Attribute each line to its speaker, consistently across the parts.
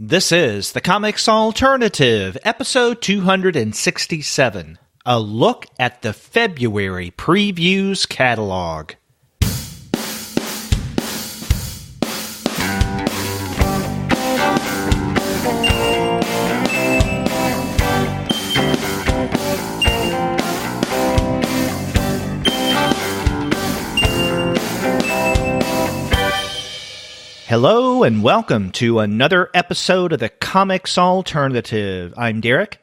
Speaker 1: This is the Comics Alternative, episode 267, a look at the February previews catalog. Hello and welcome to another episode of the Comics Alternative. I'm Derek.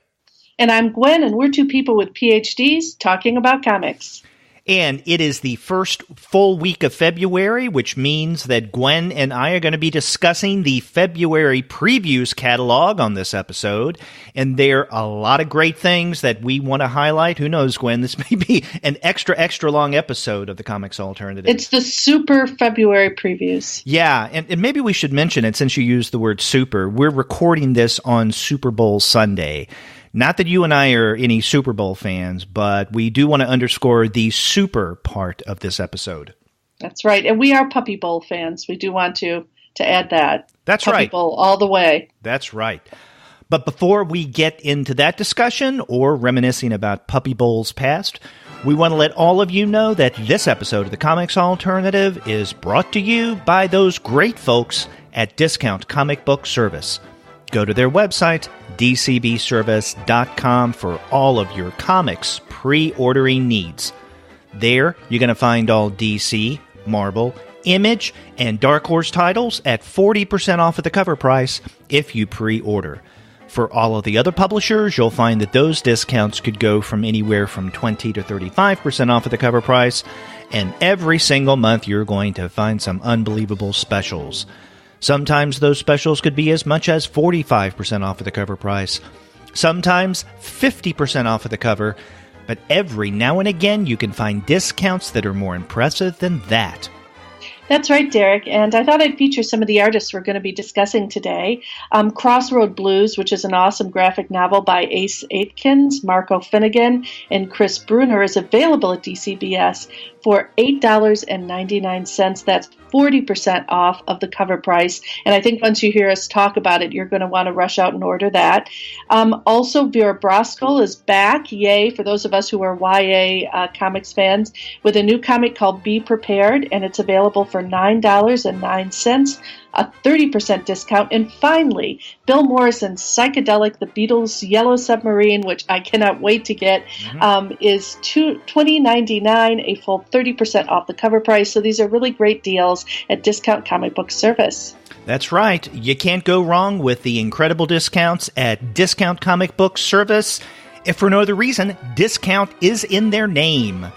Speaker 2: And I'm Gwen, and we're two people with PhDs talking about comics.
Speaker 1: And it is the first full week of February, which means that Gwen and I are going to be discussing the February previews catalog on this episode. And there are a lot of great things that we want to highlight. Who knows, Gwen? This may be an extra long episode of the Comics Alternative.
Speaker 2: It's the super February previews.
Speaker 1: Yeah, and maybe we should mention it since you used the word super. We're recording this on Super Bowl Sunday. Not that you and I are any Super Bowl fans, but we do want to underscore the super part of this episode.
Speaker 2: That's right. And we are Puppy Bowl fans. We do want to add that.
Speaker 1: That's
Speaker 2: Puppy
Speaker 1: right.
Speaker 2: Bowl all the way.
Speaker 1: That's right. But before we get into that discussion or reminiscing about Puppy Bowl's past, we want to let all of you know that this episode of the Comics Alternative is brought to you by those great folks at Discount Comic Book Service. Go to their website, dcbservice.com, for all of your comics pre-ordering needs. There, you're going to find all DC, Marvel, Image, and Dark Horse titles at 40% off of the cover price if you pre-order. For all of the other publishers, you'll find that those discounts could go from anywhere from 20 to 35% off of the cover price, and every single month you're going to find some unbelievable specials. Sometimes those specials could be as much as 45% off of the cover price. Sometimes 50% off of the cover. But every now and again, you can find discounts that are more impressive than that.
Speaker 2: That's right, Derek. And I thought I'd feature some of the artists we're going to be discussing today. Crossroad Blues, which is an awesome graphic novel by Ace Aitkins, Marco Finnegan, and Chris Bruner, is available at DCBS for $8.99. That's 40% off of the cover price. And I think once you hear us talk about it, you're going to want to rush out and order that. Also, Vera Brosgol is back. Yay, for those of us who are YA comics fans, with a new comic called Be Prepared, and it's available for $9.09, a 30% discount. And finally, Bill Morrison's Psychedelic, The Beatles' Yellow Submarine, which I cannot wait to get, is $20.99, a full 30% off the cover price. So these are really great deals at Discount Comic Book Service.
Speaker 1: That's right. You can't go wrong with the incredible discounts at Discount Comic Book Service. If for no other reason, discount is in their name.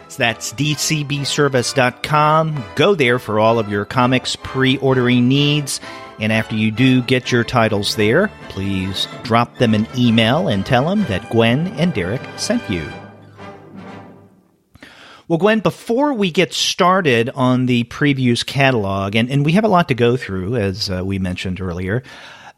Speaker 1: So that's dcbservice.com. Go there for all of your comics pre-ordering needs. And after you do get your titles there, please drop them an email and tell them that Gwen and Derek sent you. Well, Gwen, before we get started on the previews catalog, and we have a lot to go through, as we mentioned earlier,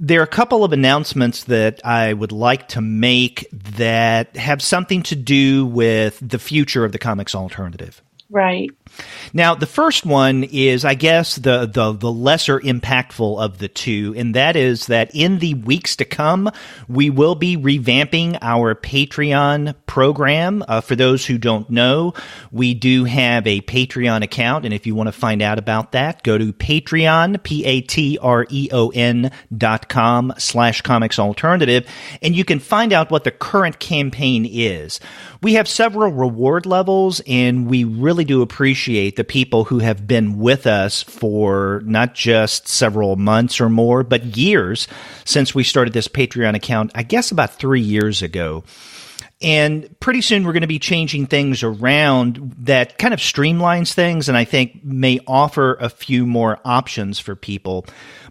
Speaker 1: there are a couple of announcements that I would like to make that have something to do with the future of the Comics Alternative.
Speaker 2: Right.
Speaker 1: Now, the first one is, I guess, the lesser impactful of the two, and that is that in the weeks to come, we will be revamping our Patreon program. For those who don't know, we do have a Patreon account, and if you want to find out about that, go to Patreon, patreon.com/Comics Alternative, and you can find out what the current campaign is. We have several reward levels, and we really do appreciate the people who have been with us for not just several months or more, but years since we started this Patreon account, I guess about 3 years ago. And pretty soon we're going to be changing things around that kind of streamlines things and I think may offer a few more options for people.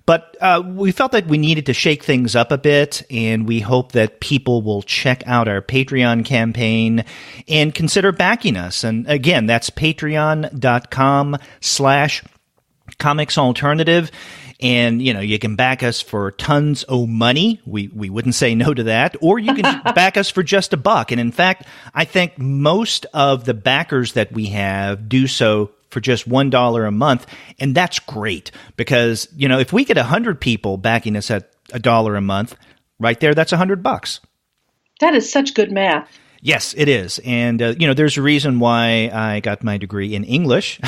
Speaker 1: But we felt that we needed to shake things up a bit, and we hope that people will check out our Patreon campaign and consider backing us. And again, that's patreon.com/Comics Alternative. And, you know, you can back us for tons of money. We wouldn't say no to that. Or you can back us for just $1. And in fact, I think most of the backers that we have do so for just $1 a month. And that's great because, you know, if we get 100 people backing us at $1 a month. Right there, that's $100.
Speaker 2: That is such good math.
Speaker 1: Yes, it is. And, there's a reason why I got my degree in English.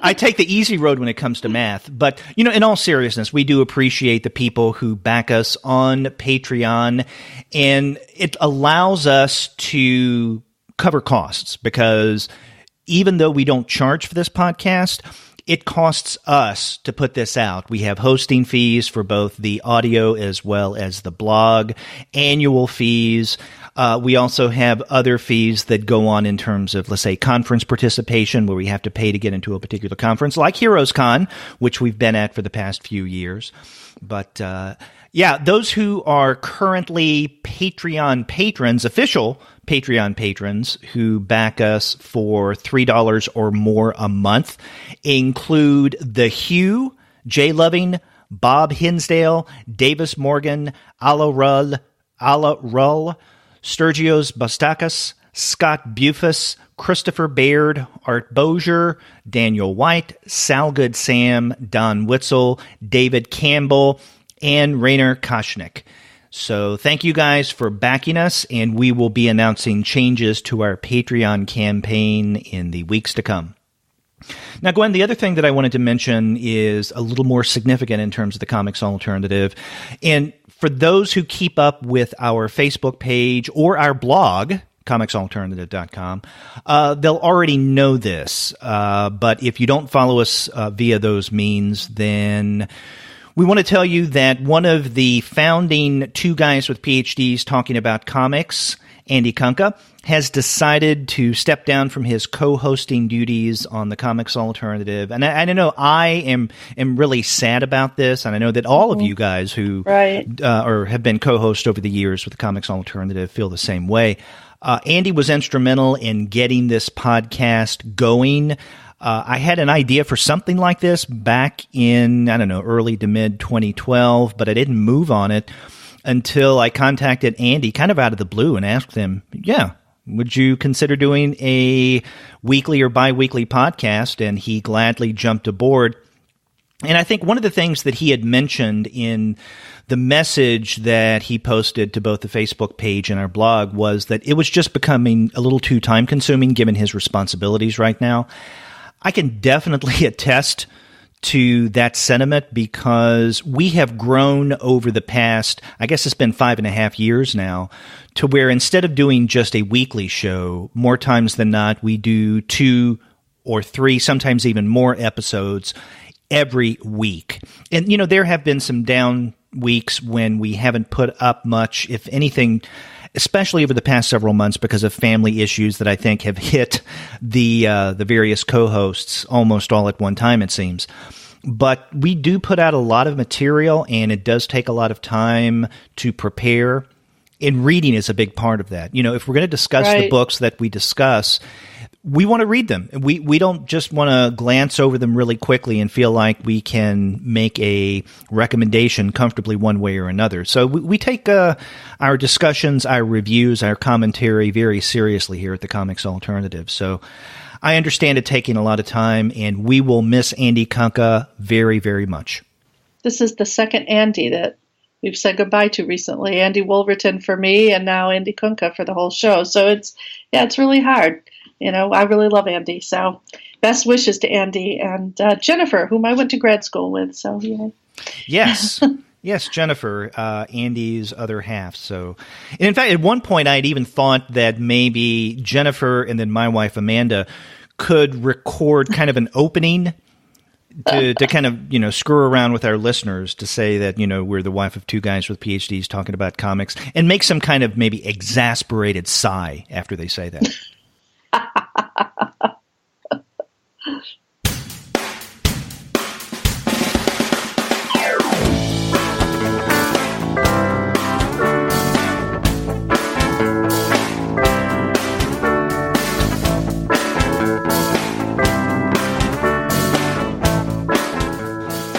Speaker 1: I take the easy road when it comes to math. But, in all seriousness, we do appreciate the people who back us on Patreon. And it allows us to cover costs because even though we don't charge for this podcast, it costs us to put this out. We have hosting fees for both the audio as well as the blog, annual fees. We also have other fees that go on in terms of, let's say, conference participation, where we have to pay to get into a particular conference, like Heroes Con, which we've been at for the past few years. But those who are currently Patreon patrons, official Patreon patrons who back us for $3 or more a month include The Hugh, Jay Loving, Bob Hinsdale, Davis Morgan, Ala Rull, Sturgios Bastakas, Scott Bufus, Christopher Baird, Art Bozier, Daniel White, Sal Good Sam, Don Witzel, David Campbell, and Rainer Koshnick. So thank you guys for backing us, and we will be announcing changes to our Patreon campaign in the weeks to come. Now, Gwen, the other thing that I wanted to mention is a little more significant in terms of the Comics Alternative. And for those who keep up with our Facebook page or our blog, comicsalternative.com, they'll already know this. But if you don't follow us via those means, then we want to tell you that one of the founding two guys with PhDs talking about comics, Andy Kunka, has decided to step down from his co-hosting duties on the Comics Alternative. And I know I am really sad about this, and I know that all of you guys who or have been co-hosts over the years with the Comics Alternative feel the same way. Andy was instrumental in getting this podcast going. I had an idea for something like this back in, early to mid 2012, but I didn't move on it until I contacted Andy kind of out of the blue and asked him, would you consider doing a weekly or bi-weekly podcast? And he gladly jumped aboard. And I think one of the things that he had mentioned in the message that he posted to both the Facebook page and our blog was that it was just becoming a little too time-consuming given his responsibilities right now. I can definitely attest to that sentiment because we have grown over the past, I guess it's been 5.5 years now, to where instead of doing just a weekly show, more times than not, we do 2 or 3, sometimes even more episodes every week. And, there have been some down weeks when we haven't put up much, if anything, especially over the past several months because of family issues that I think have hit the various co-hosts almost all at one time, it seems. But we do put out a lot of material, and it does take a lot of time to prepare. And reading is a big part of that. If we're going to discuss the books that we discuss, we want to read them. We don't just want to glance over them really quickly and feel like we can make a recommendation comfortably one way or another. So we take our discussions, our reviews, our commentary very seriously here at the Comics Alternative. So I understand it taking a lot of time, and we will miss Andy Kunka very, very much.
Speaker 2: This is the second Andy that we've said goodbye to recently. Andy Wolverton for me, and now Andy Kunka for the whole show. So it's really hard. I really love Andy. So best wishes to Andy and Jennifer, whom I went to grad school with. So yeah.
Speaker 1: Yes. Yes, Jennifer, Andy's other half. So, and in fact, at one point, I'd even thought that maybe Jennifer and then my wife, Amanda, could record kind of an opening to kind of, screw around with our listeners to say that, we're the wife of two guys with PhDs talking about comics and make some kind of maybe exasperated sigh after they say that.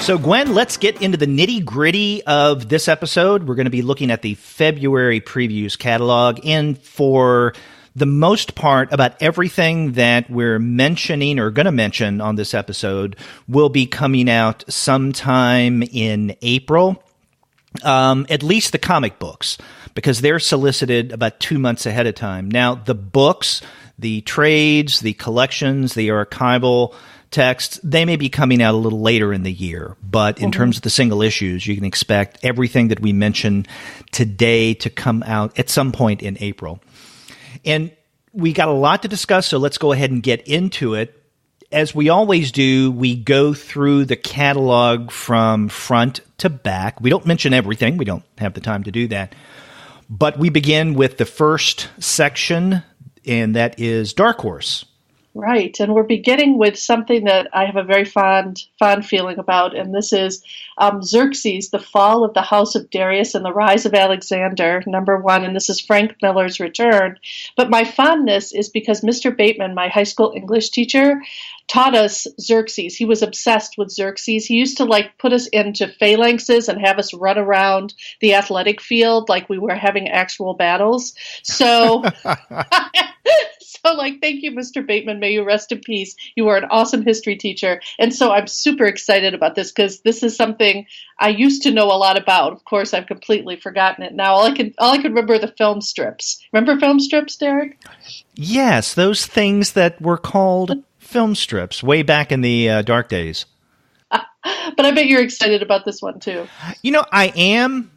Speaker 1: So, Gwen, let's get into the nitty-gritty of this episode. We're going to be looking at the February previews catalog, and for the most part, about everything that we're mentioning or going to mention on this episode will be coming out sometime in April. at least the comic books, because they're solicited about 2 months ahead of time. Now, the books, the trades, the collections, the archival texts, they may be coming out a little later in the year. But in terms of the single issues, you can expect everything that we mentioned today to come out at some point in April. And we got a lot to discuss, so let's go ahead and get into it. As we always do, we go through the catalog from front to back. We don't mention everything. We don't have the time to do that. But we begin with the first section, and that is Dark Horse.
Speaker 2: Right, and we're beginning with something that I have a very fond feeling about, and this is Xerxes, The Fall of the House of Darius and the Rise of Alexander, #1, and this is Frank Miller's return. But my fondness is because Mr. Bateman, my high school English teacher, taught us Xerxes. He was obsessed with Xerxes. He used to put us into phalanxes and have us run around the athletic field like we were having actual battles. So thank you, Mr. Bateman. May you rest in peace. You were an awesome history teacher. And so I'm super excited about this because this is something I used to know a lot about. Of course, I've completely forgotten it now. All I can remember are the film strips. Remember film strips, Derek?
Speaker 1: Yes, those things that were called film strips way back in the dark days.
Speaker 2: But I bet you're excited about this one, too.
Speaker 1: I am.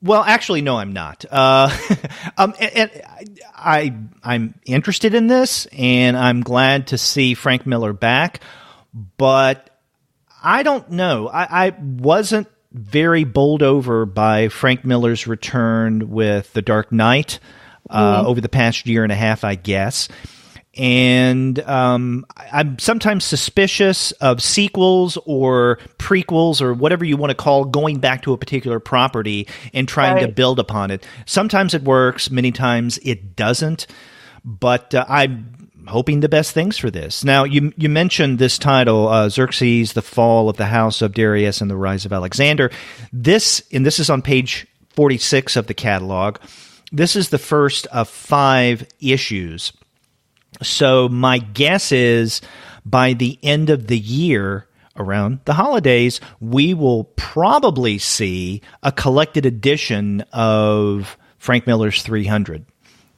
Speaker 1: Well, actually, no, I'm not. And I'm interested in this, and I'm glad to see Frank Miller back. But I don't know. I wasn't very bowled over by Frank Miller's return with The Dark Knight over the past year and a half, I guess. And I'm sometimes suspicious of sequels or prequels or whatever you want to call going back to a particular property and trying to build upon it. Sometimes it works, many times it doesn't. But I'm hoping the best things for this. Now, you mentioned this title, Xerxes, The Fall of the House of Darius and the Rise of Alexander. This is on page 46 of the catalog. This is the first of 5 issues. So my guess is by the end of the year, around the holidays, we will probably see a collected edition of Frank Miller's 300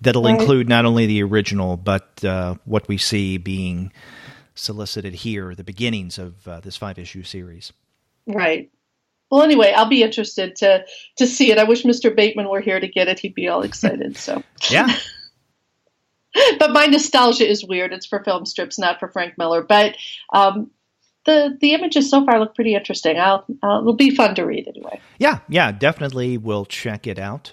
Speaker 1: that'll include not only the original, but what we see being solicited here, the beginnings of this 5-issue series. Right.
Speaker 2: Well, anyway, I'll be interested to see it. I wish Mr. Bateman were here to get it. He'd be all excited. So
Speaker 1: yeah.
Speaker 2: But my nostalgia is weird. It's for film strips, not for Frank Miller. But the images so far look pretty interesting. It'll be fun to read anyway.
Speaker 1: Yeah, definitely will check it out.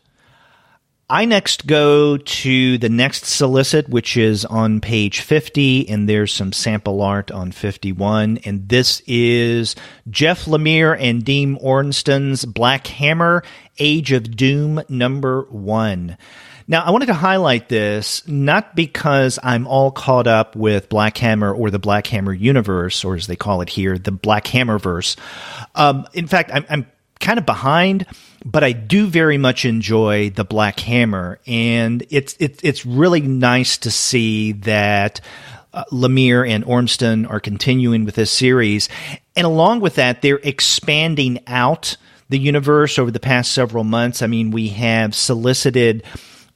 Speaker 1: I next go to the next solicit, which is on page 50, and there's some sample art on 51. And this is Jeff Lemire and Dean Ornsten's Black Hammer, Age of Doom #1. Now, I wanted to highlight this, not because I'm all caught up with Black Hammer or the Black Hammer universe, or as they call it here, the Black Hammerverse. In fact, I'm kind of behind, but I do very much enjoy the Black Hammer, and it's really nice to see that Lemire and Ormston are continuing with this series, and along with that, they're expanding out the universe over the past several months. I mean, we have solicited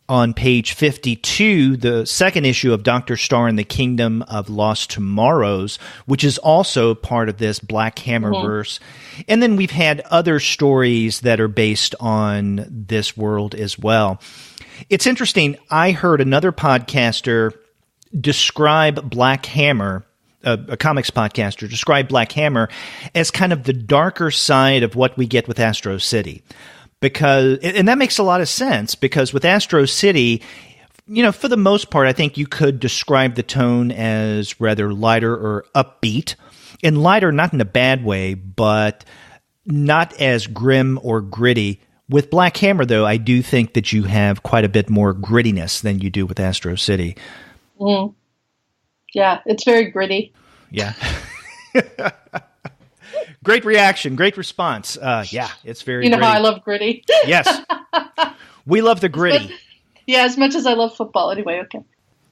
Speaker 1: on page 52, the second issue of Dr. Star and the Kingdom of Lost Tomorrows, which is also part of this Black Hammerverse. Mm-hmm. And then we've had other stories that are based on this world as well. It's interesting. I heard another podcaster describe Black Hammer, a comics podcaster, describe Black Hammer as kind of the darker side of what we get with Astro City. And that makes a lot of sense, because with Astro City, for the most part, I think you could describe the tone as rather lighter or upbeat. And lighter, not in a bad way, but not as grim or gritty. With Black Hammer, though, I do think that you have quite a bit more grittiness than you do with Astro City.
Speaker 2: Mm. Yeah, it's very gritty.
Speaker 1: Yeah. Great reaction. Great response. Yeah, it's very gritty.
Speaker 2: How I love gritty.
Speaker 1: Yes. We love the gritty.
Speaker 2: As much as I love football. Anyway, okay.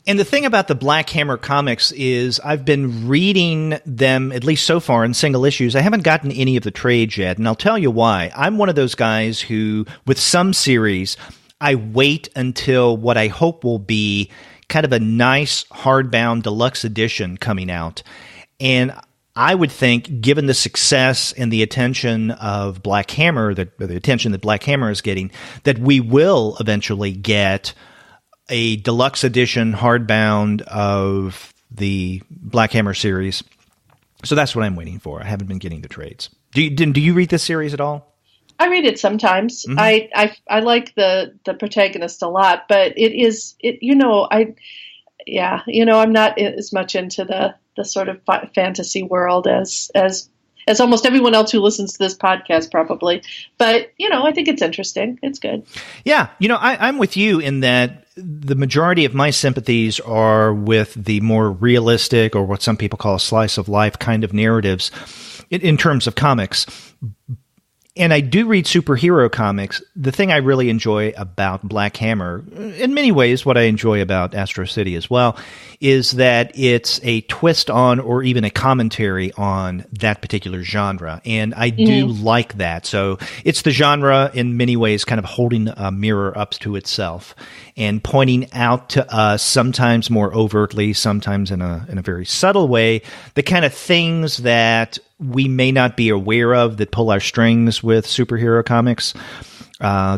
Speaker 1: And the thing about the Black Hammer comics is I've been reading them, at least so far, in single issues. I haven't gotten any of the trades yet, and I'll tell you why. I'm one of those guys who, with some series, I wait until what I hope will be kind of a nice hardbound deluxe edition coming out. And I would think, given the success and the attention of Black Hammer, the attention that Black Hammer is getting, that we will eventually get a deluxe edition hardbound of the Black Hammer series. So that's what I'm waiting for. I haven't been getting the trades. Do you read this series at all?
Speaker 2: I read it sometimes. Mm-hmm. I like the protagonist a lot, but I'm not as much into the sort of fantasy world as almost everyone else who listens to this podcast probably. But, I think it's interesting. It's good. Yeah.
Speaker 1: I'm with you in that the majority of my sympathies are with the more realistic, or what some people call slice of life kind of narratives in terms of comics. And I do read superhero comics. The thing I really enjoy about Black Hammer, in many ways what I enjoy about Astro City as well, is that it's a twist on, or even a commentary on, that particular genre. And I do like that. So it's the genre in many ways kind of holding a mirror up to itself and pointing out to us, sometimes more overtly, sometimes in a very subtle way, the kind of things that we may not be aware of that pull our strings with superhero comics.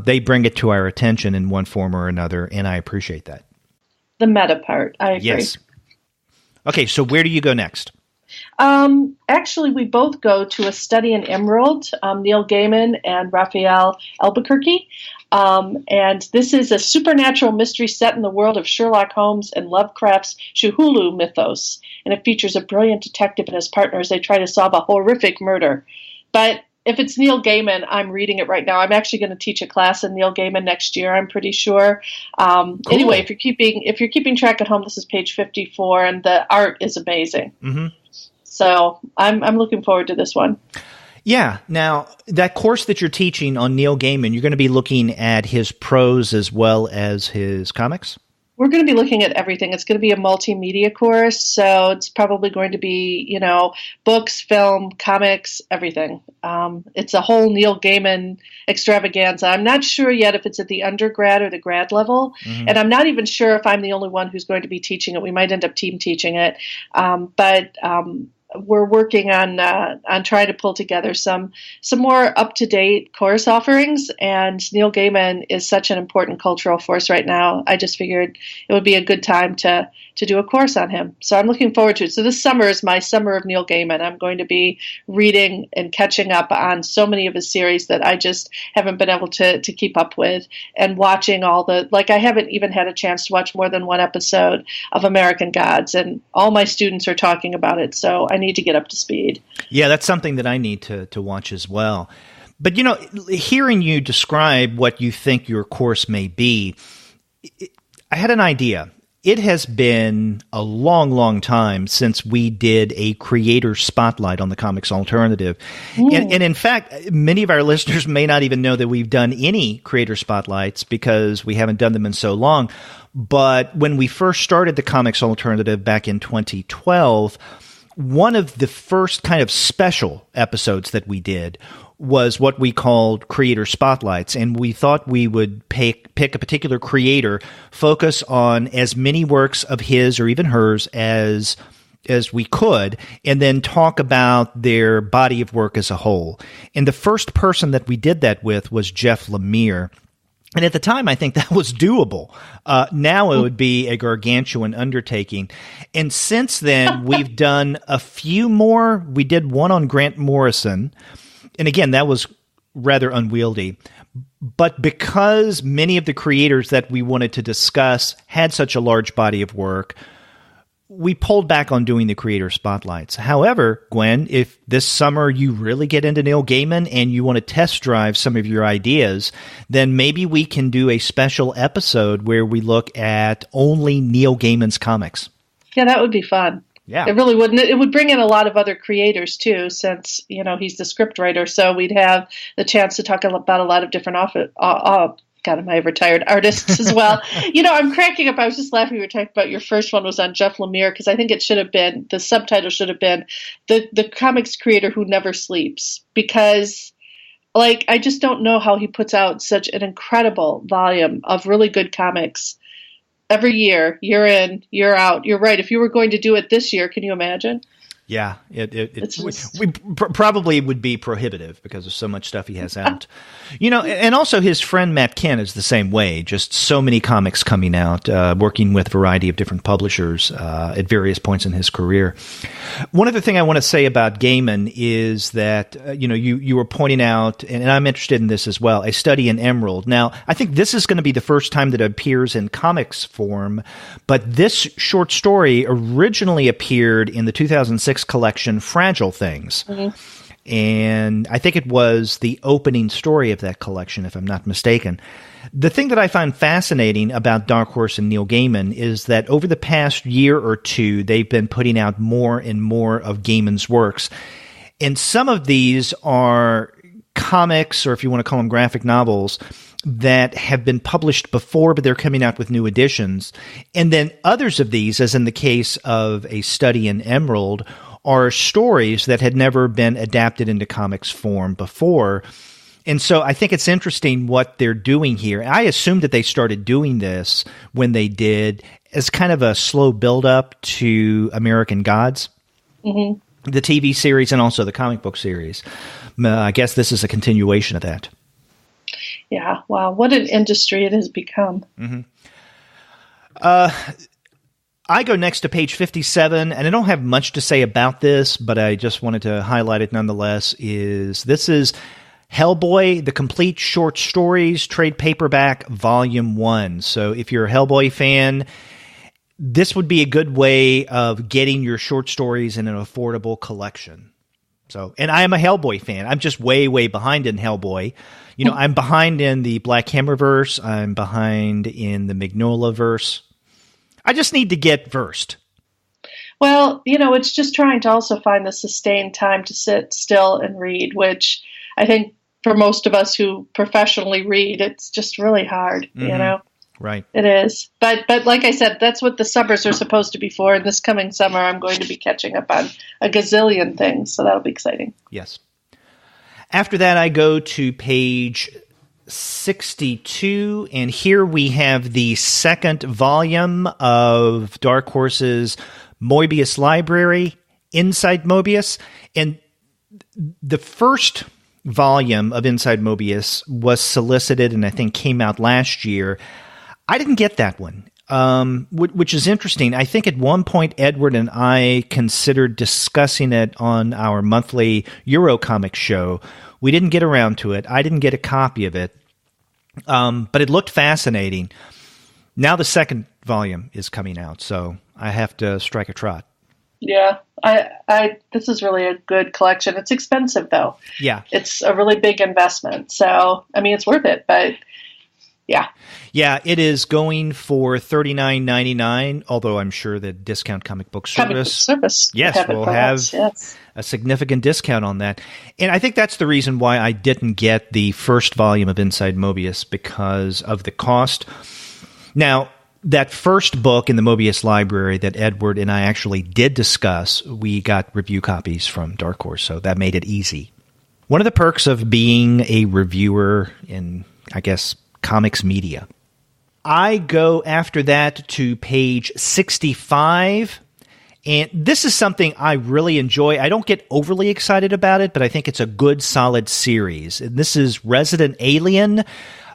Speaker 1: They bring it to our attention in one form or another, and I appreciate that.
Speaker 2: The meta part, I agree.
Speaker 1: Yes. Okay, so where do you go next?
Speaker 2: Actually, we both go to A Study in Emerald, Neil Gaiman and Raphael Albuquerque. And this is a supernatural mystery set in the world of Sherlock Holmes and Lovecraft's Cthulhu mythos. And it features a brilliant detective and his partner as they try to solve a horrific murder. But if it's Neil Gaiman, I'm reading it right now. I'm actually going to teach a class in Neil Gaiman next year, I'm pretty sure. Cool. Anyway, if you're keeping track at home, this is page 54, and the art is amazing. Mm-hmm. So I'm looking forward to this one.
Speaker 1: Yeah. Now, that course that you're teaching on Neil Gaiman, you're going to be looking at his prose as well as his comics?
Speaker 2: We're going to be looking at everything. It's going to be a multimedia course, so it's probably going to be, books, film, comics, everything. It's a whole Neil Gaiman extravaganza. I'm not sure yet if it's at the undergrad or the grad level, and I'm not even sure if I'm the only one who's going to be teaching it. We might end up team teaching it, but we're working on trying to pull together some more up-to-date course offerings, and Neil Gaiman is such an important cultural force right now. I just figured it would be a good time to do a course on him. So I'm looking forward to it. So this summer is my summer of Neil Gaiman. I'm going to be reading and catching up on so many of his series that I just haven't been able to keep up with, and watching I haven't even had a chance to watch more than one episode of American Gods, and all my students are talking about it. So I need to get up to speed. Yeah,
Speaker 1: that's something that I need to watch as well. But, hearing you describe what you think your course may be, I had an idea. It has been a long, long time since we did a creator spotlight on the Comics Alternative. And in fact, many of our listeners may not even know that we've done any creator spotlights because we haven't done them in so long. But when we first started the Comics Alternative back in 2012, one of the first kind of special episodes that we did was what we called creator spotlights, and we thought we would pick a particular creator, focus on as many works of his or even hers as we could, and then talk about their body of work as a whole. And the first person that we did that with was Jeff Lemire. And at the time, I think that was doable. Now it would be a gargantuan undertaking. And since then, we've done a few more. We did one on Grant Morrison. And again, that was rather unwieldy. But because many of the creators that we wanted to discuss had such a large body of work, we pulled back on doing the creator spotlights. However, Gwen, if this summer you really get into Neil Gaiman and you want to test drive some of your ideas, then maybe we can do a special episode where we look at only Neil Gaiman's comics.
Speaker 2: Yeah, that would be fun.
Speaker 1: Yeah.
Speaker 2: It really would. It would bring in a lot of other creators too, since, he's the script writer. So we'd have the chance to talk about a lot of different God, am I retired artists as well? I'm cracking up. I was just laughing. We were talking about your first one was on Jeff Lemire, because I think it should have been, the subtitle should have been the comics creator who never sleeps, because I just don't know how he puts out such an incredible volume of really good comics every year, year in, year out. You're right. If you were going to do it this year, can you imagine?
Speaker 1: Yeah, we probably would be prohibitive because of so much stuff he has out. And also his friend Matt Kent is the same way, just so many comics coming out, working with a variety of different publishers at various points in his career. One other thing I want to say about Gaiman is that, you were pointing out, and I'm interested in this as well, A Study in Emerald. Now, I think this is going to be the first time that it appears in comics form, but this short story originally appeared in the 2006 collection Fragile Things. Mm-hmm. And I think it was the opening story of that collection, if I'm not mistaken. The thing that I find fascinating about Dark Horse and Neil Gaiman is that over the past year or two, they've been putting out more and more of Gaiman's works. And some of these are comics, or if you want to call them graphic novels, that have been published before, but they're coming out with new editions. And then others of these, as in the case of A Study in Emerald, are stories that had never been adapted into comics form before. And so I think it's interesting what they're doing here. I assumed that they started doing this when they did as kind of a slow build-up to American Gods, the TV series, and also the comic book series. I guess this is a continuation of that.
Speaker 2: Yeah, wow, what an industry it has become.
Speaker 1: Mm-hmm. I go next to page 57, and I don't have much to say about this, but I just wanted to highlight it nonetheless. This is Hellboy, The Complete Short Stories, Trade Paperback, Volume 1. So if you're a Hellboy fan, this would be a good way of getting your short stories in an affordable collection. So, and I am a Hellboy fan. I'm just way, way behind in Hellboy. I'm behind in the Black Hammerverse. I'm behind in the Mignola-verse. I just need to get versed.
Speaker 2: Well, it's just trying to also find the sustained time to sit still and read, which I think for most of us who professionally read, it's just really hard, Right. It is. But like I said, that's what the summers are supposed to be for. And this coming summer, I'm going to be catching up on a gazillion things. So that'll be exciting.
Speaker 1: Yes. After that, I go to page 62, and here we have the second volume of Dark Horse's Moebius Library, Inside Moebius. And the first volume of Inside Moebius was solicited and I think came out last year. I didn't get that one, which is interesting. I think at one point Edward and I considered discussing it on our monthly Eurocomics show. We didn't get around to it. I didn't get a copy of it, but it looked fascinating. Now the second volume is coming out, so I have to strike a trot.
Speaker 2: Yeah, this is really a good collection. It's expensive, though.
Speaker 1: Yeah.
Speaker 2: It's a really big investment. So, it's worth it, but yeah.
Speaker 1: Yeah, it is going for $39.99, although I'm sure that Discount Comic Book Service will have a significant discount on that. And I think that's the reason why I didn't get the first volume of Inside Moebius, because of the cost. Now, that first book in the Moebius Library that Edward and I actually did discuss, we got review copies from Dark Horse, so that made it easy. One of the perks of being a reviewer in, I guess, comics media. I go after that to page 65, and this is something I really enjoy. I don't get overly excited about it, but I think it's a good, solid series. And this is Resident Alien.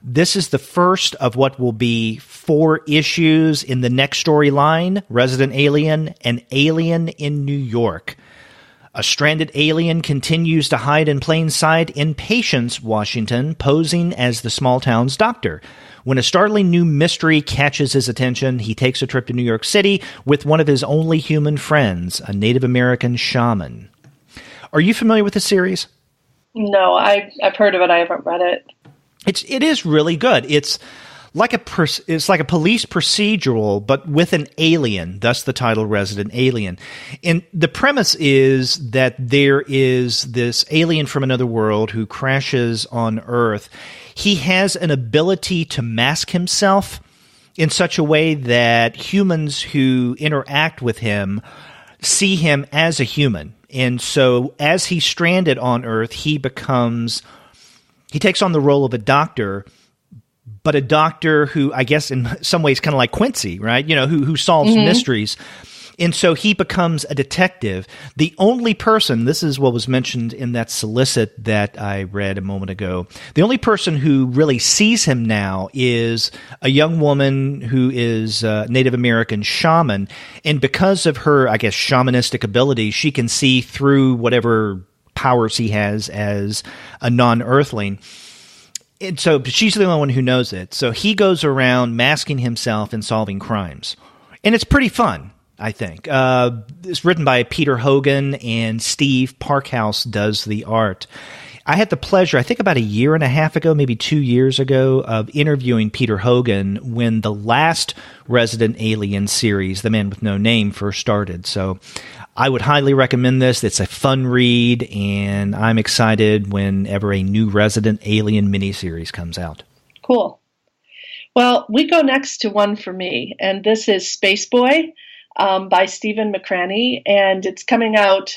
Speaker 1: This is the first of what will be 4 issues in the next storyline, Resident Alien, an alien in New York. A stranded alien continues to hide in plain sight in Patience, Washington, posing as the small town's doctor. When a startling new mystery catches his attention, he takes a trip to New York City with one of his only human friends, a Native American shaman. Are you familiar with the series?
Speaker 2: No, I've heard of it. I haven't read it.
Speaker 1: It is really good. It's it's like a police procedural, but with an alien, thus the title Resident Alien. And the premise is that there is this alien from another world who crashes on Earth. He has an ability to mask himself in such a way that humans who interact with him see him as a human. And so as he's stranded on Earth, he takes on the role of a doctor, but a doctor who, I guess, in some ways, kind of like Quincy, right? Who solves mysteries. And so he becomes a detective. The only person, this is what was mentioned in that solicit that I read a moment ago, the only person who really sees him now is a young woman who is a Native American shaman. And because of her, I guess, shamanistic ability, she can see through whatever powers he has as a non-earthling. And so she's the only one who knows it. So he goes around masking himself and solving crimes. And it's pretty fun, I think. It's written by Peter Hogan, and Steve Parkhouse does the art. I had the pleasure, I think about a year and a half ago, maybe 2 years ago, of interviewing Peter Hogan when the last Resident Alien series, The Man with No Name, first started. So I would highly recommend this. It's a fun read, and I'm excited whenever a new Resident Alien miniseries comes out.
Speaker 2: Cool. Well, we go next to one for me, and this is Space Boy by Stephen McCraney, and it's coming out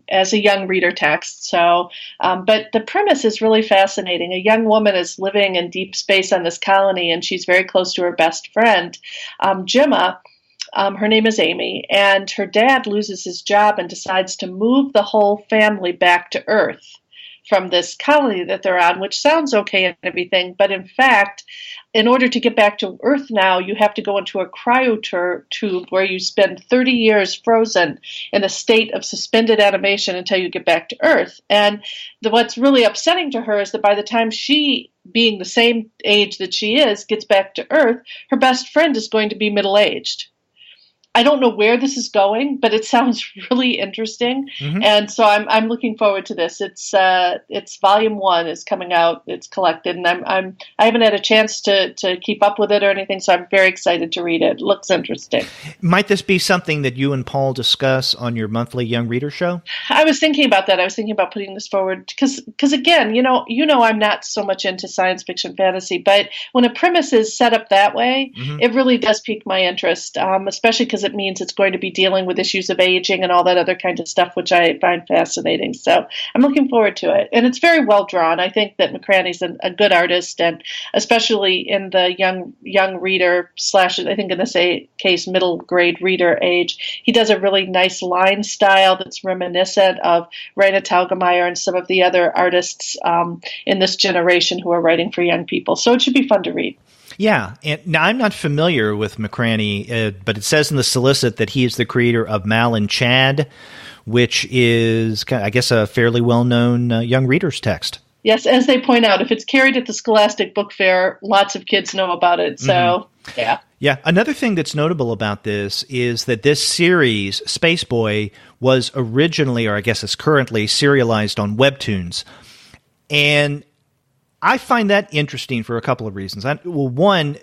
Speaker 2: as a young reader text. So, but the premise is really fascinating. A young woman is living in deep space on this colony, and she's very close to her best friend, Gemma. Her name is Amy, and her dad loses his job and decides to move the whole family back to Earth from this colony that they're on, which sounds okay and everything, but in fact, in order to get back to Earth now, you have to go into a cryotube where you spend 30 years frozen in a state of suspended animation until you get back to Earth. And what's really upsetting to her is that by the time she, being the same age that she is, gets back to Earth, her best friend is going to be middle-aged. I don't know where this is going, but it sounds really interesting, and so I'm looking forward to this. It's volume 1 is coming out. It's collected, and I haven't had a chance to keep up with it or anything, so I'm very excited to read it. It looks interesting.
Speaker 1: Might this be something that you and Paul discuss on your monthly Young Reader show?
Speaker 2: I was thinking about that. I was thinking about putting this forward because again, you know, I'm not so much into science fiction fantasy, but when a premise is set up that way, it really does pique my interest, especially because it means it's going to be dealing with issues of aging and all that other kind of stuff, which I find fascinating. So I'm looking forward to it. And it's very well drawn. I think that McCraney's a good artist, and especially in the young reader / I think in this case, middle grade reader age, he does a really nice line style that's reminiscent of Raina Telgemeier and some of the other artists in this generation who are writing for young people. So it should be fun to read.
Speaker 1: Yeah, and now I'm not familiar with McCraney, but it says in the solicit that he is the creator of Mal and Chad, which is, I guess, a fairly well-known young reader's text.
Speaker 2: Yes, as they point out, if it's carried at the Scholastic Book Fair, lots of kids know about it. So, yeah.
Speaker 1: Yeah, another thing that's notable about this is that this series, Space Boy, was originally, or I guess is currently, serialized on Webtoons. And I find that interesting for a couple of reasons. One,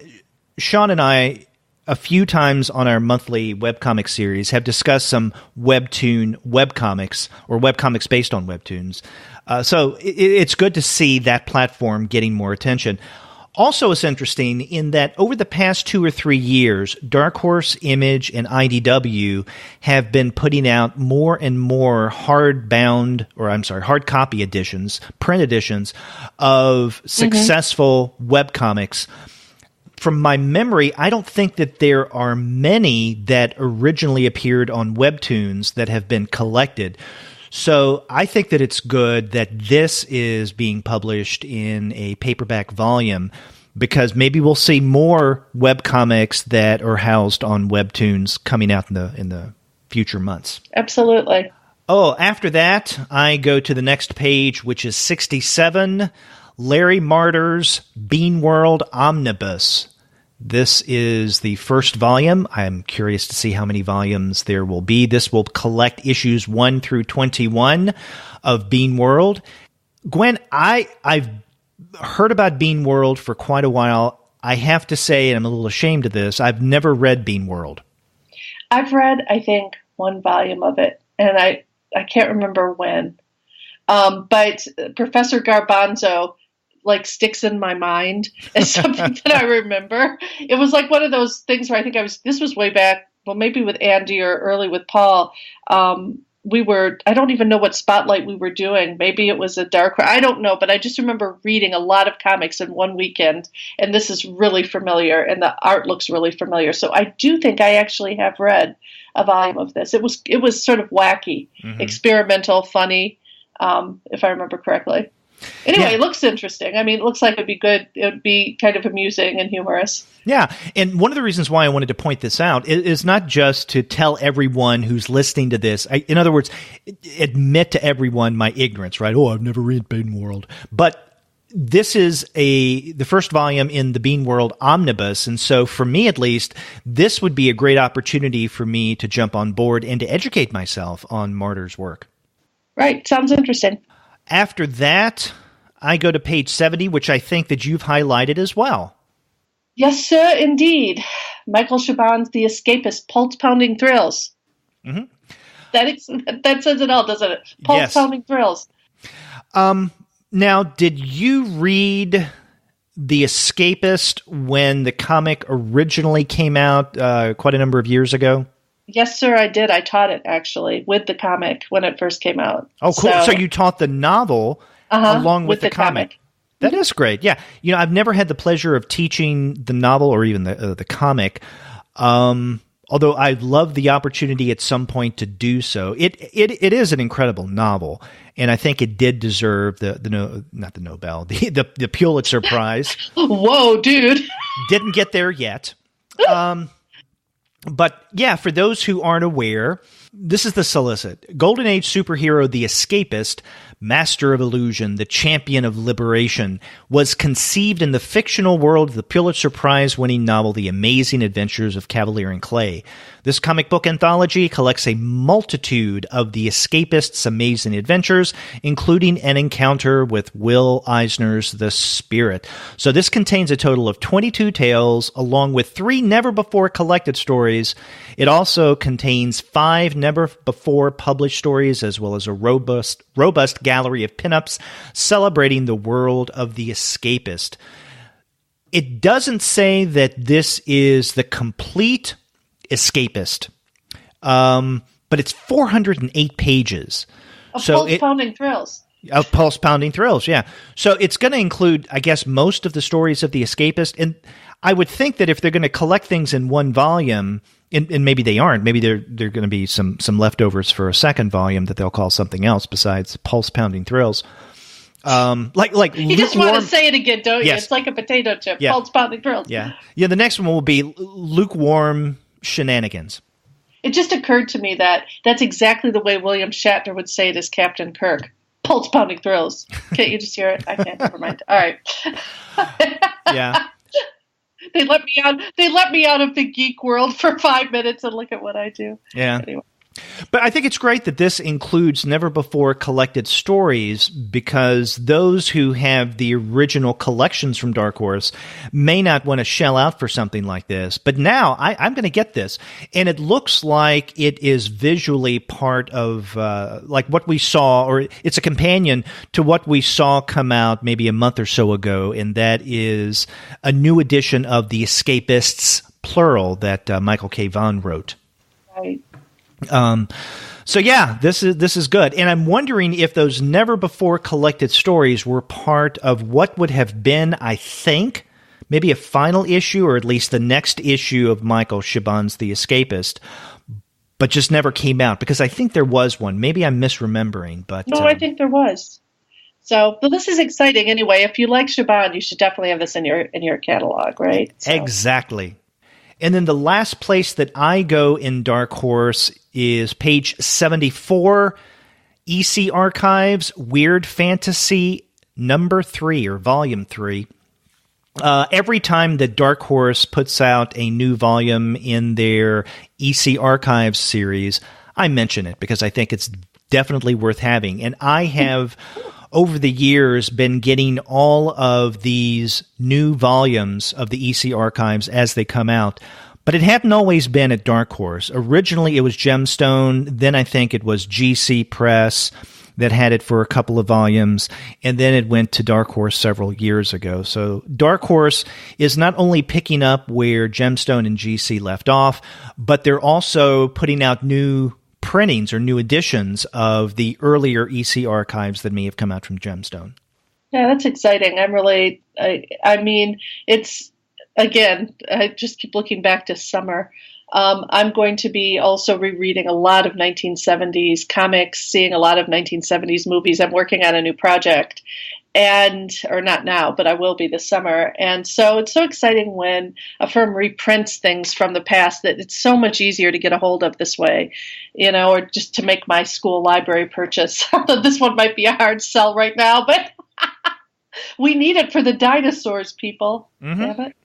Speaker 1: Sean and I, a few times on our monthly webcomic series, have discussed some Webtoon webcomics or webcomics based on Webtoons. So it's good to see that platform getting more attention. Also, it's interesting in that over the past 2 or 3 years, Dark Horse, Image, and IDW have been putting out more and more hard copy editions, print editions of successful webcomics. From my memory, I don't think that there are many that originally appeared on Webtoons that have been collected. So I think that it's good that this is being published in a paperback volume, because maybe we'll see more webcomics that are housed on Webtoons coming out in the future months.
Speaker 2: Absolutely.
Speaker 1: Oh, after that, I go to the next page, which is 67, Larry Marder's Bean World Omnibus. This is the first volume. I'm curious to see how many volumes there will be. This will collect issues 1 through 21 of Bean World. Gwen, I've heard about Bean World for quite a while. I have to say, and I'm a little ashamed of this, I've never read Bean World.
Speaker 2: I've read, I think, one volume of it, and I can't remember when. But Professor Garbanzo sticks in my mind as something that I remember. It was like one of those things where I think this was way back, well, maybe with Andy or early with Paul. I don't even know what spotlight we were doing. Maybe it was a dark, I don't know, but I just remember reading a lot of comics in one weekend, and this is really familiar, and the art looks really familiar. So I do think I actually have read a volume of this. It was sort of wacky, experimental, funny, if I remember correctly. Anyway, It looks interesting. I mean, it looks like it'd be good. It would be kind of amusing and humorous.
Speaker 1: Yeah, and one of the reasons why I wanted to point this out is not just to tell everyone who's listening to this, in other words, admit to everyone my ignorance, right? Oh, I've never read Bean World. But this is the first volume in the Bean World omnibus, and so for me at least, this would be a great opportunity for me to jump on board and to educate myself on Martyr's work.
Speaker 2: Right, sounds interesting.
Speaker 1: After that, I go to page 70, which I think that you've highlighted as well.
Speaker 2: Yes, sir, indeed. Michael Chabon's The Escapist, Pulse-Pounding Thrills. Mm-hmm. That says it all, doesn't it? Pulse-Pounding Thrills.
Speaker 1: Now, did you read The Escapist when the comic originally came out quite a number of years ago?
Speaker 2: Yes, sir, I did. I taught it, actually, with the comic when it first came out.
Speaker 1: Oh, cool. So you taught the novel along with the comic. That is great. Yeah. I've never had the pleasure of teaching the novel or even the comic, although I'd love the opportunity at some point to do so. It is an incredible novel, and I think it did deserve not the Nobel, the Pulitzer Prize.
Speaker 2: Whoa, dude.
Speaker 1: Didn't get there yet. But yeah, for those who aren't aware, this is the solicit. Golden Age superhero The Escapist, master of illusion, the champion of liberation, was conceived in the fictional world of the Pulitzer Prize-winning novel The Amazing Adventures of Cavalier and Clay. This comic book anthology collects a multitude of the Escapist's amazing adventures, including an encounter with Will Eisner's The Spirit. So this contains a total of 22 tales, along with 3 never-before-collected stories. It also contains 5 never-before-published stories, as well as a robust gallery of pinups celebrating the world of the Escapist. It doesn't say that this is the complete Escapist, but it's 408 pages.
Speaker 2: Of pulse-pounding thrills.
Speaker 1: Of pulse-pounding thrills, yeah. So it's going to include, I guess, most of the stories of the Escapist, and I would think that if they're going to collect things in one volume, and maybe they aren't, maybe they're going to be some leftovers for a second volume that they'll call something else besides pulse-pounding thrills. Like
Speaker 2: you just want to say it again, don't you?
Speaker 1: Yes.
Speaker 2: It's like a potato chip.
Speaker 1: Yeah.
Speaker 2: Pulse-pounding thrills.
Speaker 1: Yeah. The next one will be lukewarm shenanigans.
Speaker 2: It just occurred to me that that's exactly the way William Shatner would say it as Captain Kirk. Pulse-pounding thrills. Can't you just hear it? I can't. Never mind. All right.
Speaker 1: Yeah.
Speaker 2: They let me out of the geek world for 5 minutes, and look at what I do.
Speaker 1: Yeah.
Speaker 2: Anyway.
Speaker 1: But I think it's great that this includes never-before-collected stories, because those who have the original collections from Dark Horse may not want to shell out for something like this. But now I'm going to get this, and it looks like it is visually part of like what we saw, or it's a companion to what we saw come out maybe a month or so ago, and that is a new edition of The Escapists, plural, that Michael K. Vaughan wrote.
Speaker 2: Right.
Speaker 1: So yeah, this is good. And I'm wondering if those never before collected stories were part of what would have been, I think, maybe a final issue, or at least the next issue of Michael Chabon's The Escapist, but just never came out, because I think there was one. Maybe I'm misremembering, but
Speaker 2: no, I think there was. So, but this is exciting anyway. If you like Chabon, you should definitely have this in your catalog, right? So.
Speaker 1: Exactly. And then the last place that I go in Dark Horse is page 74, EC Archives, Weird Fantasy number 3, or volume 3. Every time that Dark Horse puts out a new volume in their EC Archives series, I mention it because I think it's definitely worth having. And I have over the years, been getting all of these new volumes of the EC archives as they come out. But it hadn't always been at Dark Horse. Originally, it was Gemstone. Then I think it was GC Press that had it for a couple of volumes. And then it went to Dark Horse several years ago. So Dark Horse is not only picking up where Gemstone and GC left off, but they're also putting out new printings or new editions of the earlier EC archives that may have come out from Gemstone.
Speaker 2: Yeah, that's exciting. I mean, it's, again, I just keep looking back to summer. I'm going to be also rereading a lot of 1970s comics, seeing a lot of 1970s movies. I'm working on a new project, or not now, but I will be this summer. And so it's so exciting when a firm reprints things from the past that it's so much easier to get a hold of this way, or just to make my school library purchase. This one might be a hard sell right now, but we need it for the dinosaurs, people.
Speaker 1: Mm-hmm.
Speaker 2: Damn it.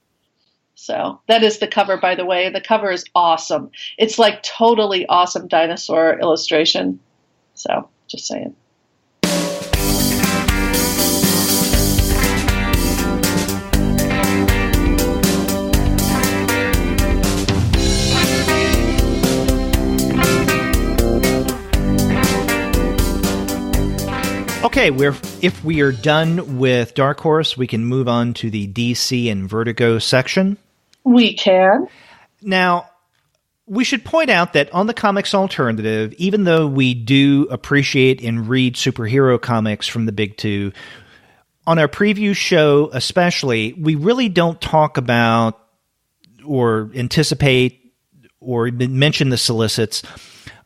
Speaker 2: So that is the cover, by the way. The cover is awesome. It's like totally awesome dinosaur illustration. So just saying.
Speaker 1: Okay, if we are done with Dark Horse, we can move on to the DC and Vertigo section.
Speaker 2: We can.
Speaker 1: Now, we should point out that on the Comics Alternative, even though we do appreciate and read superhero comics from the big two, on our preview show especially, we really don't talk about or anticipate or mention the solicits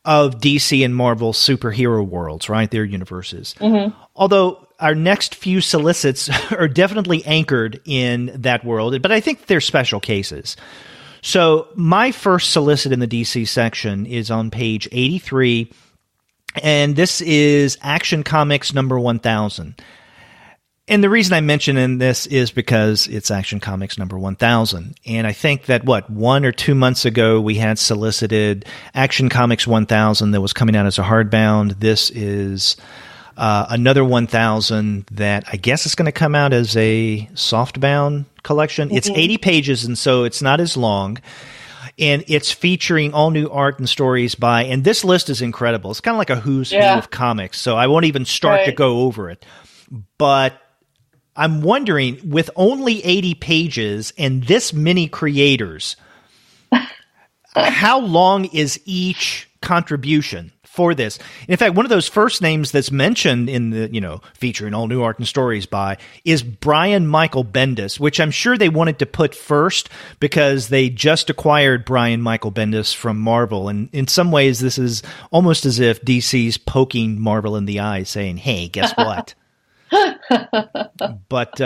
Speaker 1: of DC and Marvel superhero worlds, right? Their universes. Mm-hmm. Although our next few solicits are definitely anchored in that world, but I think they're special cases. So my first solicit in the DC section is on page 83, and this is Action Comics number 1000. And the reason I mention in this is because it's Action Comics number 1000. And I think that, 1 or 2 months ago, we had solicited Action Comics 1000 that was coming out as a hardbound. This is another 1000 that I guess is going to come out as a softbound collection. Mm-hmm. It's 80 pages, and so it's not as long. And it's featuring all new art and stories by, and this list is incredible. It's kind of like a who's who of comics, so I won't even start to go over it. But I'm wondering, with only 80 pages and this many creators, how long is each contribution for this? In fact, one of those first names that's mentioned in the, featuring all new art and stories by is Brian Michael Bendis, which I'm sure they wanted to put first because they just acquired Brian Michael Bendis from Marvel. And in some ways, this is almost as if DC's poking Marvel in the eye saying, hey, guess what? But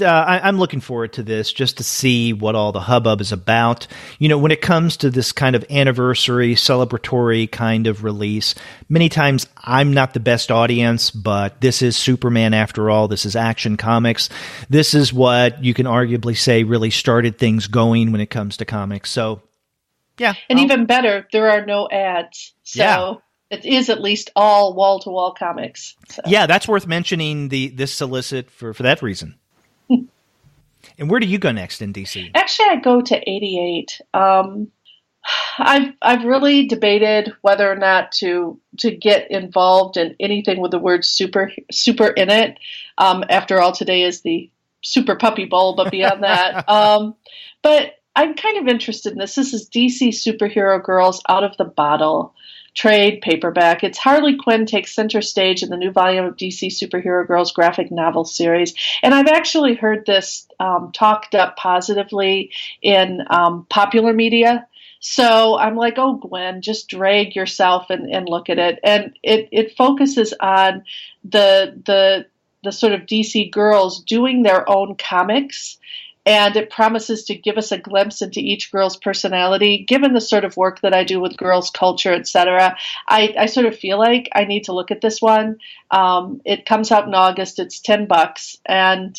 Speaker 1: I'm looking forward to this just to see what all the hubbub is about. When it comes to this kind of anniversary, celebratory kind of release, many times I'm not the best audience, but this is Superman after all. This is Action Comics. This is what you can arguably say really started things going when it comes to comics. So, yeah.
Speaker 2: And even better, there are no ads. So. Yeah. It is at least all wall-to-wall comics. So.
Speaker 1: Yeah, that's worth mentioning this solicit for that reason. And where do you go next in DC?
Speaker 2: Actually, I go to 88. I've really debated whether or not to get involved in anything with the word super in it. After all, today is the Super Puppy Bowl, but beyond that. But I'm kind of interested in this. This is DC Superhero Girls Out of the Bottle. Trade paperback. It's Harley Quinn takes center stage in the new volume of DC Superhero Girls graphic novel series. And I've actually heard this talked up positively in popular media. So I'm like, oh, Gwen, just drag yourself and look at it. And it focuses on the sort of DC girls doing their own comics. And it promises to give us a glimpse into each girl's personality. Given the sort of work that I do with girls' culture, etc., I sort of feel like I need to look at this one. It comes out in August. It's $10, and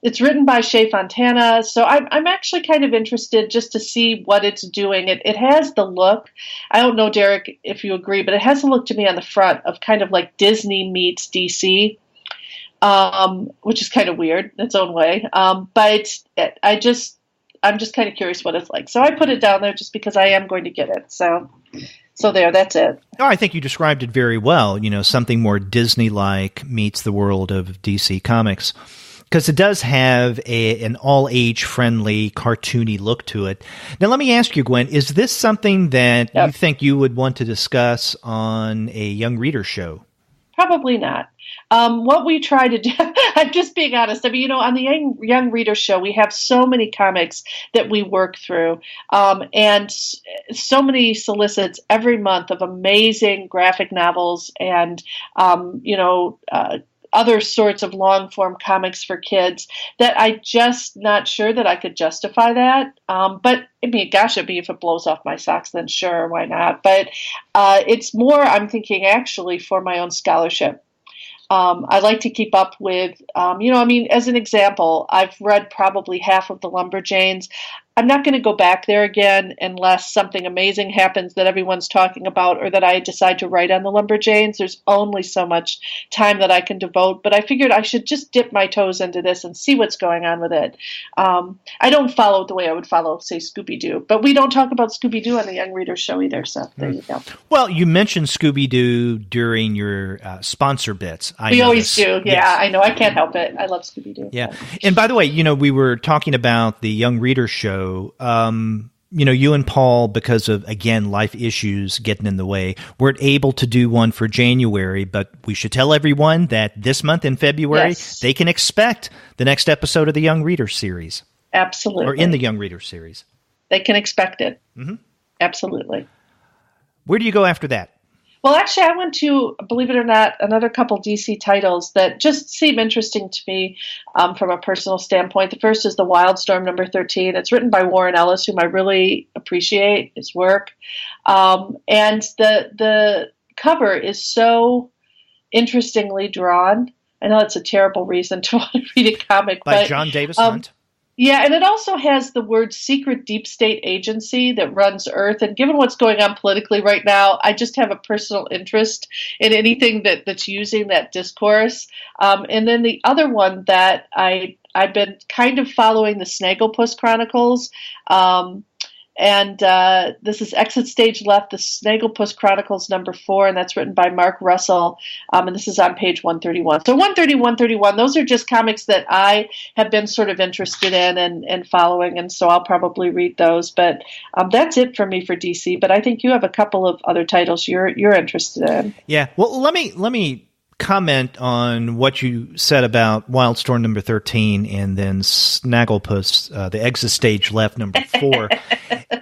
Speaker 2: It's written by Shea Fontana, so I'm actually kind of interested just to see what it's doing. It has the look. I don't know, Derek, if you agree, but it has the look to me on the front of kind of like Disney meets DC, which is kind of weird in its own way. But I'm just kind of curious what it's like. So I put it down there just because I am going to get it. So there, that's it.
Speaker 1: Oh, I think you described it very well. Something more Disney-like meets the world of DC Comics. Because it does have an all-age friendly, cartoony look to it. Now, let me ask you, Gwen, is this something that you think you would want to discuss on a young reader show?
Speaker 2: Probably not. What we try to do, I'm just being honest. I mean, on the young reader show, we have so many comics that we work through, and so many solicits every month of amazing graphic novels and, other sorts of long-form comics for kids that I just not sure that I could justify that. But I mean, gosh, if it blows off my socks, then sure, why not? But it's more, I'm thinking, actually, for my own scholarship. I like to keep up with, as an example, I've read probably half of the Lumberjanes. I'm not going to go back there again unless something amazing happens that everyone's talking about or that I decide to write on the Lumberjanes. There's only so much time that I can devote, but I figured I should just dip my toes into this and see what's going on with it. I don't follow it the way I would follow, say, Scooby-Doo, but we don't talk about Scooby-Doo on the Young Reader show either, so there you go.
Speaker 1: Well, you mentioned Scooby-Doo during your sponsor bits.
Speaker 2: We always do, yeah, yes. I know, I can't help it. I love Scooby-Doo.
Speaker 1: Yeah, and by the way, we were talking about the Young Reader show. You and Paul, because of, again, life issues getting in the way, weren't able to do one for January, but we should tell everyone that this month in February, they can expect the next episode of the Young Reader series.
Speaker 2: Absolutely.
Speaker 1: Or in the Young Reader series.
Speaker 2: They can expect it.
Speaker 1: Mm-hmm.
Speaker 2: Absolutely.
Speaker 1: Where do you go after that?
Speaker 2: Well, actually, I went to, believe it or not, another couple DC titles that just seem interesting to me from a personal standpoint. The first is the Wildstorm number 13. It's written by Warren Ellis, whom I really appreciate his work. And the cover is so interestingly drawn. I know it's a terrible reason to want to read a comic.
Speaker 1: By John Davis Hunt.
Speaker 2: Yeah, and it also has the word secret deep state agency that runs Earth. And given what's going on politically right now, I just have a personal interest in anything that's using that discourse. And then the other one that I've been kind of following, the Snagglepuss Chronicles. And this is Exit Stage Left, the Snagglepuss Chronicles number 4, and that's written by Mark Russell, and this is on page 131. So 130, 131, those are just comics that I have been sort of interested in and following, and so I'll probably read those. But that's it for me for DC, but I think you have a couple of other titles you're interested in.
Speaker 1: Yeah, well, let me comment on what you said about Wildstorm number 13 and then Snagglepuss, the Exit Stage Left number 4.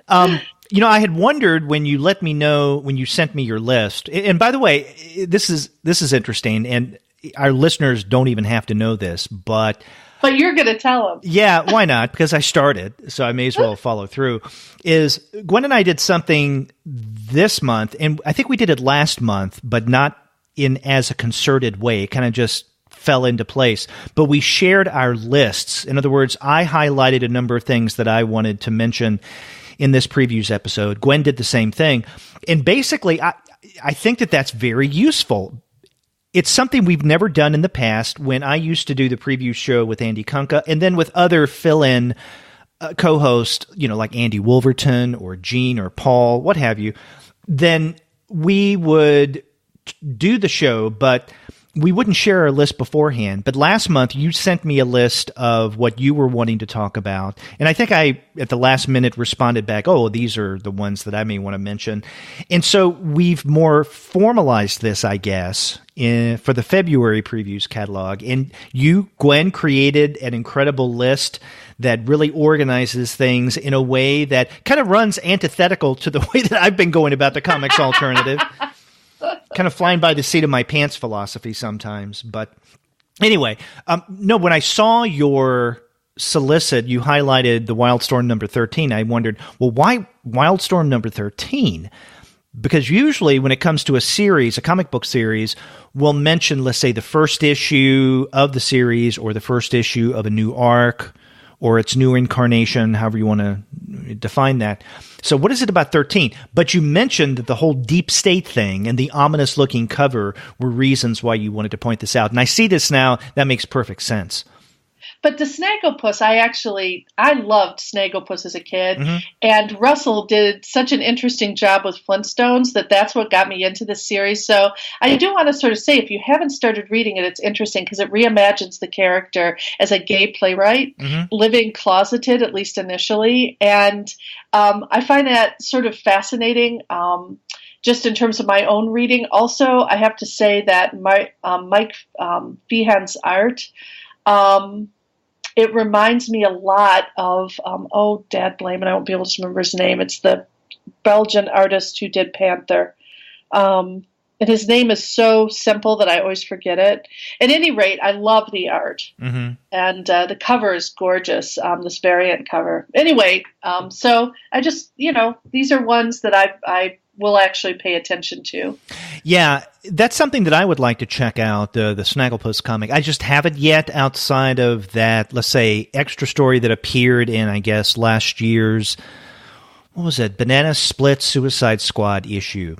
Speaker 1: I had wondered when you let me know, when you sent me your list, and by the way, this is interesting, and our listeners don't even have to know this, but
Speaker 2: you're going to tell them.
Speaker 1: Yeah, why not? Because I started, so I may as well follow through. Is Gwen and I did something this month, and I think we did it last month, but not in as a concerted way. It kind of just fell into place. But we shared our lists. In other words, I highlighted a number of things that I wanted to mention in this previews episode. Gwen did the same thing. And basically, I think that that's very useful. It's something we've never done in the past. When I used to do the preview show with Andy Kunka and then with other fill-in co-hosts, like Andy Wolverton or Gene or Paul, what have you, then we would do the show, but we wouldn't share our list beforehand. But last month, you sent me a list of what you were wanting to talk about. And I think I, at the last minute, responded back, oh, these are the ones that I may want to mention. And so we've more formalized this, I guess, for the February previews catalog. And you, Gwen, created an incredible list that really organizes things in a way that kind of runs antithetical to the way that I've been going about the comics alternative. Kind of flying by the seat of my pants philosophy sometimes. But anyway, when I saw your solicit, you highlighted the Wildstorm number 13. I wondered, well, why Wildstorm number 13? Because usually when it comes to a series, a comic book series, we'll mention, let's say, the first issue of the series or the first issue of a new arc or its new incarnation, however you want to define that. So what is it about 13? But you mentioned that the whole Deep State thing and the ominous-looking cover were reasons why you wanted to point this out. And I see this now. That makes perfect sense.
Speaker 2: But the Snagglepuss, I loved Snagglepuss as a kid, and Russell did such an interesting job with Flintstones that's what got me into this series. So I do want to sort of say, if you haven't started reading it, it's interesting because it reimagines the character as a gay playwright, living closeted, at least initially. And I find that sort of fascinating. Just in terms of my own reading. Also, I have to say that Mike Feehan's art, it reminds me a lot of, dad blame it, I won't be able to remember his name. It's the Belgian artist who did Panther. And his name is so simple that I always forget it. At any rate, I love the art. And the cover is gorgeous, this variant cover. Anyway, so I just, these are ones that I will actually pay attention to.
Speaker 1: Yeah, that's something that I would like to check out, the Snagglepuss comic. I just haven't yet outside of that, let's say, extra story that appeared in, I guess, last year's, what was it, Banana Split Suicide Squad issue,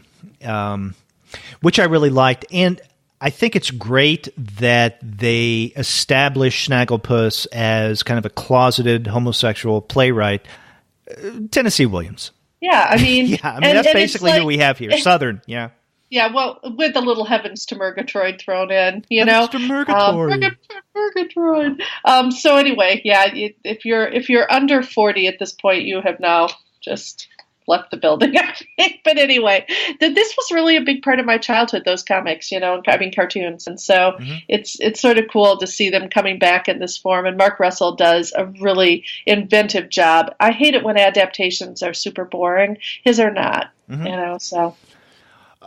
Speaker 1: which I really liked. And I think it's great that they establish Snagglepuss as kind of a closeted homosexual playwright. Tennessee Williams.
Speaker 2: Yeah, I mean...
Speaker 1: that's basically who we have here. Southern, yeah.
Speaker 2: Yeah, well, with a little Heavens to Murgatroyd thrown in,
Speaker 1: Heavens to Murgatroyd.
Speaker 2: Murgatroyd. So anyway, yeah, if you're under 40 at this point, you have now just left the building, I think. But anyway, this was really a big part of my childhood, those comics, cartoons. And so it's sort of cool to see them coming back in this form. And Mark Russell does a really inventive job. I hate it when adaptations are super boring. His are not, so.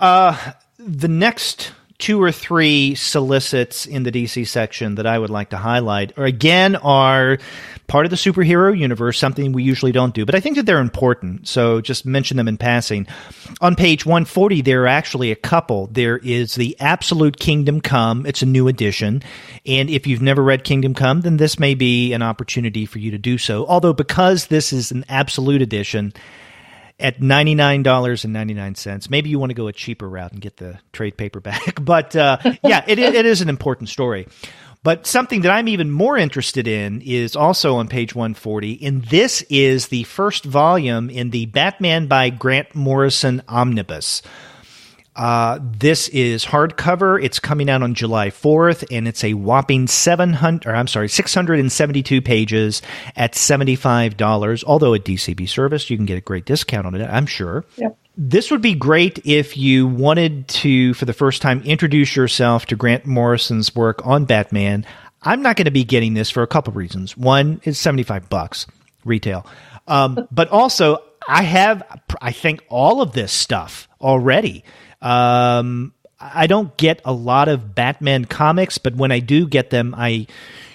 Speaker 1: The next 2 or 3 solicits in the DC section that I would like to highlight are part of the superhero universe, something we usually don't do, but I think that they're important, so just mention them in passing. On page 140, there are actually a couple. There is the Absolute Kingdom Come. It's a new edition, and if you've never read Kingdom Come, then this may be an opportunity for you to do so, although because this is an absolute edition, at $99.99. Maybe you want to go a cheaper route and get the trade paperback. But it is an important story. But something that I'm even more interested in is also on page 140, and this is the first volume in the Batman by Grant Morrison omnibus. This is hardcover. It's coming out on July 4th, and it's a whopping 672 pages at $75. Although at DCB service, you can get a great discount on it, I'm sure.
Speaker 2: Yep.
Speaker 1: This would be great if you wanted to, for the first time, introduce yourself to Grant Morrison's work on Batman. I'm not going to be getting this for a couple of reasons. One, it's $75 retail. But also, I have, I think, all of this stuff already. I don't get a lot of Batman comics, but when I do get them, I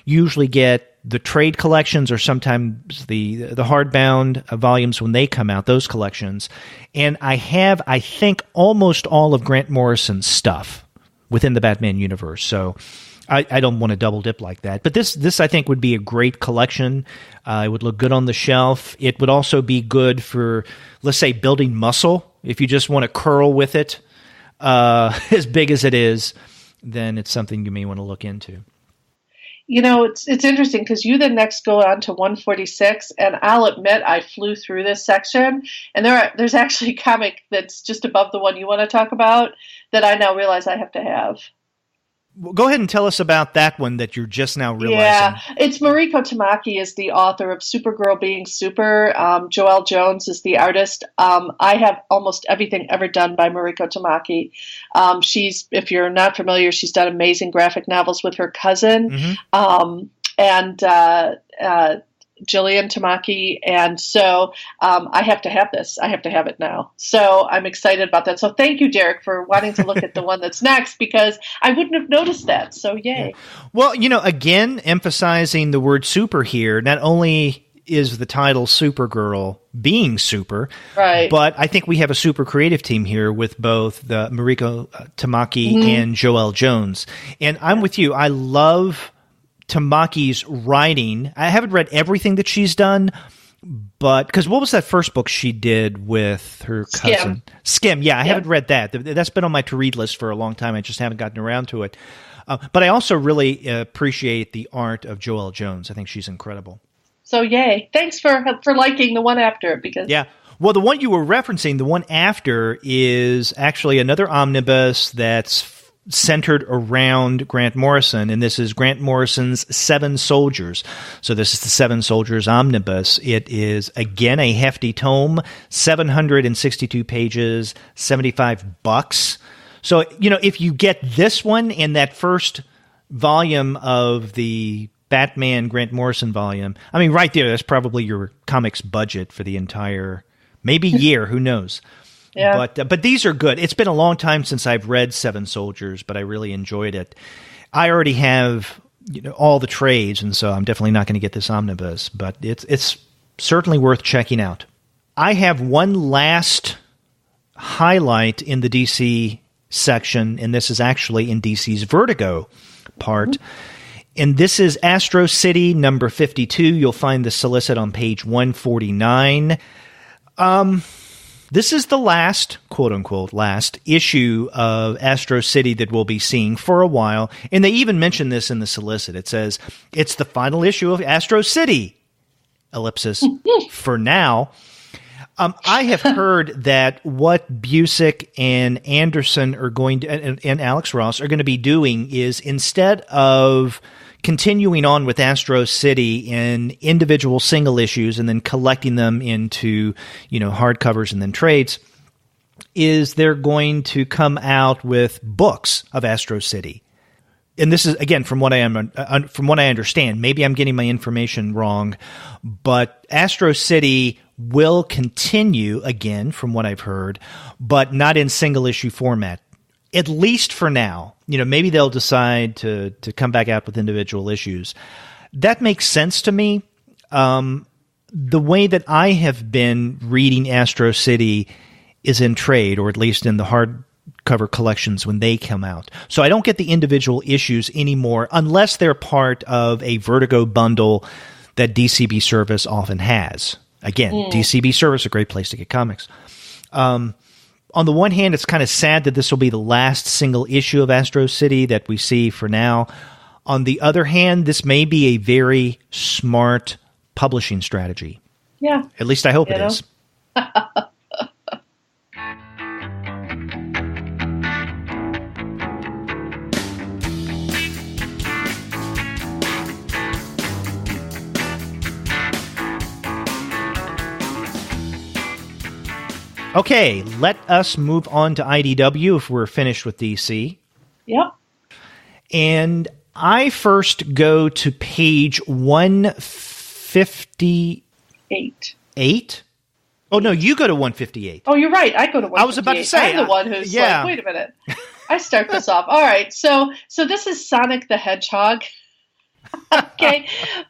Speaker 1: usually get the trade collections or sometimes the hardbound volumes when they come out, those collections. And I have, I think, almost all of Grant Morrison's stuff within the Batman universe. So I don't want to double dip like that. But this I think would be a great collection. It would look good on the shelf. It would also be good for, let's say, building muscle. If you just want to curl with it, as big as it is, then it's something you may want to look into.
Speaker 2: It's interesting because you then next go on to 146, and I'll admit I flew through this section, and there's actually a comic that's just above the one you want to talk about that I now realize I have to have.
Speaker 1: Well, go ahead and tell us about that one that you're just now realizing.
Speaker 2: Yeah, it's Mariko Tamaki is the author of Supergirl Being Super. Joelle Jones is the artist. I have almost everything ever done by Mariko Tamaki. She's, if you're not familiar, she's done amazing graphic novels with her cousin. And Jillian Tamaki, and so I have to have this. I have to have it now. So I'm excited about that. So thank you, Derek, for wanting to look at the one that's next, because I wouldn't have noticed that. So yay.
Speaker 1: Yeah. Well, again, emphasizing the word super here, not only is the title Supergirl being super.
Speaker 2: Right.
Speaker 1: But I think we have a super creative team here with both the Mariko Tamaki and Joelle Jones. And I'm with you. I love Tamaki's writing. I haven't read everything that she's done, but because what was that first book she did with her cousin? Skim. Yeah, I haven't read that. That's been on my to-read list for a long time. I just haven't gotten around to it. But I also really appreciate the art of Joelle Jones. I think she's incredible. So
Speaker 2: yay. Thanks for liking the one after it. Because
Speaker 1: well, the one you were referencing, the one after, is actually another omnibus that's centered around Grant Morrison, and this is Grant Morrison's Seven Soldiers. So this is the Seven Soldiers omnibus. It is, again, a hefty tome, 762 pages, $75. So, if you get this one and that first volume of the Batman Grant Morrison volume, I mean, right there, that's probably your comics budget for the entire, maybe year, who knows. Yeah. But these are good. It's been a long time since I've read Seven Soldiers, but I really enjoyed it. I already have all the trades, and so I'm definitely not going to get this omnibus, but it's certainly worth checking out. I have one last highlight in the DC section, and this is actually in DC's Vertigo part. And this is Astro City number 52. You'll find the solicit on page 149. This is the last, quote-unquote, last issue of Astro City that we'll be seeing for a while. And they even mention this in the solicit. It says, it's the final issue of Astro City, ellipsis, for now. I have heard that what Busick and Anderson are going to, and Alex Ross are going to be doing is, instead of continuing on with Astro City in individual single issues and then collecting them into, hardcovers and then trades, is they're going to come out with books of Astro City. And this is, again, from what I understand, maybe I'm getting my information wrong, but Astro City will continue, again, from what I've heard, but not in single issue format. At least for now. Maybe they'll decide to come back out with individual issues. That makes sense to me. The way that I have been reading Astro City is in trade, or at least in the hardcover collections when they come out. So I don't get the individual issues anymore unless they're part of a Vertigo bundle that DCB Service often has. Again, DCB Service, a great place to get comics. On the one hand, it's kind of sad that this will be the last single issue of Astro City that we see for now. On the other hand, this may be a very smart publishing strategy. Yeah. At least I hope it is. Okay, let us move on to IDW if we're finished with DC. Yep. And I first go to page 158. 8? Oh, no, you go to 158.
Speaker 2: Oh, you're right. I go to 158.
Speaker 1: I was about to say.
Speaker 2: I'm the one who's like, wait a minute. I start this off. All right, so this is Sonic the Hedgehog. Okay.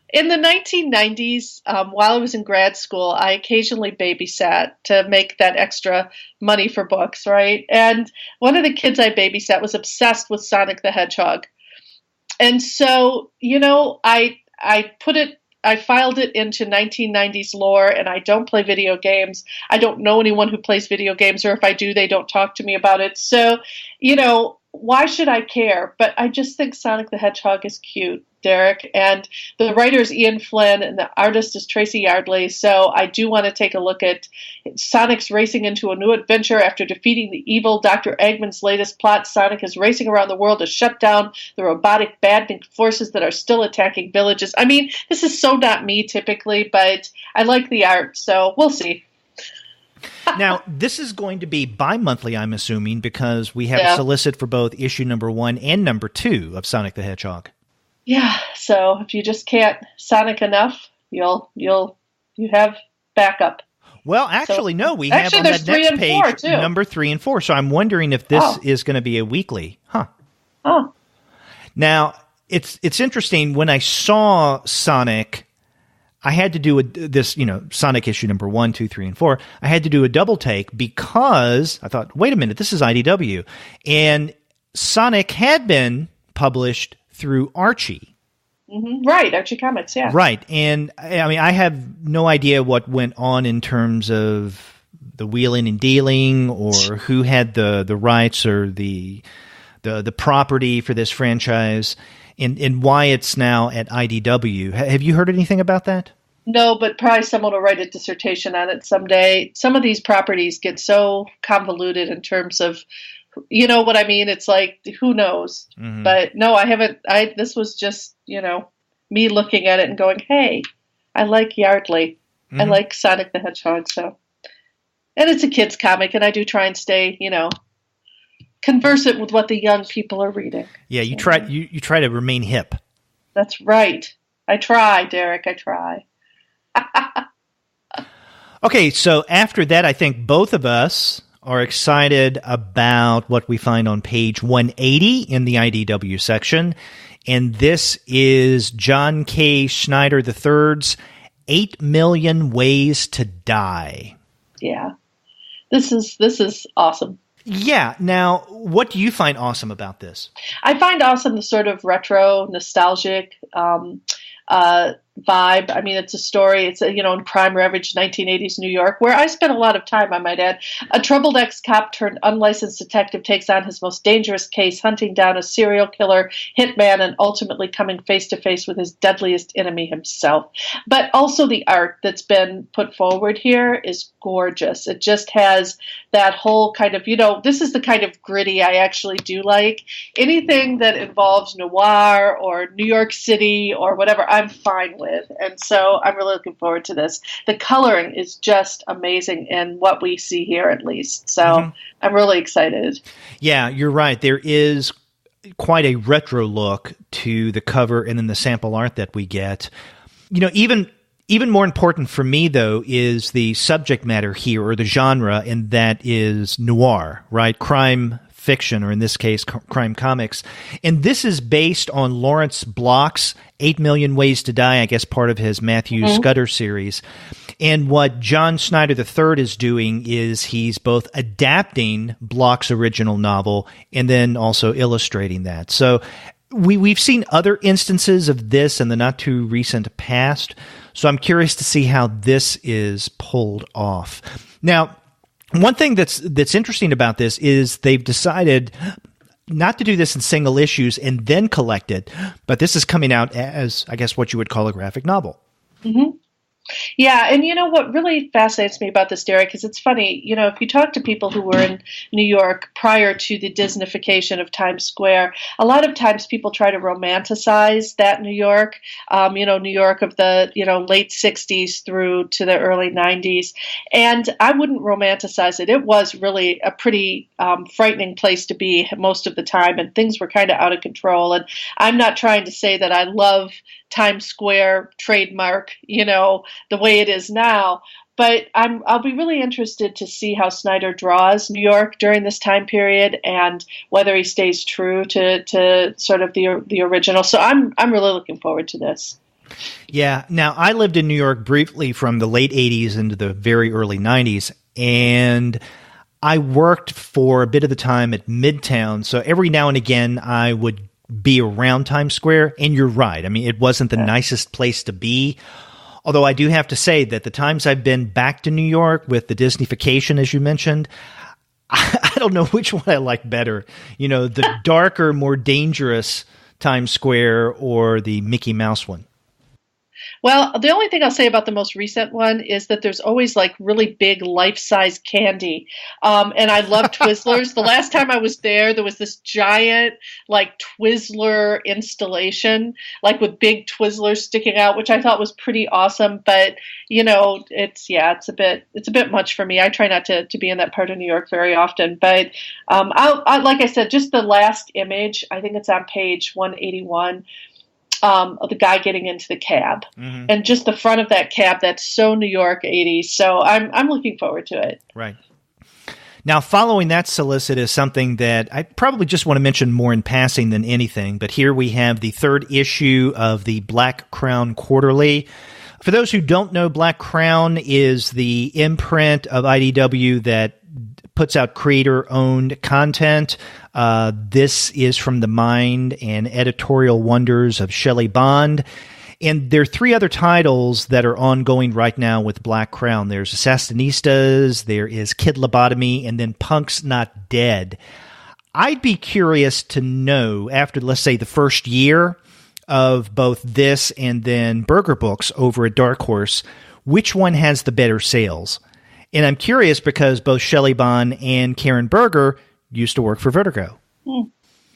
Speaker 2: In the 1990s, while I was in grad school, I occasionally babysat to make that extra money for books, right? And one of the kids I babysat was obsessed with Sonic the Hedgehog. And so, I filed it into 1990s lore, and I don't play video games. I don't know anyone who plays video games, or if I do, they don't talk to me about it. So, why should I care? But I just think Sonic the Hedgehog is cute, Derek. And the writer is Ian Flynn, and the artist is Tracy Yardley. So I do want to take a look at Sonic's racing into a new adventure after defeating the evil Dr. Eggman's latest plot. Sonic is racing around the world to shut down the robotic bad forces that are still attacking villages. I mean, this is so not me typically, but I like the art, so we'll see.
Speaker 1: Now, this is going to be bi-monthly, I'm assuming, because we have a solicit for both issue number 1 and number 2 of Sonic the Hedgehog.
Speaker 2: Yeah, so if you just can't Sonic enough, you have backup.
Speaker 1: Well, actually, no, we have on that next page number 3 and 4. So I'm wondering if this is going to be a weekly. Huh. Oh. Now, it's interesting. When I saw Sonic, I had to do this, Sonic issue number 1, 2, 3, and 4. I had to do a double take because I thought, wait a minute, this is IDW. And Sonic had been published through Archie.
Speaker 2: Mm-hmm. Right, Archie Comics, yeah.
Speaker 1: Right. And I mean, I have no idea what went on in terms of the wheeling and dealing or who had the rights or the property for this franchise. And why it's now at IDW. Have you heard anything about that?
Speaker 2: No, but probably someone will write a dissertation on it someday. Some of these properties get so convoluted in terms of, you know what I mean? It's like, who knows? Mm-hmm. But no, I haven't. This was just, me looking at it and going, hey, I like Yardley. Mm-hmm. I like Sonic the Hedgehog. So, and it's a kid's comic, and I do try and stay, conversant with what the young people are reading.
Speaker 1: Yeah, you try to remain hip.
Speaker 2: That's right. I try, Derek. I try.
Speaker 1: Okay, so after that, I think both of us are excited about what we find on page 180 in the IDW section. And this is John K. Schneider III's 8 Million Ways to Die.
Speaker 2: Yeah. This is awesome.
Speaker 1: Yeah. Now, what do you find awesome about this?
Speaker 2: I find awesome the sort of retro, nostalgic vibe. I mean, it's a story. It's in crime-ravaged 1980s New York, where I spent a lot of time, I might add. A troubled ex-cop turned unlicensed detective takes on his most dangerous case, hunting down a serial killer, hitman, and ultimately coming face-to-face with his deadliest enemy himself. But also the art that's been put forward here is gorgeous. It just has that whole kind of, this is the kind of gritty I actually do like. Anything that involves noir or New York City or whatever, I'm fine with. And so I'm really looking forward to this. The coloring is just amazing in what we see here, at least. So I'm really excited. Yeah,
Speaker 1: you're right. There is quite a retro look to the cover and then the sample art that we get. Even more important for me, though, is the subject matter here, or the genre, and that is noir, right? Crime fiction, or in this case, crime comics. And this is based on Lawrence Bloch's 8 Million Ways to Die, I guess part of his Matthew Scudder series. And what John Schneider III is doing is he's both adapting Bloch's original novel and then also illustrating that. So we've seen other instances of this in the not too recent past. So I'm curious to see how this is pulled off. Now, one thing that's interesting about this is they've decided not to do this in single issues and then collect it, but this is coming out as, I guess, what you would call a graphic novel. Mm-hmm.
Speaker 2: Yeah, and what really fascinates me about this, Derek, is it's funny, if you talk to people who were in New York prior to the Disneyfication of Times Square, a lot of times people try to romanticize that New York, New York of the, late 60s through to the early 90s, and I wouldn't romanticize it. It was really a pretty frightening place to be most of the time, and things were kind of out of control, and I'm not trying to say that I love Times Square trademark, the way it is now. But I'll be really interested to see how Snyder draws New York during this time period and whether he stays true to sort of the original. So I'm really looking forward to this.
Speaker 1: Yeah. Now, I lived in New York briefly from the late 80s into the very early 90s, and I worked for a bit of the time at Midtown. So every now and again, I would be around Times Square, and you're right. I mean, it wasn't the nicest place to be. Although I do have to say that the times I've been back to New York with the Disneyfication, as you mentioned, I don't know which one I like better. The darker, more dangerous Times Square or the Mickey Mouse one.
Speaker 2: Well, the only thing I'll say about the most recent one is that there's always like really big life-size candy. And I love Twizzlers. The last time I was there was this giant like Twizzler installation, like with big Twizzlers sticking out, which I thought was pretty awesome. But, it's a bit much for me. I try not to be in that part of New York very often. But I like I said, just the last image, I think it's on page 181. Of the guy getting into the cab, and just the front of that cab. That's so New York 80s. So I'm looking forward to it.
Speaker 1: Right. Now, following that solicit is something that I probably just want to mention more in passing than anything. But here we have the third issue of the Black Crown Quarterly. For those who don't know, Black Crown is the imprint of IDW that puts out creator-owned content. This is from the mind and editorial wonders of Shelley Bond. And there are 3 other titles that are ongoing right now with Black Crown. There's Assassinistas, there is Kid Lobotomy, and then Punk's Not Dead. I'd be curious to know, after, let's say, the first year of both this and then Burger Books over at Dark Horse, which one has the better sales? And I'm curious because both Shelley Bond and Karen Berger used to work for Vertigo. And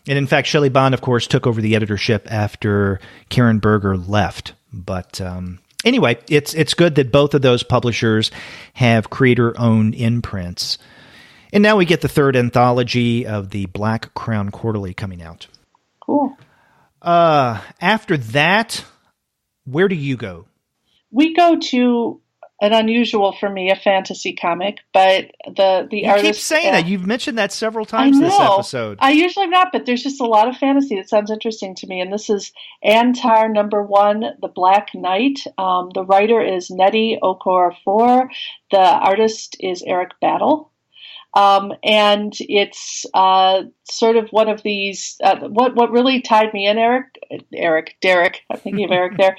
Speaker 1: in fact, Shelley Bond, of course, took over the editorship after Karen Berger left. But anyway, it's good that both of those publishers have creator-owned imprints. And now we get the 3rd anthology of the Black Crown Quarterly coming out.
Speaker 2: Cool.
Speaker 1: After that, where do you go?
Speaker 2: We go to an unusual for me, a fantasy comic, but the
Speaker 1: you
Speaker 2: artist...
Speaker 1: You keep saying that. You've mentioned that several times this episode.
Speaker 2: I usually am not, but there's just a lot of fantasy that sounds interesting to me. And this is Antar #1, The Black Knight. The writer is Nnedi Okorafor. The artist is Eric Battle. And it's sort of one of these. What really tied me in, Derek. I'm thinking of Eric there.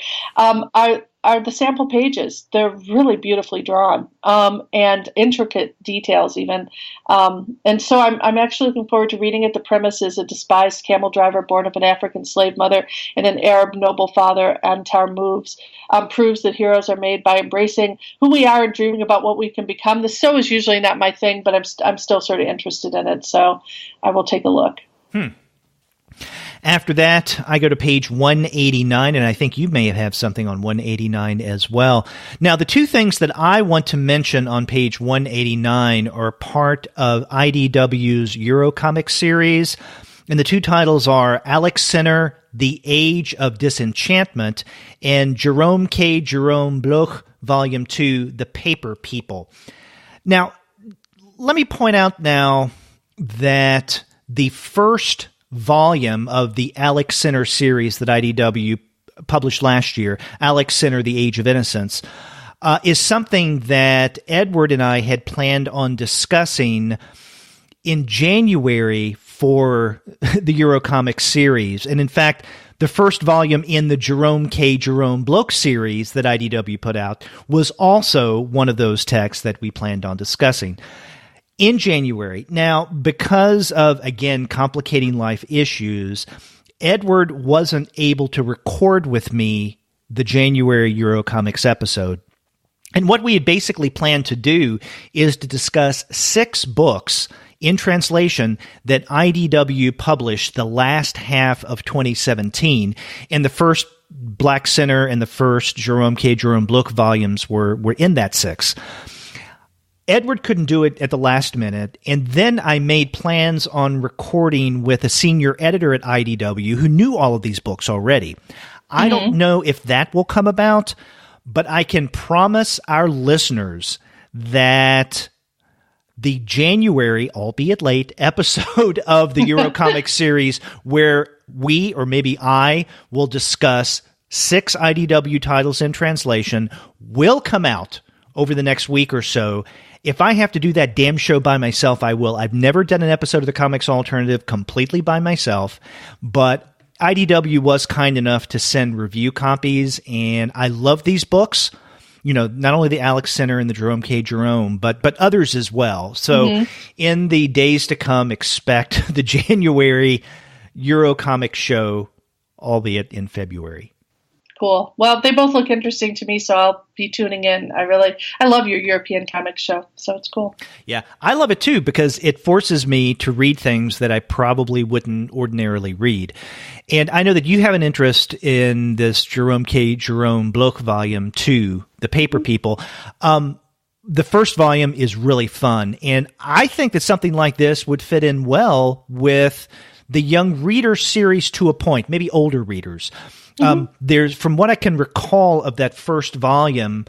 Speaker 2: Are the sample pages. They're really beautifully drawn and intricate details even. And so I'm actually looking forward to reading it. The premise is a despised camel driver born of an African slave mother and an Arab noble father. Antar proves that heroes are made by embracing who we are and dreaming about what we can become. The show is usually not my thing, but I'm still sort of interested in it. So I will take a look.
Speaker 1: After that, I go to page 189, and I think you may have something on 189 as well. Now, the 2 things that I want to mention on page 189 are part of IDW's Eurocomic series, and the 2 titles are Alex Sinner, The Age of Disenchantment, and Jerome Bloche, Volume 2, The Paper People. Now, let me point out now that the first volume of the Alex Sinner series that IDW published last year, Alex Sinner, The Age of Innocence, is something that Edward and I had planned on discussing in January for the Eurocomic series. And in fact, the first volume in the Jerome Bloche series that IDW put out was also one of those texts that we planned on discussing in January. Now, because of, again, complicating life issues, Edward wasn't able to record with me the January Eurocomics episode. And what we had basically planned to do is to discuss 6 books in translation that IDW published the last half of 2017. And the first Black Sinner and the first Jerome Bloche volumes were in that 6. Edward couldn't do it at the last minute, and then I made plans on recording with a senior editor at IDW who knew all of these books already. I don't know if that will come about, but I can promise our listeners that the January, albeit late, episode of the Eurocomic series where we, or maybe I, will discuss 6 IDW titles in translation will come out over the next week or so. If I have to do that damn show by myself, I will. I've never done an episode of the Comics Alternative completely by myself, but IDW was kind enough to send review copies, and I love these books. You know, not only the Alex Sinner and the Jerome, but others as well. So in the days to come, expect the January Eurocomic show, albeit in February.
Speaker 2: Cool. Well, they both look interesting to me, so I'll be tuning in. I love your European comics show, so it's cool.
Speaker 1: Yeah, I love it too because it forces me to read things that I probably wouldn't ordinarily read. And I know that you have an interest in this Jerome Bloche Volume 2, The Paper People. The first volume is really fun, and I think that something like this would fit in well with the young reader series to a point, maybe older readers. There's, from what I can recall of that first volume,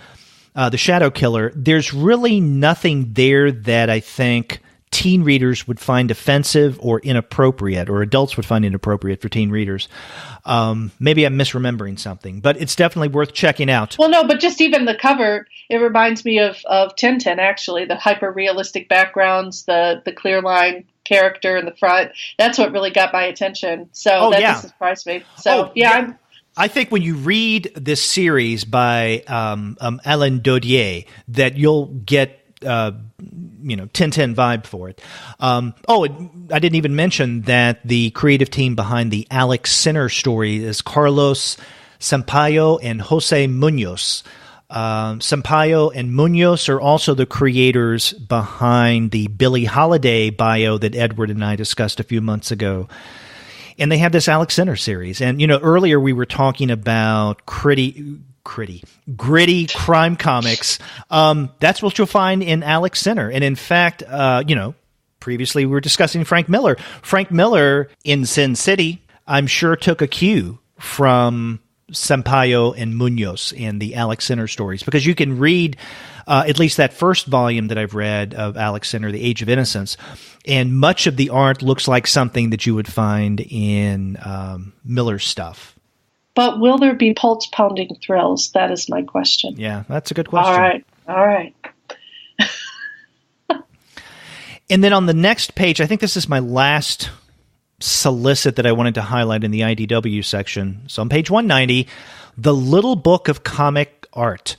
Speaker 1: The Shadow Killer, there's really nothing there that I think teen readers would find offensive or inappropriate, or adults would find inappropriate for teen readers. Maybe I'm misremembering something, but it's definitely worth checking out.
Speaker 2: Well, no, but just even the cover, it reminds me of Tintin, actually. The hyper-realistic backgrounds, the clear line character in the front. That's what really got my attention. So that doesn't surprise me. So,
Speaker 1: I think when you read this series by Alain Dodier, that you'll get Tintin vibe for it. I didn't even mention that the creative team behind the Alex Sinner story is Carlos Sampaio and Jose Munoz. Sampaio and Munoz are also the creators behind the Billie Holiday bio that Edward and I discussed a few months ago. And they have this Alex Sinner series. And, earlier we were talking about gritty crime comics. That's what you'll find in Alex Sinner. And in fact, previously we were discussing Frank Miller. Frank Miller in Sin City, I'm sure took a cue from Sampaio and Munoz in the Alex Sinner stories, because you can read at least that first volume that I've read of Alex Sinner, The Age of Innocence, and much of the art looks like something that you would find in Miller's stuff.
Speaker 2: But will there be pulse-pounding thrills? That is my question.
Speaker 1: Yeah, that's a good question.
Speaker 2: All right.
Speaker 1: And then on the next page, I think this is my last solicit that I wanted to highlight in the IDW section. So on page 190, The Little Book of Comic Art.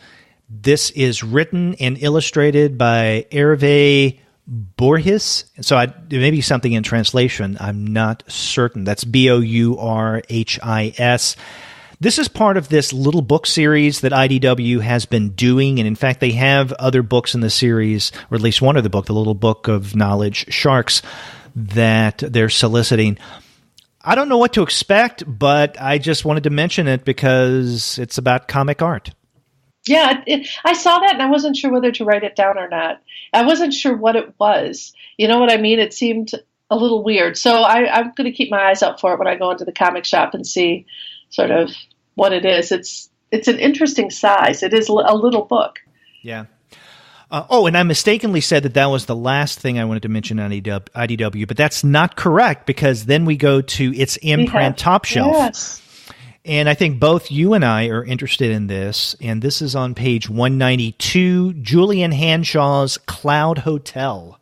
Speaker 1: This is written and illustrated by Hervé Bourhis. So it may be something in translation. I'm not certain. That's Bourhis. This is part of this little book series that IDW has been doing. And in fact, they have other books in the series, or at least one of the book, The Little Book of Knowledge, Sharks, that they're soliciting. I don't know what to expect, but I just wanted to mention it because it's about comic art.
Speaker 2: Yeah, I saw that and I wasn't sure whether to write it down or not. I wasn't sure what it was. You know what I mean? It seemed a little weird. So I'm going to keep my eyes out for it when I go into the comic shop and see sort of what it is. It's an interesting size. It is a little book.
Speaker 1: Yeah. And I mistakenly said that was the last thing I wanted to mention on IDW, but that's not correct, because then we go to its imprint Top Shelf.
Speaker 2: Yes.
Speaker 1: And I think both you and I are interested in this, and this is on page 192, Julian Hanshaw's Cloud Hotel.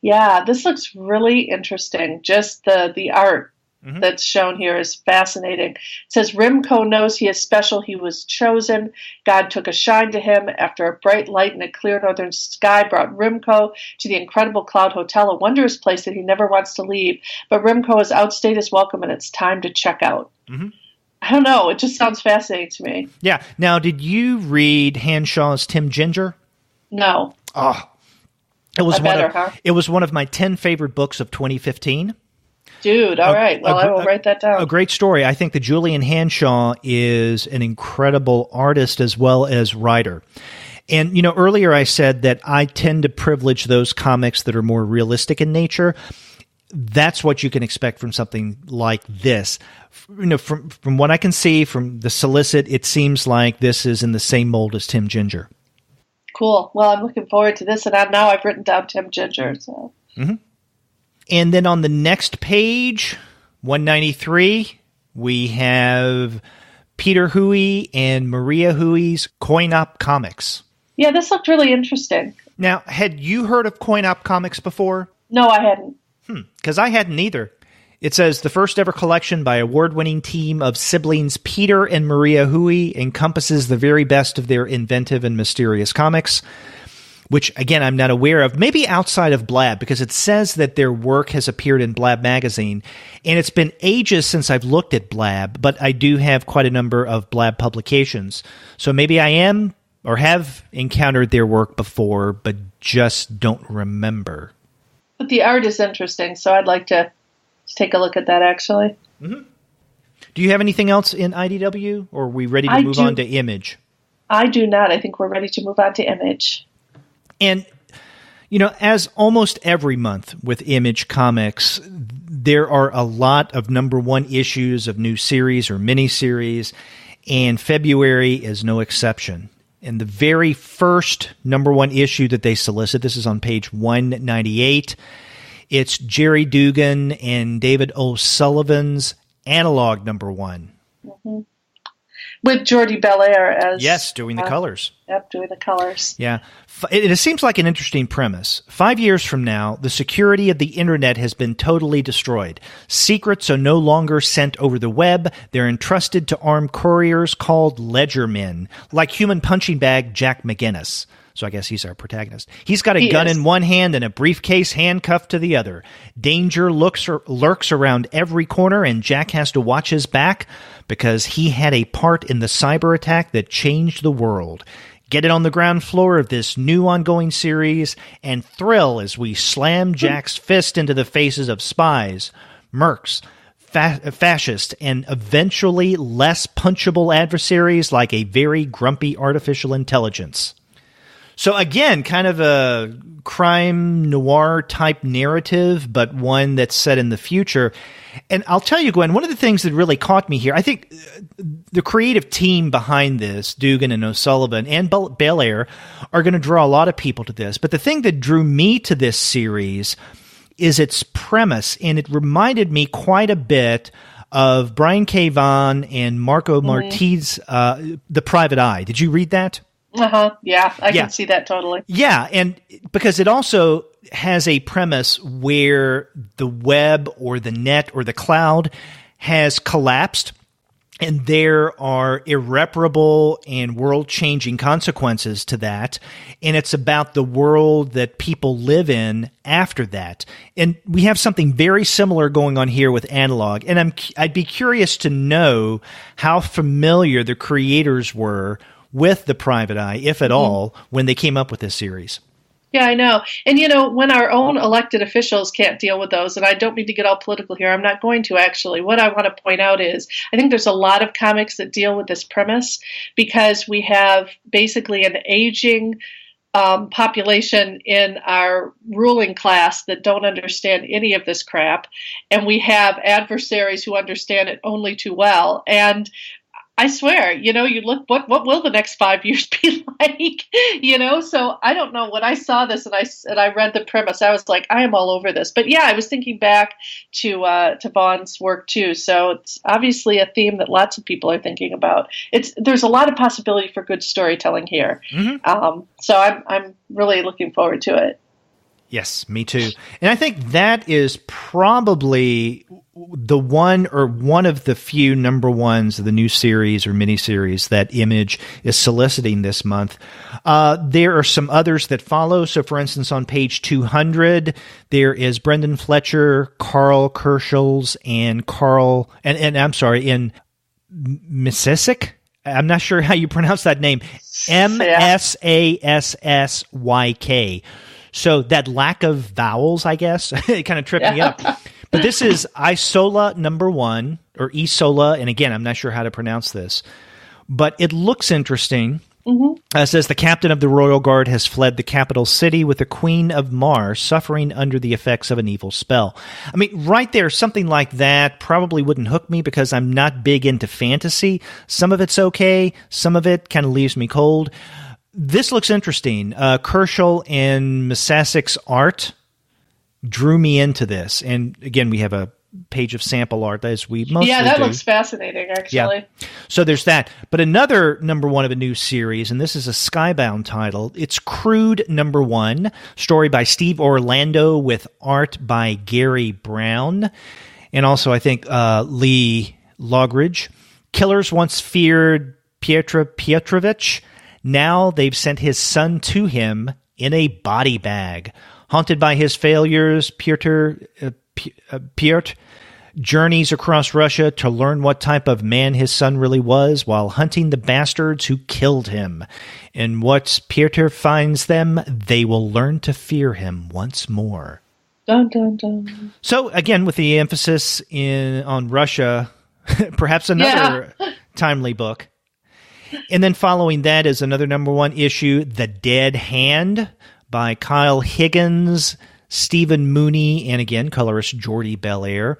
Speaker 2: Yeah, this looks really interesting. Just the art that's shown here is fascinating. It says, Rimco knows he is special. He was chosen. God took a shine to him. After a bright light in a clear northern sky brought Rimco to the incredible Cloud Hotel, a wondrous place that he never wants to leave. But Rimco has outstayed his welcome, and it's time to check out. Mm-hmm. I don't know. It just sounds fascinating to me.
Speaker 1: Yeah. Now, did you read Hanshaw's Tim Ginger?
Speaker 2: No.
Speaker 1: Oh. It was one of my 10 favorite books of 2015.
Speaker 2: Dude, all right. Well, I will write that down.
Speaker 1: A great story. I think that Julian Hanshaw is an incredible artist as well as writer. And, earlier I said that I tend to privilege those comics that are more realistic in nature. That's what you can expect from something like this. From what I can see from the solicit, it seems like this is in the same mold as Tim Ginger.
Speaker 2: Cool. Well, I'm looking forward to this, and now I've written down Tim Ginger. So.
Speaker 1: Mm-hmm. And then on the next page, 193, we have Peter Huey and Maria Huey's Coin Op Comics.
Speaker 2: Yeah, this looked really interesting.
Speaker 1: Now, had you heard of Coin Op Comics before?
Speaker 2: No, I hadn't.
Speaker 1: Because I hadn't either. It says, the first ever collection by award-winning team of siblings Peter and Maria Huey encompasses the very best of their inventive and mysterious comics, which, again, I'm not aware of, maybe outside of Blab, because it says that their work has appeared in Blab magazine, and it's been ages since I've looked at Blab, but I do have quite a number of Blab publications. So maybe I am or have encountered their work before, but just don't remember.
Speaker 2: But the art is interesting, so I'd like to take a look at that, actually.
Speaker 1: Mm-hmm. Do you have anything else in IDW, or are we ready to move on to Image?
Speaker 2: I do not. I think we're ready to move on to Image.
Speaker 1: And, as almost every month with Image Comics, there are a lot of #1 issues of new series or miniseries, and February is no exception. And the very first number one issue that they solicit, this is on page 198, it's Jerry Dugan and David O'Sullivan's Analog number one.
Speaker 2: Mm-hmm. With Jordi Belair as...
Speaker 1: Yes, doing the colors.
Speaker 2: Yep, doing the colors.
Speaker 1: Yeah. It seems like an interesting premise. 5 years from now, the security of the internet has been totally destroyed. Secrets are no longer sent over the web. They're entrusted to armed couriers called ledgermen, like human punching bag Jack McGinnis. So I guess he's our protagonist. He's got a gun in one hand and a briefcase handcuffed to the other. Danger lurks around every corner, and Jack has to watch his back because he had a part in the cyber attack that changed the world. Get it on the ground floor of this new ongoing series and thrill as we slam Jack's fist into the faces of spies, mercs, fascists, and eventually less punchable adversaries like a very grumpy artificial intelligence. So again, kind of a crime noir type narrative, but one that's set in the future. And I'll tell you, Gwen, one of the things that really caught me here, I think the creative team behind this, Dugan and O'Sullivan and Belair, are going to draw a lot of people to this. But the thing that drew me to this series is its premise, and it reminded me quite a bit of Brian K. Vaughan and Marco Marti's The Private Eye. Did you read that?
Speaker 2: Yeah, I can see that totally.
Speaker 1: Yeah, and because it also has a premise where the web or the net or the cloud has collapsed, and there are irreparable and world-changing consequences to that, and it's about the world that people live in after that. And we have something very similar going on here with Analog, and I'd be curious to know how familiar the creators were with The Private Eye, if at all, when they came up with this series.
Speaker 2: Yeah, I know. And, when our own elected officials can't deal with those, and I don't mean to get all political here, I'm not going to actually. What I want to point out is I think there's a lot of comics that deal with this premise because we have basically an aging population in our ruling class that don't understand any of this crap, and we have adversaries who understand it only too well. And I swear, you look, what will the next 5 years be like? So I don't know. When I saw this and I read the premise, I was like, I am all over this. But yeah, I was thinking back to Vaughn's work too. So it's obviously a theme that lots of people are thinking about. There's a lot of possibility for good storytelling here. So I'm really looking forward to it.
Speaker 1: Yes, me too. And I think that is probably the one of the few number ones of the new series or miniseries that Image is soliciting this month. There are some others that follow. So, for instance, on page 200, there is Brendan Fletcher, Carl Kerschels, and in Mississyk. I'm not sure how you pronounce that name. Msassyk. So that lack of vowels, I guess, it kind of tripped me up. But this is Isola number one, or Isola, and again, I'm not sure how to pronounce this. But it looks interesting. It says the captain of the Royal Guard has fled the capital city with the Queen of Mars suffering under the effects of an evil spell. I mean, right there, something like that probably wouldn't hook me because I'm not big into fantasy. Some of it's okay. Some of it kind of leaves me cold. This looks interesting. Kerschel and Misasyk's art drew me into this. And again, we have a page of sample art as we mostly do.
Speaker 2: Yeah, that looks fascinating, actually. Yeah.
Speaker 1: So there's that. But another number one of a new series, and this is a Skybound title. It's Crude number one, story by Steve Orlando with art by Gary Brown. And also, I think, Lee Logridge. Killers once feared Pietro Petrovich. Now they've sent his son to him in a body bag. Haunted by his failures, Piotr journeys across Russia to learn what type of man his son really was while hunting the bastards who killed him. And once Piotr finds them, they will learn to fear him once more.
Speaker 2: Dun, dun, dun.
Speaker 1: So again, with the emphasis on Russia, perhaps another timely book. And then following that is another number one issue, The Dead Hand by Kyle Higgins, Stephen Mooney, and again, colorist Jordi Belair.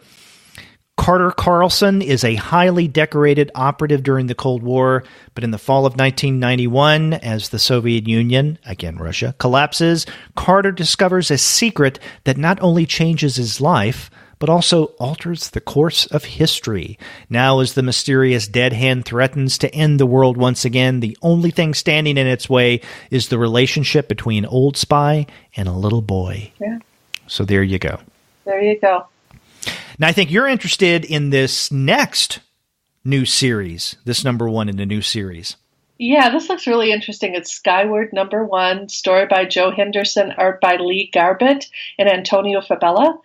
Speaker 1: Carter Carlson is a highly decorated operative during the Cold War, but in the fall of 1991, as the Soviet Union, again Russia, collapses, Carter discovers a secret that not only changes his life, but also alters the course of history. Now, as the mysterious dead hand threatens to end the world once again, the only thing standing in its way is the relationship between Old Spy and a little boy.
Speaker 2: Yeah.
Speaker 1: So there you go.
Speaker 2: There you go.
Speaker 1: Now, I think you're interested in this next new series, this number one in the new series.
Speaker 2: Yeah, this looks really interesting. It's Skyward #1, story by Joe Henderson, art by Lee Garbett and Antonio Fabella.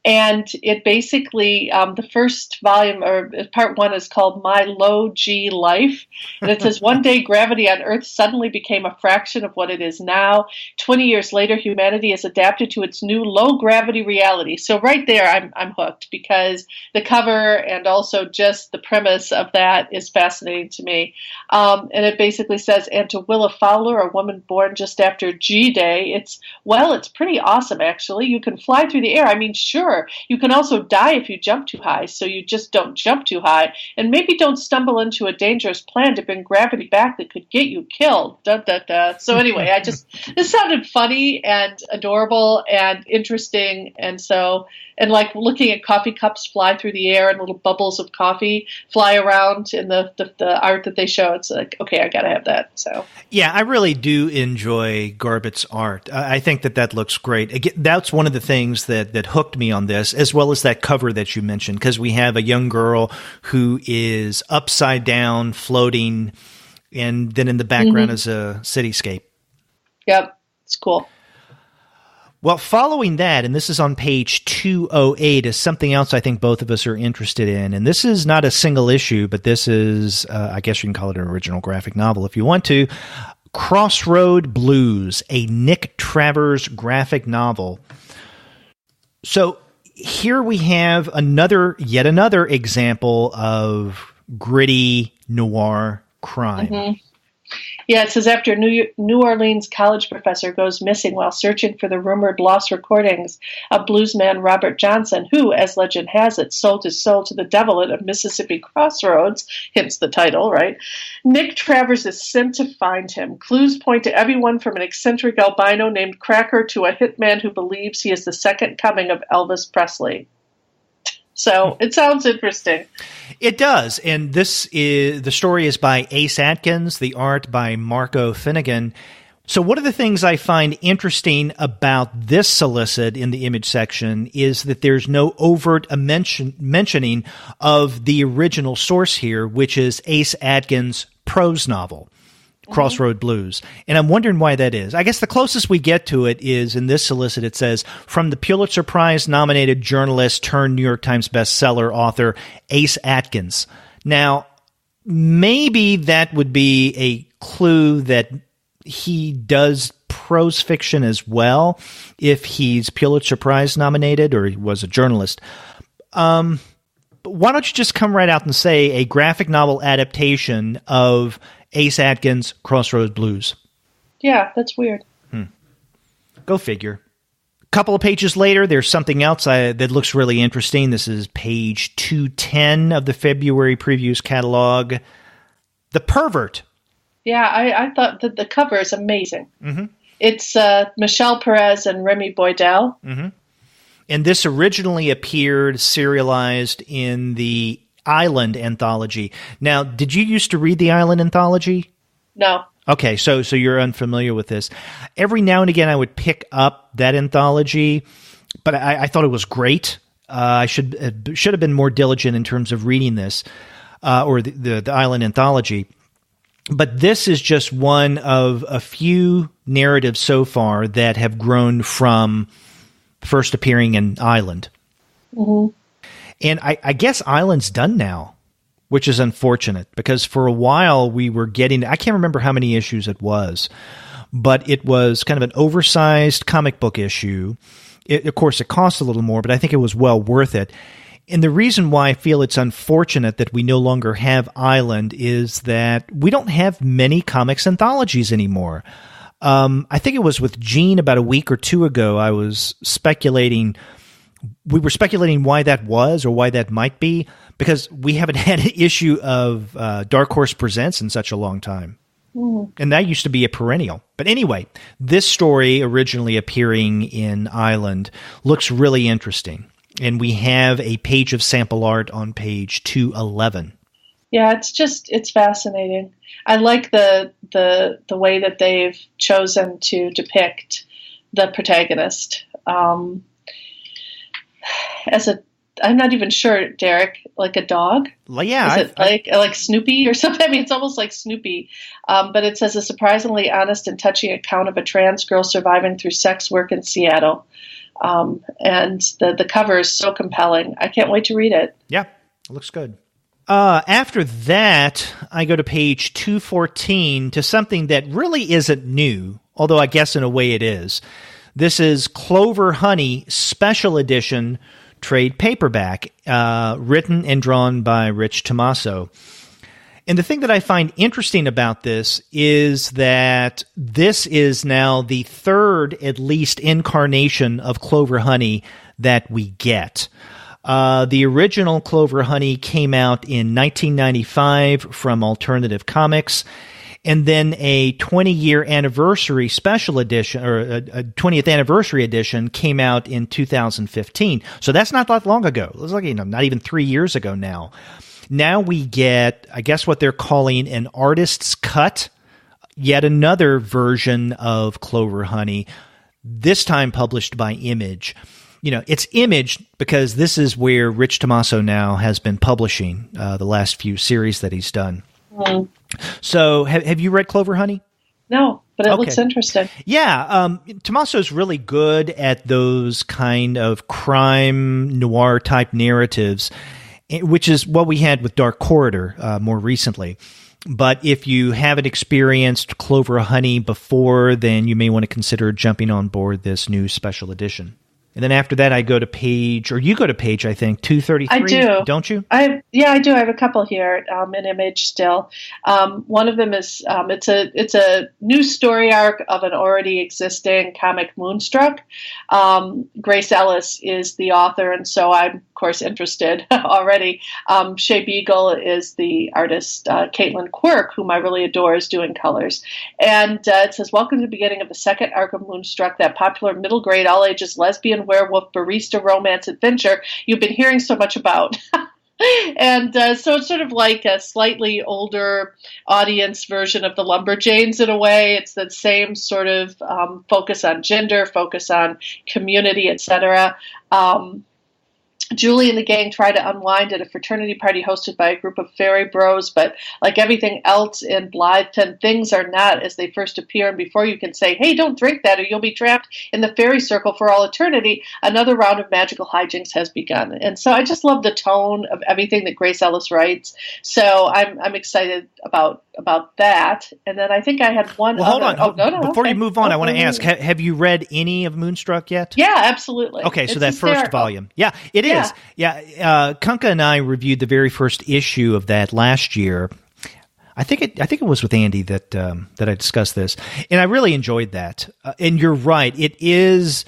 Speaker 2: And it basically, the first volume, or part 1, is called My Low G Life. And it says, one day gravity on Earth suddenly became a fraction of what it is now. 20 years later, humanity has adapted to its new low gravity reality. So right there, I'm hooked, because the cover and also just the premise of that is fascinating to me. And it basically says, and to Willa Fowler, a woman born just after G-Day, it's pretty awesome, actually. You can fly through the air. I mean, sure. You can also die if you jump too high, so you just don't jump too high. And maybe don't stumble into a dangerous plan to bring gravity back that could get you killed. Da, da, da. So anyway, this sounded funny and adorable and interesting. And like looking at coffee cups fly through the air and little bubbles of coffee fly around in the art that they show. It's like, okay, I got to have that. So
Speaker 1: yeah, I really do enjoy Garbett's art. I think that looks great. Again, that's one of the things that hooked me on this, as well as that cover that you mentioned, because we have a young girl who is upside down, floating, and then in the background is a cityscape.
Speaker 2: Yep, it's cool.
Speaker 1: Well, following that, and this is on page 208, is something else I think both of us are interested in. And this is not a single issue, but this is, I guess you can call it an original graphic novel if you want to. Crossroad Blues, a Nick Travers graphic novel. So here we have yet another example of gritty noir crime. Mm-hmm.
Speaker 2: Yeah, it says after New Orleans college professor goes missing while searching for the rumored lost recordings of bluesman Robert Johnson, who, as legend has it, sold his soul to the devil at a Mississippi crossroads, hence the title, right? Nick Travers is sent to find him. Clues point to everyone from an eccentric albino named Cracker to a hitman who believes he is the second coming of Elvis Presley. So it sounds interesting.
Speaker 1: It does. And the story is by Ace Atkins, the art by Marco Finnegan. So one of the things I find interesting about this solicit in the image section is that there's no overt mentioning of the original source here, which is Ace Atkins' prose novel, Crossroad Blues. And I'm wondering why that is. I guess the closest we get to it is in this solicit. It says, from the Pulitzer Prize nominated journalist turned New York Times bestseller author Ace Atkins. Now, maybe that would be a clue that he does prose fiction as well, if he's Pulitzer Prize nominated or he was a journalist. But why don't you just come right out and say a graphic novel adaptation of Ace Atkins' Crossroads Blues?
Speaker 2: Yeah, that's weird.
Speaker 1: Go figure. A couple of pages later, there's something else that looks really interesting. This is page 210 of the February previews catalog. The Pervert.
Speaker 2: Yeah, I thought that the cover is amazing. Mm-hmm. It's Michelle Perez and Remy Boydell.
Speaker 1: Mm-hmm. And this originally appeared serialized in the Island anthology. Now, did you used to read the Island anthology?
Speaker 2: No.
Speaker 1: Okay, so you're unfamiliar with this. Every now and again, I would pick up that anthology, but I thought it was great. I should have been more diligent in terms of reading this, or the Island anthology. But this is just one of a few narratives so far that have grown from first appearing in Island. Mm-hmm. And I guess Island's done now, which is unfortunate, because for a while we were getting, I can't remember how many issues it was, but it was kind of an oversized comic book issue. Of course, it cost a little more, but I think it was well worth it. And the reason why I feel it's unfortunate that we no longer have Island is that we don't have many comics anthologies anymore. I think it was with Gene about a week or two ago, I was speculating we were speculating why that was or why that might be, because we haven't had an issue of Dark Horse Presents in such a long time. And that used to be a perennial. But anyway, this story originally appearing in Island looks really interesting. And we have a page of sample art on page 211.
Speaker 2: Yeah, it's fascinating. I like the way that they've chosen to depict the protagonist. I'm not even sure, Derek, like a dog?
Speaker 1: Well, yeah.
Speaker 2: Is it like Snoopy or something? I mean, it's almost like Snoopy. But it says a surprisingly honest and touching account of a trans girl surviving through sex work in Seattle. And the cover is so compelling. I can't wait to read it.
Speaker 1: Yeah, it looks good. After that, I go to page 214 to something that really isn't new, although I guess in a way it is. This is Clover Honey Special Edition trade paperback, written and drawn by Rich Tommaso. And the thing that I find interesting about this is that this is now the third, at least, incarnation of Clover Honey that we get. The original Clover Honey came out in 1995 from Alternative Comics, and then a 20-year anniversary special edition, or a 20th anniversary edition, came out in 2015. So that's not that long ago. It was like, not even 3 years ago now. Now we get, I guess, what they're calling an artist's cut, yet another version of Clover Honey, this time published by Image. It's Image because this is where Rich Tommaso now has been publishing the last few series that he's done. Mm. So have you read Clover Honey?
Speaker 2: No, but it looks interesting.
Speaker 1: Yeah, Tommaso's really good at those kind of crime noir type narratives, which is what we had with Dark Corridor more recently. But if you haven't experienced Clover Honey before, then you may want to consider jumping on board this new special edition. And then after that, I go to page, or you go to page, I think, 233.
Speaker 2: I do.
Speaker 1: Don't you?
Speaker 2: I do. I have a couple here in Image still. One of them is it's a new story arc of an already existing comic, Moonstruck. Grace Ellis is the author, and so I'm, of course, interested already. Shea Beagle is the artist. Caitlin Quirk, whom I really adore, is doing colors. And it says, welcome to the beginning of the second arc of Moonstruck, that popular middle-grade, all-ages lesbian werewolf barista romance adventure you've been hearing so much about. And so it's sort of like a slightly older audience version of the Lumberjanes in a way. It's the same sort of focus on gender, focus on community, etc. Julie and the gang try to unwind at a fraternity party hosted by a group of fairy bros, but like everything else in Blytheton, things are not as they first appear, and before you can say, hey, don't drink that or you'll be trapped in the fairy circle for all eternity, another round of magical hijinks has begun. And so I just love the tone of everything that Grace Ellis writes, so I'm excited about that. And then I think I had one
Speaker 1: Well, hold on. Before you move on, I want to ask, have you read any of Moonstruck yet?
Speaker 2: Yeah, absolutely.
Speaker 1: Okay, so that first volume. Yeah, it is. Yeah. Kunka and I reviewed the very first issue of that last year. I think it was with Andy that I discussed this, and I really enjoyed that. And you're right, it is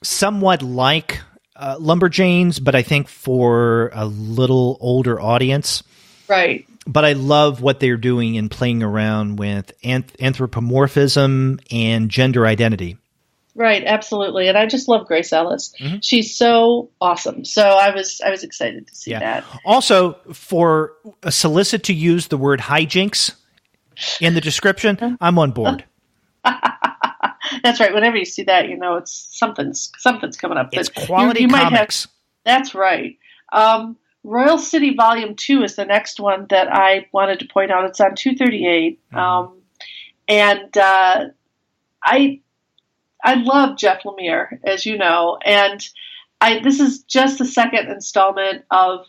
Speaker 1: somewhat like Lumberjanes, but I think for a little older audience.
Speaker 2: Right.
Speaker 1: But I love what they're doing in playing around with anthropomorphism and gender identity.
Speaker 2: Right, absolutely. And I just love Grace Ellis. Mm-hmm. She's so awesome. So I was excited to see that. Also,
Speaker 1: for a solicit to use the word hijinks in the description, I'm on board.
Speaker 2: That's right. Whenever you see that, you know it's something's coming up.
Speaker 1: It's quality comics.
Speaker 2: That's right. Royal City Volume 2 is the next one that I wanted to point out. It's on 238. Mm-hmm. And I love Jeff Lemire, as you know, and this is just the second installment of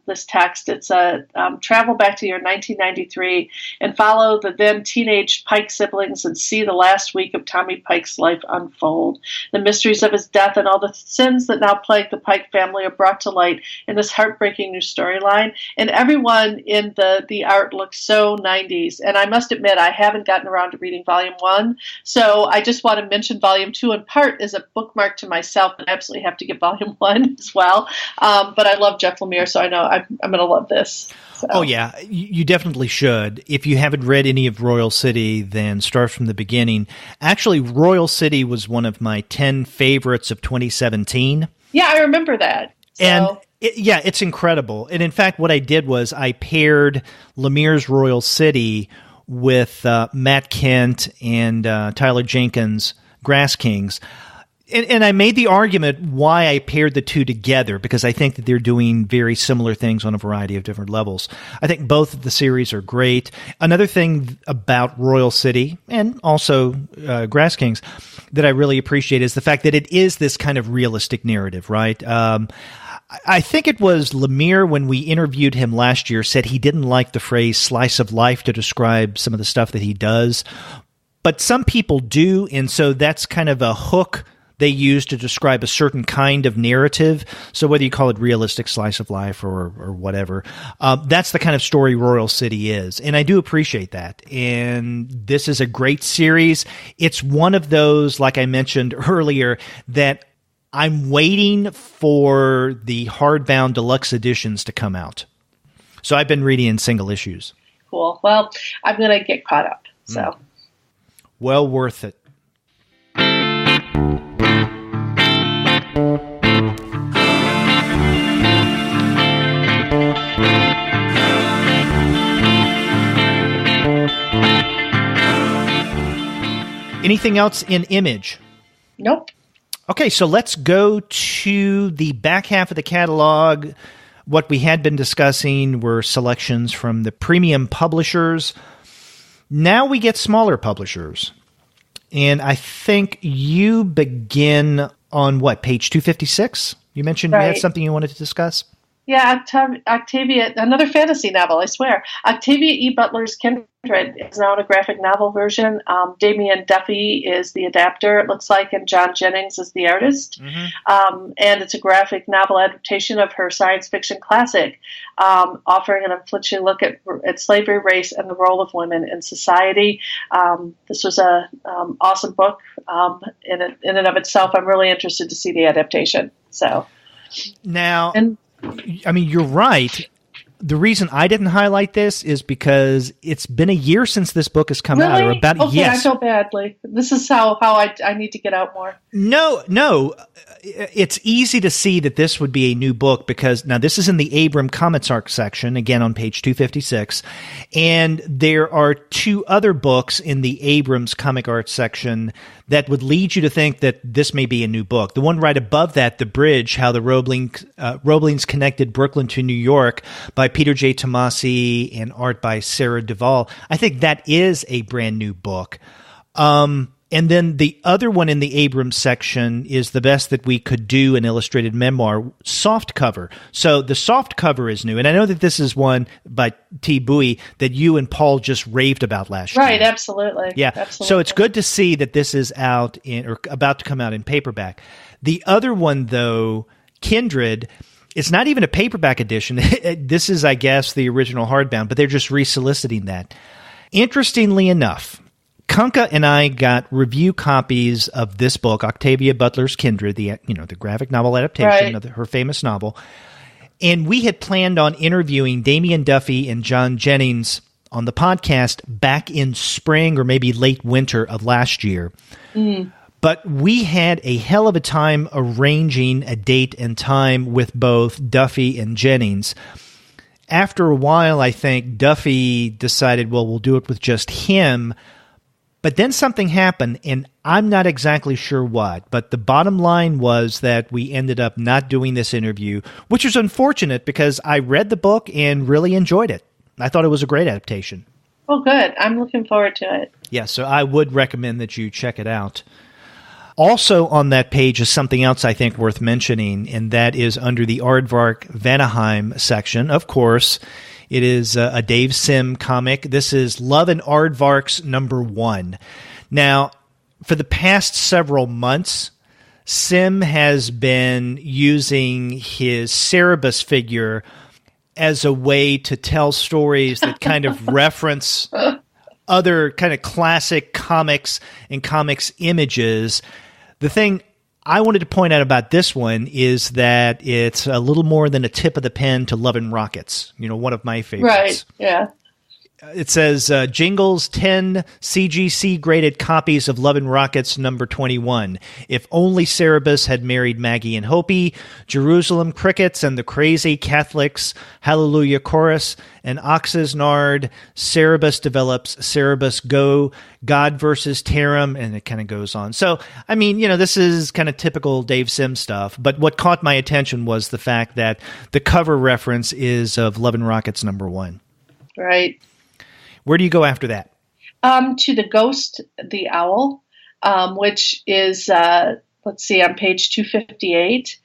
Speaker 2: this text. It's a travel back to year 1993 and follow the then teenage Pike siblings and see the last week of Tommy Pike's life unfold. The mysteries of his death and all the sins that now plague the Pike family are brought to light in this heartbreaking new storyline. And everyone in the art looks so 90s. And I must admit, I haven't gotten around to reading Volume 1. So I just want to mention Volume 2 in part as a bookmark to myself, but I absolutely have to get Volume Volume 1 as well. But I love Jeff Lemire, so I know I'm going to love this. So.
Speaker 1: Oh, yeah. You definitely should. If you haven't read any of Royal City, then start from the beginning. Actually, Royal City was one of my 10 favorites of 2017.
Speaker 2: Yeah, I remember that. So.
Speaker 1: And it's incredible. And in fact, what I did was I paired Lemire's Royal City with Matt Kent and Tyler Jenkins' Grass Kings. And I made the argument why I paired the two together, because I think that they're doing very similar things on a variety of different levels. I think both of the series are great. Another thing about Royal City and also Grass Kings that I really appreciate is the fact that it is this kind of realistic narrative, right? I think it was Lemire, when we interviewed him last year, said he didn't like the phrase slice of life to describe some of the stuff that he does. But some people do, and so that's kind of a hook they use to describe a certain kind of narrative. So whether you call it realistic slice of life or whatever, that's the kind of story Royal City is. And I do appreciate that. And this is a great series. It's one of those, like I mentioned earlier, that I'm waiting for the hardbound deluxe editions to come out. So I've been reading in single issues.
Speaker 2: Cool. Well, I'm going to get caught up. So.
Speaker 1: Well worth it. Anything else in Image?
Speaker 2: Nope.
Speaker 1: Okay, so let's go to the back half of the catalog. What we had been discussing were selections from the premium publishers. Now we get smaller publishers. And I think you begin on what, page 256? You mentioned you had something you wanted to discuss?
Speaker 2: Yeah, Octavia, another fantasy novel, I swear. Octavia E. Butler's Kindred is now in a graphic novel version. Damian Duffy is the adapter, it looks like, and John Jennings is the artist. Mm-hmm. And it's a graphic novel adaptation of her science fiction classic, offering an afflicting look at slavery, race, and the role of women in society. This was an awesome book in and of itself. I'm really interested to see the adaptation. So
Speaker 1: now... I mean, you're right. The reason I didn't highlight this is because it's been a year since this book has come out. Or about
Speaker 2: yes. I feel badly. This is how I need to get out more.
Speaker 1: No. It's easy to see that this would be a new book because now this is in the Abrams ComicArts section, again on page 256. And there are two other books in the Abrams ComicArts section that would lead you to think that this may be a new book. The one right above that, The Bridge, How the Roeblings Connected Brooklyn to New York by Peter J. Tomasi and art by Sarah Duvall. I think that is a brand new book. And then the other one in the Abrams section is The Best That We Could Do, an illustrated memoir, soft cover. So the soft cover is new. And I know that this is one by T. Bowie that you and Paul just raved about last year.
Speaker 2: Right, absolutely.
Speaker 1: Yeah,
Speaker 2: absolutely. So
Speaker 1: it's good to see that this is out or about to come out in paperback. The other one, though, Kindred, it's not even a paperback edition. This is, I guess, the original hardbound, but they're just resoliciting that. Interestingly enough, Kunka and I got review copies of this book, Octavia Butler's Kindred, the graphic novel adaptation of her famous novel. And we had planned on interviewing Damian Duffy and John Jennings on the podcast back in spring or maybe late winter of last year. Mm. But we had a hell of a time arranging a date and time with both Duffy and Jennings. After a while, I think Duffy decided, well, we'll do it with just him. But then something happened, and I'm not exactly sure what. But the bottom line was that we ended up not doing this interview, which is unfortunate because I read the book and really enjoyed it. I thought it was a great adaptation.
Speaker 2: Oh, good. I'm looking forward to it.
Speaker 1: Yeah, so I would recommend that you check it out. Also on that page is something else I think worth mentioning, and that is under the Aardvark-Vanaheim section. Of course, it is a Dave Sim comic. This is Love and Aardvarks #1. Now, for the past several months, Sim has been using his Cerebus figure as a way to tell stories that kind of reference other kind of classic comics and comics images. The thing I wanted to point out about this one is that it's a little more than a tip of the pen to Love and Rockets, one of my favorites.
Speaker 2: Right, yeah.
Speaker 1: It says, Jingles 10 CGC graded copies of Love and Rockets number 21. If only Cerebus had married Maggie and Hopi, Jerusalem Crickets and the Crazy Catholics, Hallelujah Chorus, and Ox's Nard, Cerebus develops, Cerebus Go, God versus Tarum, and it kind of goes on. So, I mean, this is kind of typical Dave Sim stuff, but what caught my attention was the fact that the cover reference is of Love and Rockets number 1.
Speaker 2: Right.
Speaker 1: Where do you go after that?
Speaker 2: To the Ghost, the Owl, which is, on page 258.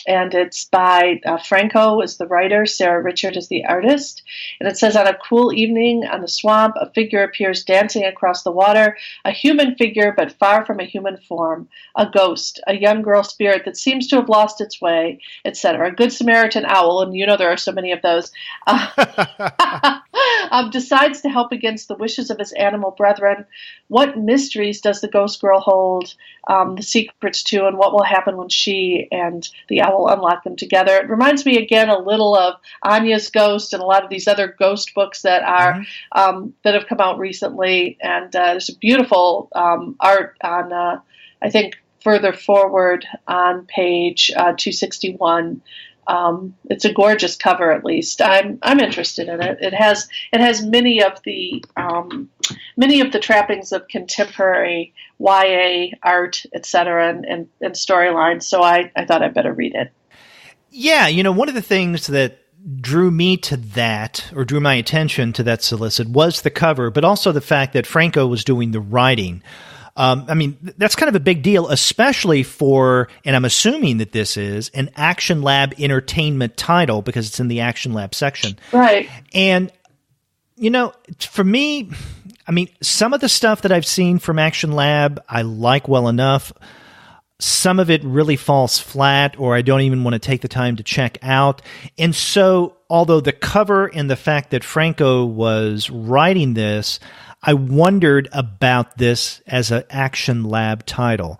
Speaker 2: And it's by Franco is the writer, Sarah Richard is the artist. And it says, on a cool evening on the swamp, a figure appears dancing across the water, a human figure, but far from a human form, a ghost, a young girl spirit that seems to have lost its way, etc. A good Samaritan owl, and there are so many of those, decides to help against the wishes of his animal brethren. What mysteries does the ghost girl hold the secrets to, and what will happen when she and the owl unlock them together? It reminds me again a little of Anya's Ghost and a lot of these other ghost books that are that have come out recently. And there's a beautiful art on, I think, further forward on page 261. It's a gorgeous cover, at least. I'm interested in it. It has many of the trappings of contemporary YA art, etc., and storylines. So I thought I'd better read it.
Speaker 1: Yeah, one of the things that drew me to that, or drew my attention to that solicit, was the cover, but also the fact that Franco was doing the writing. I mean, that's kind of a big deal, especially for, and I'm assuming that this is, an Action Lab Entertainment title, because it's in the Action Lab section.
Speaker 2: Right.
Speaker 1: And, for me, I mean, some of the stuff that I've seen from Action Lab, I like well enough. Some of it really falls flat, or I don't even want to take the time to check out. And so, although the cover and the fact that Franco was writing this, I wondered about this as an Action Lab title.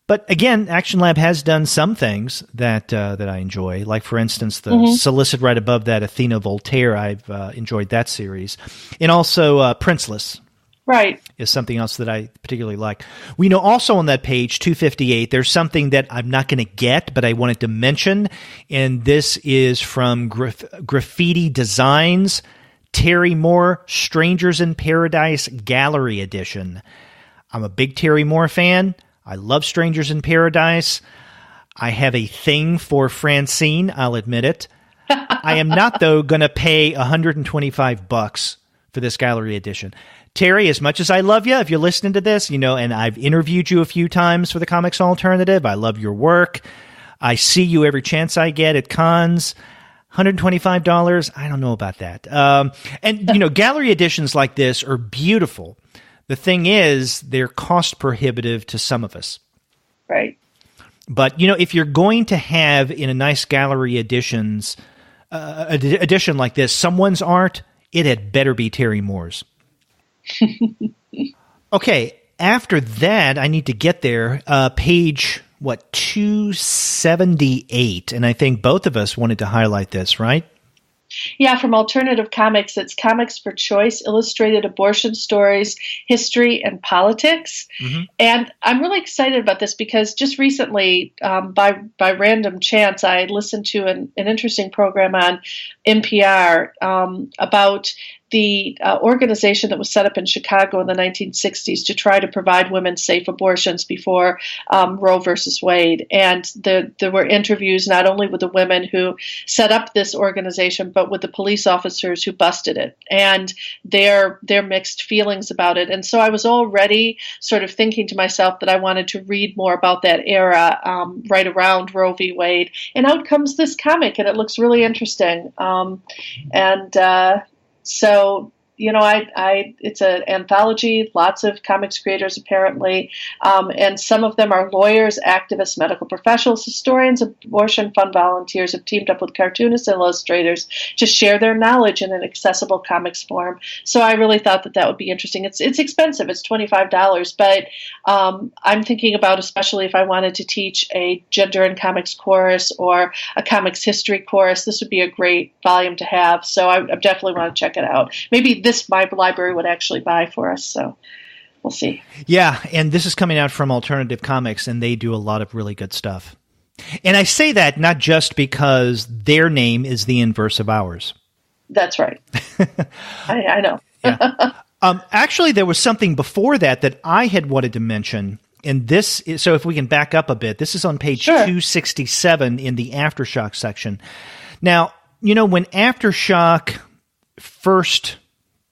Speaker 1: But again, Action Lab has done some things that I enjoy. Like, for instance, the solicit right above that, Athena Voltaire. I've enjoyed that series. And also Princeless.
Speaker 2: Right.
Speaker 1: Is something else that I particularly like. We know also on that page, 258, there's something that I'm not going to get, but I wanted to mention. And this is from Graffiti Designs, Terry Moore, Strangers in Paradise Gallery Edition. I'm a big Terry Moore fan. I love Strangers in Paradise. I have a thing for Francine, I'll admit it. I am not, though, going to pay $125 for this gallery edition. Terry, as much as I love you, if you're listening to this, and I've interviewed you a few times for the Comics Alternative. I love your work. I see you every chance I get at cons. $125, I don't know about that. And gallery editions like this are beautiful. The thing is, they're cost prohibitive to some of us.
Speaker 2: Right.
Speaker 1: But, if you're going to have in a nice gallery edition like this, someone's art, it had better be Terry Moore's. Okay, after that, I need to get there. Page, 278. And I think both of us wanted to highlight this, right?
Speaker 2: Yeah, from Alternative Comics, it's Comics for Choice, Illustrated Abortion Stories, History, and Politics. Mm-hmm. And I'm really excited about this because just recently, by random chance, I listened to an interesting program on NPR about the organization that was set up in Chicago in the 1960s to try to provide women safe abortions before Roe versus Wade. And there were interviews not only with the women who set up this organization, but with the police officers who busted it, and their mixed feelings about it. And so I was already sort of thinking to myself that I wanted to read more about that era right around Roe v. Wade. And out comes this comic, and it looks really interesting. So, it's an anthology, lots of comics creators apparently, and some of them are lawyers, activists, medical professionals, historians, abortion fund volunteers have teamed up with cartoonists and illustrators to share their knowledge in an accessible comics form. So I really thought that would be interesting. It's expensive. It's $25, but I'm thinking about, especially if I wanted to teach a gender and comics course or a comics history course, this would be a great volume to have. So I definitely want to check it out. Maybe my library would actually buy for us. So we'll see.
Speaker 1: Yeah, and this is coming out from Alternative Comics, and they do a lot of really good stuff. And I say that not just because their name is the inverse of ours.
Speaker 2: That's right. I know.
Speaker 1: Yeah. Actually, there was something before that I had wanted to mention. And this is, so if we can back up a bit, this is on page 267 in the Aftershock section. Now, when Aftershock first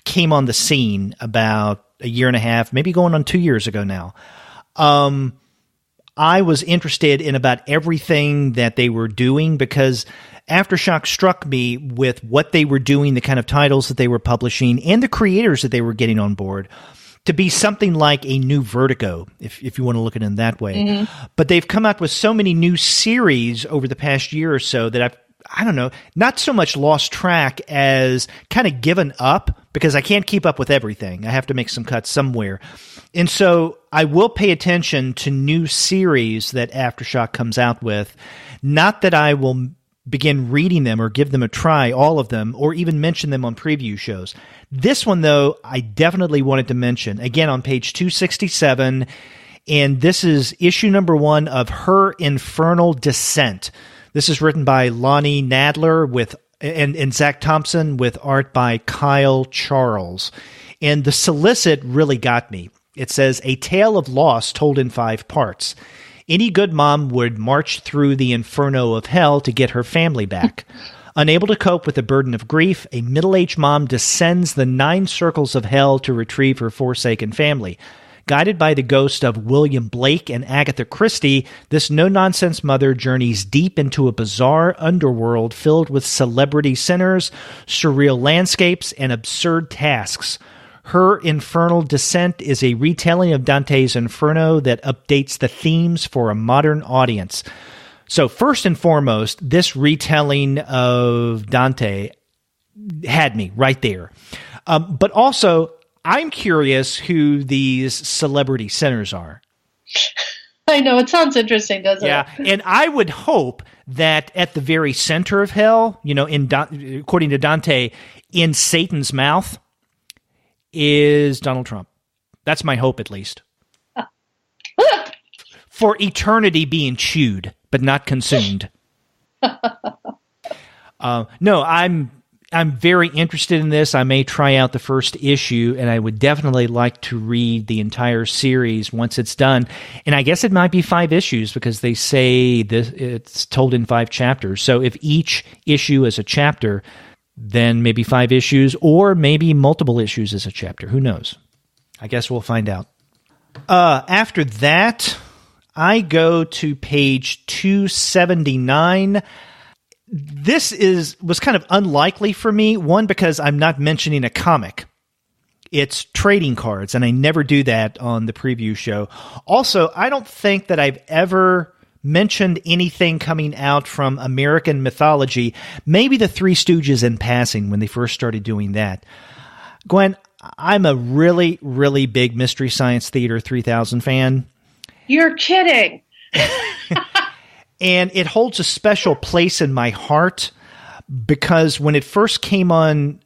Speaker 1: came on the scene about a year and a half, maybe going on 2 years ago now, I was interested in about everything that they were doing because Aftershock struck me with what they were doing, the kind of titles that they were publishing, and the creators that they were getting on board to be something like a new Vertigo, if you want to look at it in that way. Mm-hmm. But they've come out with so many new series over the past year or so that I don't know, not so much lost track as kind of given up because I can't keep up with everything. I have to make some cuts somewhere. And so I will pay attention to new series that Aftershock comes out with. Not that I will begin reading them or give them a try, all of them, or even mention them on preview shows. This one, though, I definitely wanted to mention. Again, on page 267, and this is issue number 1 of Her Infernal Descent. This is written by Lonnie Nadler and Zach Thompson with art by Kyle Charles. And the solicit really got me. It says, a tale of loss told in 5 parts. Any good mom would march through the inferno of hell to get her family back. Unable to cope with the burden of grief, a middle-aged mom descends the 9 circles of hell to retrieve her forsaken family. Guided by the ghost of William Blake and Agatha Christie, this no-nonsense mother journeys deep into a bizarre underworld filled with celebrity sinners, surreal landscapes, and absurd tasks. Her Infernal Descent is a retelling of Dante's Inferno that updates the themes for a modern audience. So first and foremost, this retelling of Dante had me right there. But also, I'm curious who these celebrity sinners are.
Speaker 2: I know, it sounds interesting, doesn't it?
Speaker 1: Yeah, and I would hope that at the very center of hell, according to Dante, in Satan's mouth, is Donald Trump. That's my hope, at least. For eternity being chewed, but not consumed. No, I'm very interested in this. I may try out the first issue, and I would definitely like to read the entire series once it's done. And I guess it might be 5 issues because they say it's told in 5 chapters. So if each issue is a chapter, then maybe 5 issues, or maybe multiple issues as a chapter. Who knows? I guess we'll find out. After that, I go to page 279. This was kind of unlikely for me. One, because I'm not mentioning a comic. It's trading cards, and I never do that on the preview show. Also, I don't think that I've ever mentioned anything coming out from American mythology. Maybe the Three Stooges in passing when they first started doing that. Gwen, I'm a really, really big Mystery Science Theater 3000 fan.
Speaker 2: You're kidding.
Speaker 1: And it holds a special place in my heart because when it first came on,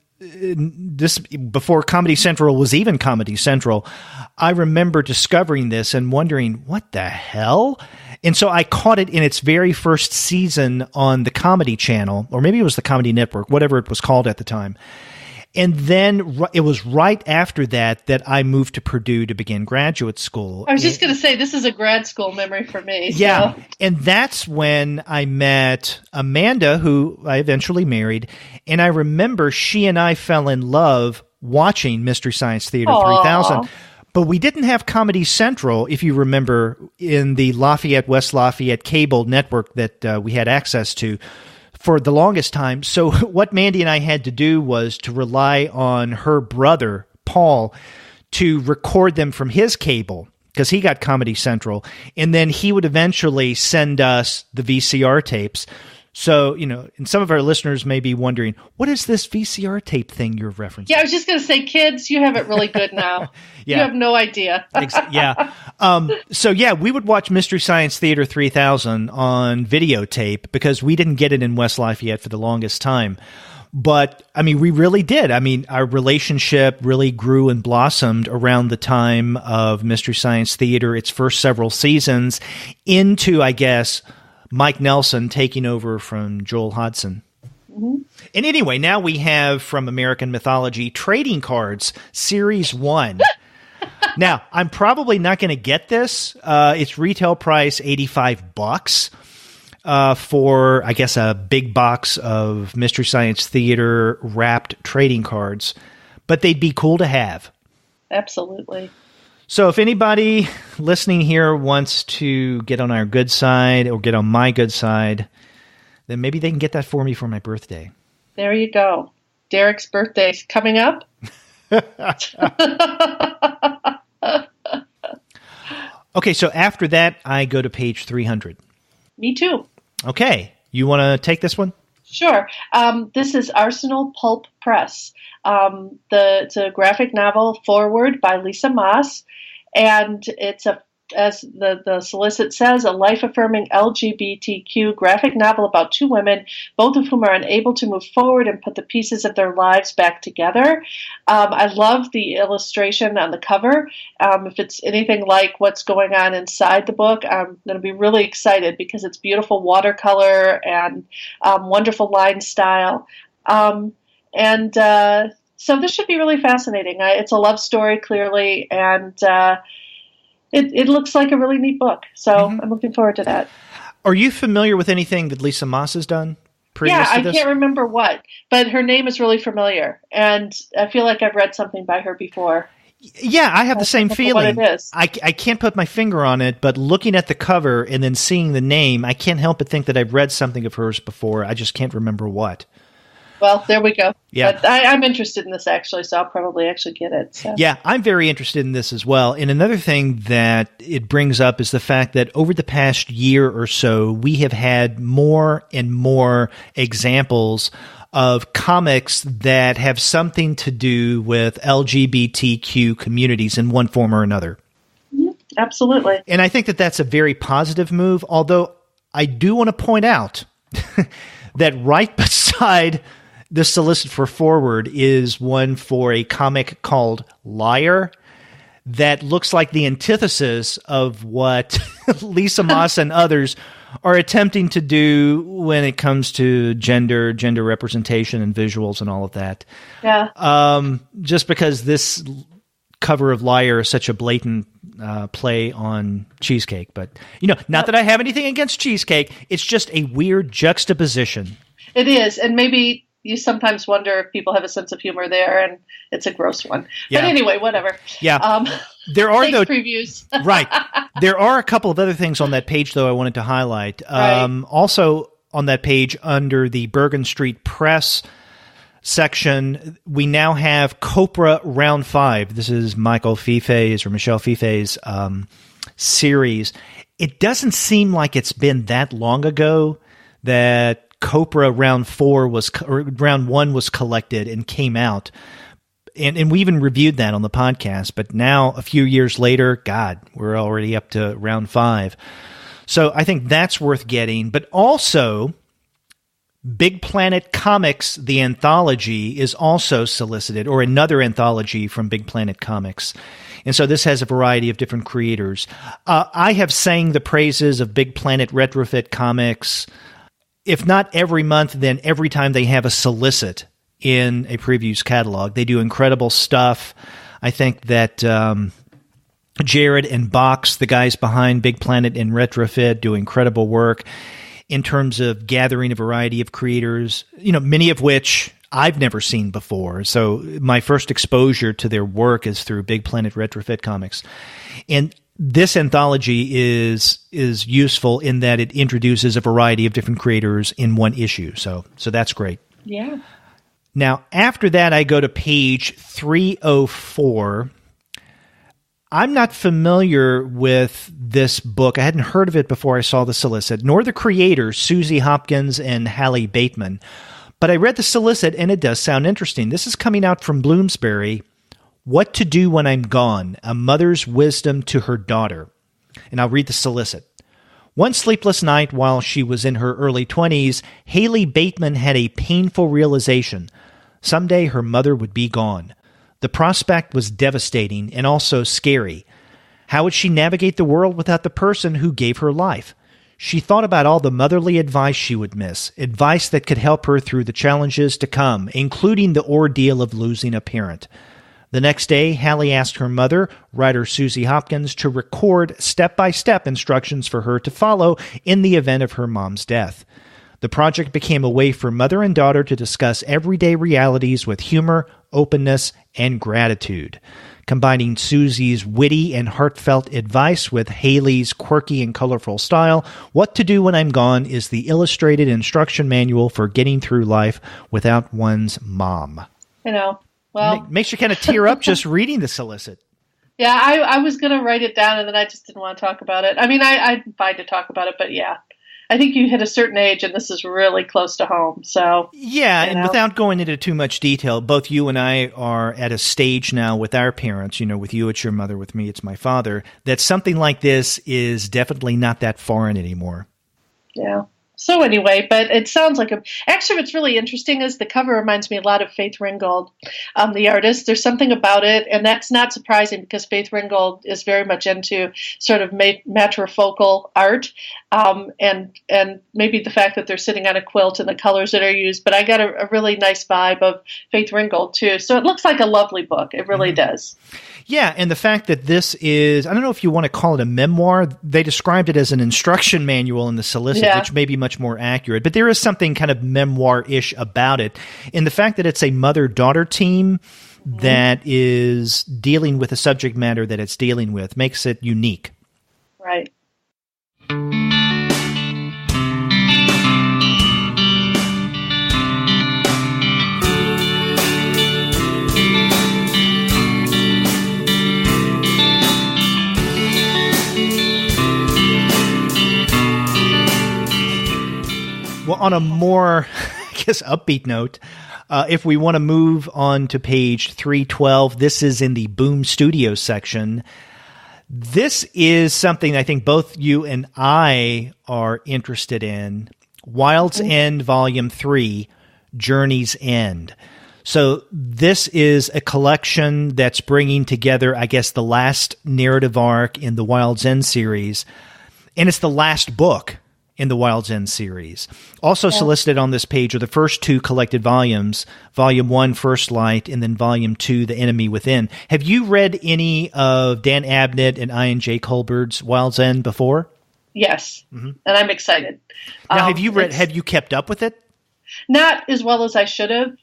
Speaker 1: before Comedy Central was even Comedy Central, I remember discovering this and wondering, what the hell? And so I caught it in its very first season on the Comedy Channel, or maybe it was the Comedy Network, whatever it was called at the time. And then it was right after that I moved to Purdue to begin graduate school.
Speaker 2: I was just going to say, this is a grad school memory for me.
Speaker 1: Yeah. So. And that's when I met Amanda, who I eventually married. And I remember she and I fell in love watching Mystery Science Theater 3000. But we didn't have Comedy Central, if you remember, in the West Lafayette cable network that we had access to for the longest time. So what Mandy and I had to do was to rely on her brother, Paul, to record them from his cable, because he got Comedy Central, and then he would eventually send us the VCR tapes. So, and some of our listeners may be wondering, what is this VCR tape thing you're referencing?
Speaker 2: Yeah, I was just going to say, kids, you have it really good now. Yeah. You have no idea.
Speaker 1: Yeah. So, we would watch Mystery Science Theater 3000 on videotape because we didn't get it in West Lafayette for the longest time. But, we really did. Our relationship really grew and blossomed around the time of Mystery Science Theater, its first several seasons, into, I guess, Mike Nelson taking over from Joel Hodgson. Mm-hmm. And anyway, now we have from American Mythology Trading Cards, Series 1. Now, I'm probably not going to get this. Its retail price, $85. For, I guess, a big box of Mystery Science Theater wrapped trading cards. But they'd be cool to have.
Speaker 2: Absolutely.
Speaker 1: So if anybody listening here wants to get on our good side or get on my good side, then maybe they can get that for me for my birthday.
Speaker 2: There you go. Derek's birthday's coming up.
Speaker 1: Okay, so after that, I go to page 300.
Speaker 2: Me too.
Speaker 1: Okay. You want to take this one?
Speaker 2: Sure. This is Arsenal Pulp Press. It's a graphic novel forward by Lisa Moss, and it's as the solicit says, a life-affirming LGBTQ graphic novel about two women, both of whom are unable to move forward and put the pieces of their lives back together. I love the illustration on the cover. If it's anything like what's going on inside the book, I'm going to be really excited because it's beautiful watercolor and wonderful line style. So this should be really fascinating. It's a love story, clearly, and it looks like a really neat book. So I'm looking forward to that.
Speaker 1: Are you familiar with anything that Lisa Moss has done previous to this?
Speaker 2: I can't remember what, but her name is really familiar, and I feel like I've read something by her before.
Speaker 1: Yeah, I have the same feeling.
Speaker 2: What it is.
Speaker 1: I can't put my finger on it, but looking at the cover and then seeing the name, I can't help but think that I've read something of hers before. I just can't remember what.
Speaker 2: Well, there we go.
Speaker 1: Yeah.
Speaker 2: But I'm interested in this, actually, so I'll probably actually get it. So.
Speaker 1: Yeah, I'm very interested in this as well. And another thing that it brings up is the fact that over the past year or so, we have had more and more examples of comics that have something to do with LGBTQ communities in one form or another.
Speaker 2: Mm-hmm. Absolutely.
Speaker 1: And I think that that's a very positive move, although I do want to point out that right beside the solicit for forward is one for a comic called Liar that looks like the antithesis of what Lisa Moss and others are attempting to do when it comes to gender representation and visuals and all of that.
Speaker 2: Yeah.
Speaker 1: Just because this cover of Liar is such a blatant play on cheesecake. But, not that I have anything against cheesecake. It's just a weird juxtaposition.
Speaker 2: It is. And maybe you sometimes wonder if people have a sense of humor there, and it's a gross one. Yeah. But anyway, whatever.
Speaker 1: Yeah. There are
Speaker 2: previews.
Speaker 1: Right. There are a couple of other things on that page, though, I wanted to highlight.
Speaker 2: Right.
Speaker 1: Also on that page, under the Bergen Street Press section, we now have Copra Round 5. This is Michelle Fife's series. It doesn't seem like it's been that long ago that Copra Round 1 was collected and came out. And we even reviewed that on the podcast. But now, a few years later, God, we're already up to Round 5. So I think that's worth getting. But also, Big Planet Comics, the anthology, is also solicited, or another anthology from Big Planet Comics. And so this has a variety of different creators. I have sang the praises of Big Planet Retrofit Comics, if not every month, then every time they have a solicit in a previews catalog. They do incredible stuff. I think that Jared and Box, the guys behind Big Planet and Retrofit, do incredible work in terms of gathering a variety of creators, many of which I've never seen before. So my first exposure to their work is through Big Planet Retrofit Comics. And this anthology is useful in that it introduces a variety of different creators in one issue. So that's great.
Speaker 2: Yeah.
Speaker 1: Now, after that, I go to page 304. I'm not familiar with this book. I hadn't heard of it before I saw the solicit, nor the creators, Susie Hopkins and Hallie Bateman. But I read the solicit, and it does sound interesting. This is coming out from Bloomsbury. What to Do When I'm Gone, A Mother's Wisdom to Her Daughter. And I'll read the solicit. One sleepless night while she was in her early 20s, Hallie Bateman had a painful realization. Someday her mother would be gone. The prospect was devastating and also scary. How would she navigate the world without the person who gave her life? She thought about all the motherly advice she would miss, advice that could help her through the challenges to come, including the ordeal of losing a parent. The next day, Hallie asked her mother, writer Susie Hopkins, to record step-by-step instructions for her to follow in the event of her mom's death. The project became a way for mother and daughter to discuss everyday realities with humor, openness, and gratitude. Combining Susie's witty and heartfelt advice with Hallie's quirky and colorful style, What to Do When I'm Gone is the illustrated instruction manual for getting through life without one's mom.
Speaker 2: Well,
Speaker 1: Makes you kind of tear up just reading the solicit.
Speaker 2: Yeah, I was going to write it down, and then I just didn't want to talk about it. I mean, I'm fine to talk about it, but yeah. I think you hit a certain age, and this is really close to home. So
Speaker 1: yeah, and without going into too much detail, both you and I are at a stage now with our parents, with you it's your mother, with me it's my father, that something like this is definitely not that foreign anymore.
Speaker 2: Yeah. So anyway, but it sounds like actually what's really interesting is the cover reminds me a lot of Faith Ringgold, the artist. There's something about it, and that's not surprising because Faith Ringgold is very much into sort of matrifocal art, and maybe the fact that they're sitting on a quilt and the colors that are used. But I got a really nice vibe of Faith Ringgold too. So it looks like a lovely book. It really does.
Speaker 1: Yeah, and the fact that this is, I don't know if you want to call it a memoir. They described it as an instruction manual in the solicit, which may be much more accurate. But there is something kind of memoir-ish about it. And the fact that it's a mother-daughter team that is dealing with the subject matter that it's dealing with makes it unique.
Speaker 2: Right.
Speaker 1: Well, on a more, upbeat note, if we want to move on to page 312, this is in the Boom Studios section. This is something I think both you and I are interested in. Wild's End, Volume 3, Journey's End. So this is a collection that's bringing together, I guess, the last narrative arc in the Wild's End series, and it's the last book in the Wild's End series. Also solicited on this page are the first two collected volumes, Volume 1, First Light, and then Volume 2, The Enemy Within. Have you read any of Dan Abnett and Ian J. Colbert's Wild's End before?
Speaker 2: Yes, and I'm excited.
Speaker 1: Now, have you kept up with it?
Speaker 2: Not as well as I should have,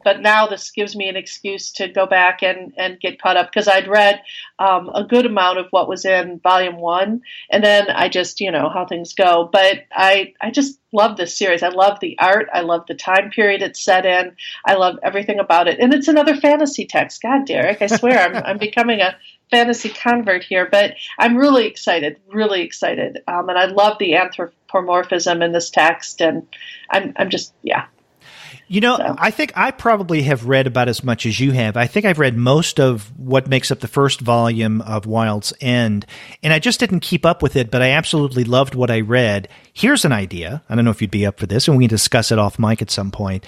Speaker 2: but now this gives me an excuse to go back and get caught up because I'd read a good amount of what was in Volume 1, and then I just, how things go. But I just love this series. I love the art. I love the time period it's set in. I love everything about it. And it's another fantasy text. God, Derek, I swear I'm becoming a fantasy convert here, but I'm really excited. And I love the anthropomorphism in this text, and I'm just, yeah. So.
Speaker 1: I think I probably have read about as much as you have. I think I've read most of what makes up the first volume of Wild's End, and I just didn't keep up with it, but I absolutely loved what I read. Here's an idea. I don't know if you'd be up for this, and we can discuss it off mic at some point.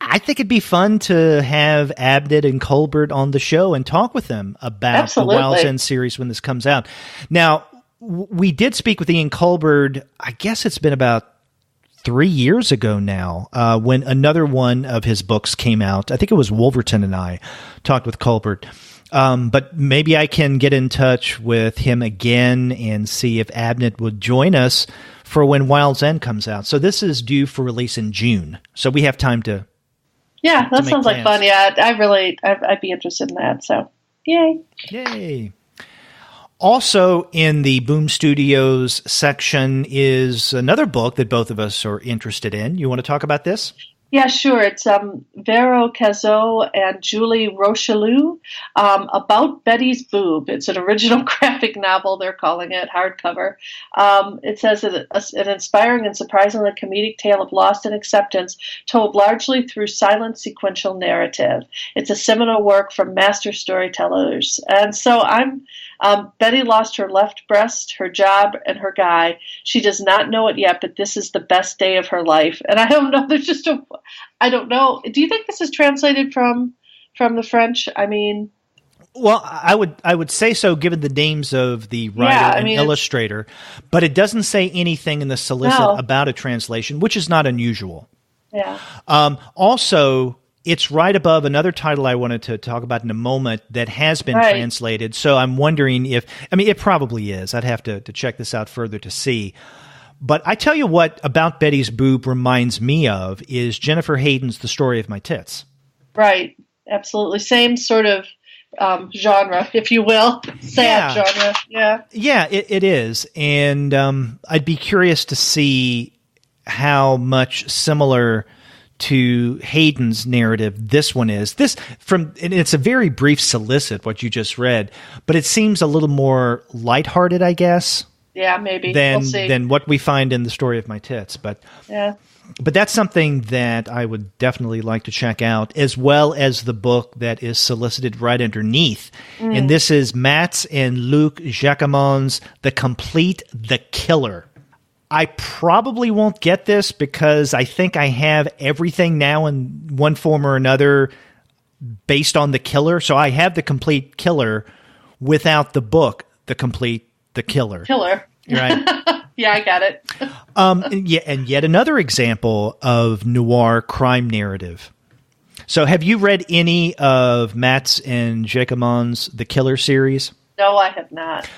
Speaker 1: I think it'd be fun to have Abnett and Colbert on the show and talk with them about the Wild's End series when this comes out. Now, we did speak with Ian Colbert, I guess it's been about 3 years ago now, when another one of his books came out. I think it was Wolverton and I talked with Colbert. But maybe I can get in touch with him again and see if Abnett would join us for when Wild's End comes out. So this is due for release in June. So we have time to...
Speaker 2: Yeah, that sounds like fun. Yeah, I'd be interested in that. So, yay.
Speaker 1: Also in the Boom Studios section is another book that both of us are interested in. You want to talk about this?
Speaker 2: Yeah, sure. It's Vero Cazot and Julie Rochelieu, about Betty's Boob. It's an original graphic novel, they're calling it, hardcover. It says an inspiring and surprisingly comedic tale of loss and acceptance told largely through silent sequential narrative. It's a seminal work from master storytellers. And so Betty lost her left breast, her job, and her guy. She does not know it yet, but this is the best day of her life. And I don't know, I don't know. Do you think this is translated from the French? I mean,
Speaker 1: well, I would say so, given the names of the writer and illustrator, but it doesn't say anything in the solicit about a translation, which is not unusual.
Speaker 2: Yeah.
Speaker 1: Also, it's right above another title I wanted to talk about in a moment that has been translated. So I'm wondering it probably is. I'd have to check this out further to see. But I tell you what About Betty's Boob reminds me of is Jennifer Hayden's The Story of My Tits.
Speaker 2: Right. Absolutely. Same sort of genre, if you will. Sad genre. Yeah.
Speaker 1: Yeah, it is. And I'd be curious to see how much similar to Hayden's narrative this one is. And it's a very brief solicit, what you just read, but it seems a little more lighthearted, I guess.
Speaker 2: Yeah, maybe.
Speaker 1: Than what we find in The Story of My Tits. But that's something that I would definitely like to check out, as well as the book that is solicited right underneath. And this is Mats and Luc Jacamon's The Killer. I probably won't get this because I think I have everything now in one form or another based on The Killer. So I have The Complete Killer without the book, The Killer. Right?
Speaker 2: Yeah, I got it.
Speaker 1: And yet another example of noir crime narrative. So have you read any of Mats and Jacamon's The Killer series?
Speaker 2: No, I have not.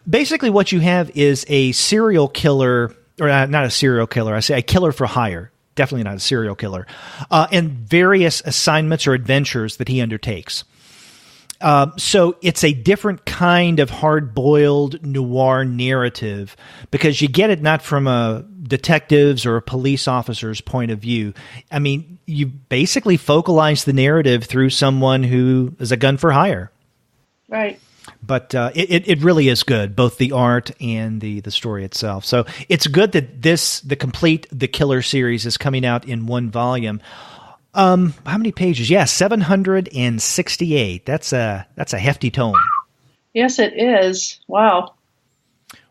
Speaker 1: Basically what you have is a serial killer, or not a serial killer, I say a killer for hire. Definitely not a serial killer. And various assignments or adventures that he undertakes. So it's a different kind of hard-boiled noir narrative because you get it not from a detective's or a police officer's point of view. I mean, you basically focalize the narrative through someone who is a gun for hire.
Speaker 2: Right.
Speaker 1: But it really is good, both the art and the story itself. So it's good that The Killer series is coming out in one volume. How many pages? Yeah, 768. That's a hefty tome.
Speaker 2: Yes, it is. Wow.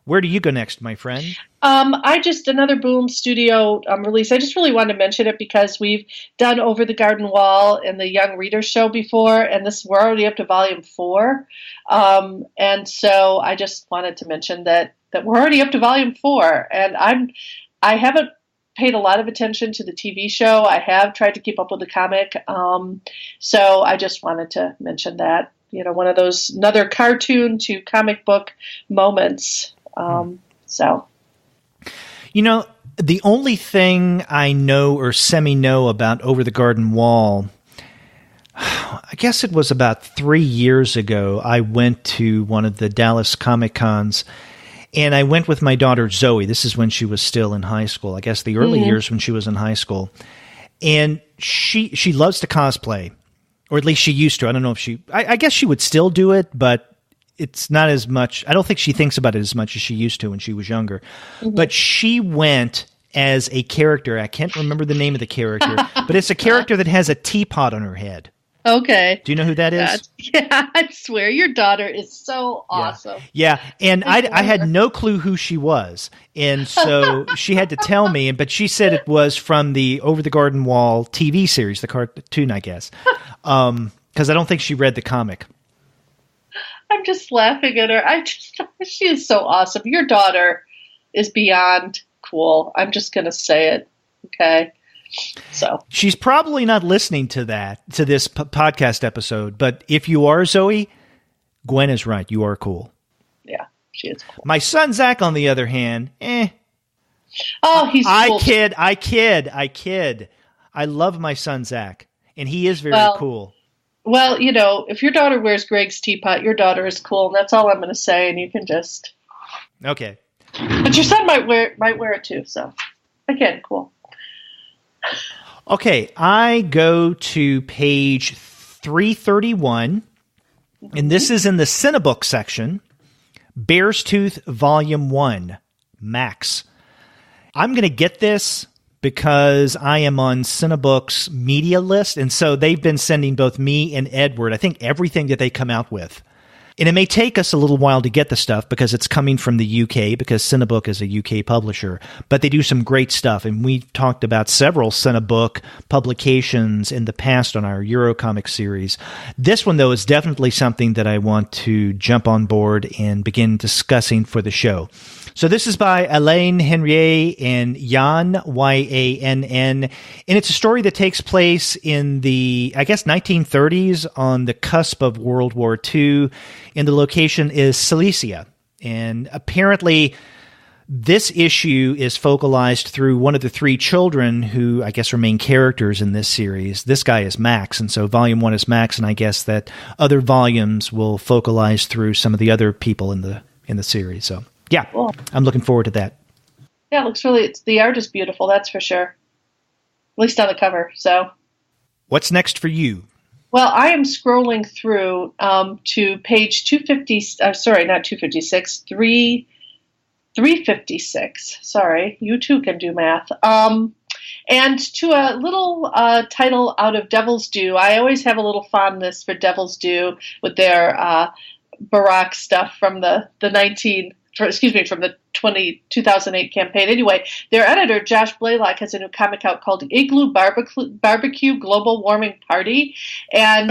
Speaker 1: Where do you go next, my friend?
Speaker 2: Another Boom Studio release. I just really wanted to mention it because we've done Over the Garden Wall and the Young Readers Show before, and we're already up to volume 4. And so I just wanted to mention that we're already up to volume 4, and I haven't paid a lot of attention to the TV show. I have tried to keep up with the comic. So I just wanted to mention that, one of those, another cartoon to comic book moments. So.
Speaker 1: The only thing I know or semi-know about Over the Garden Wall, I guess it was about 3 years ago, I went to one of the Dallas Comic Cons, and I went with my daughter Zoe. This is when she was still in high school, I guess the early years when she was in high school. And she loves to cosplay, or at least she used to. I don't know if I guess she would still do it, but it's not as much. I don't think she thinks about it as much as she used to when she was younger. Mm-hmm. But she went as a character. I can't remember the name of the character, but it's a character that has a teapot on her head.
Speaker 2: Okay.
Speaker 1: Do you know who that is?
Speaker 2: Yeah, I swear your daughter is so awesome.
Speaker 1: Yeah. And I had no clue who she was. And so she had to tell me, but she said it was from the Over the Garden Wall TV series, the cartoon, I guess. Because I don't think she read the comic.
Speaker 2: I'm just laughing at her. She is so awesome. Your daughter is beyond cool. I'm just going to say it. Okay. So
Speaker 1: she's probably not listening to this podcast episode, but if you are, Zoe, Gwen is right. You are cool.
Speaker 2: Yeah, she is cool.
Speaker 1: My son Zach, on the other hand,
Speaker 2: Oh, he's cool.
Speaker 1: I kid. I love my son Zach, and he is very cool.
Speaker 2: Well, if your daughter wears Greg's teapot, your daughter is cool. And that's all I'm going to say. And you can just.
Speaker 1: Okay.
Speaker 2: But your son might wear it too. So, again, cool.
Speaker 1: Okay, I go to page 331, and this is in the Cinebook section. Bear's Tooth, Volume 1, Max. I'm going to get this because I am on Cinebook's media list, and so they've been sending both me and Edward, I think, everything that they come out with. And it may take us a little while to get the stuff because it's coming from the UK, because Cinebook is a UK publisher, but they do some great stuff. And we've talked about several Cinebook publications in the past on our Eurocomic series. This one, though, is definitely something that I want to jump on board and begin discussing for the show. So this is by Alain Henriet and Yann, Yann, and it's a story that takes place in the, 1930s on the cusp of World War II, and the location is Silesia. And apparently this issue is focalized through one of the three children who, are main characters in this series. This guy is Max, and so Volume 1 is Max, and I guess that other volumes will focalize through some of the other people in the series, so... Yeah, cool. I'm looking forward to that.
Speaker 2: Yeah, it looks the art is beautiful, that's for sure. At least on the cover, so.
Speaker 1: What's next for you?
Speaker 2: Well, I am scrolling through to page 356. Sorry, you too can do math. And to a little title out of Devil's Due. I always have a little fondness for Devil's Due with their Baroque stuff from the 2008 campaign. Anyway, their editor, Josh Blaylock, has a new comic out called Igloo Barbecue Global Warming Party. And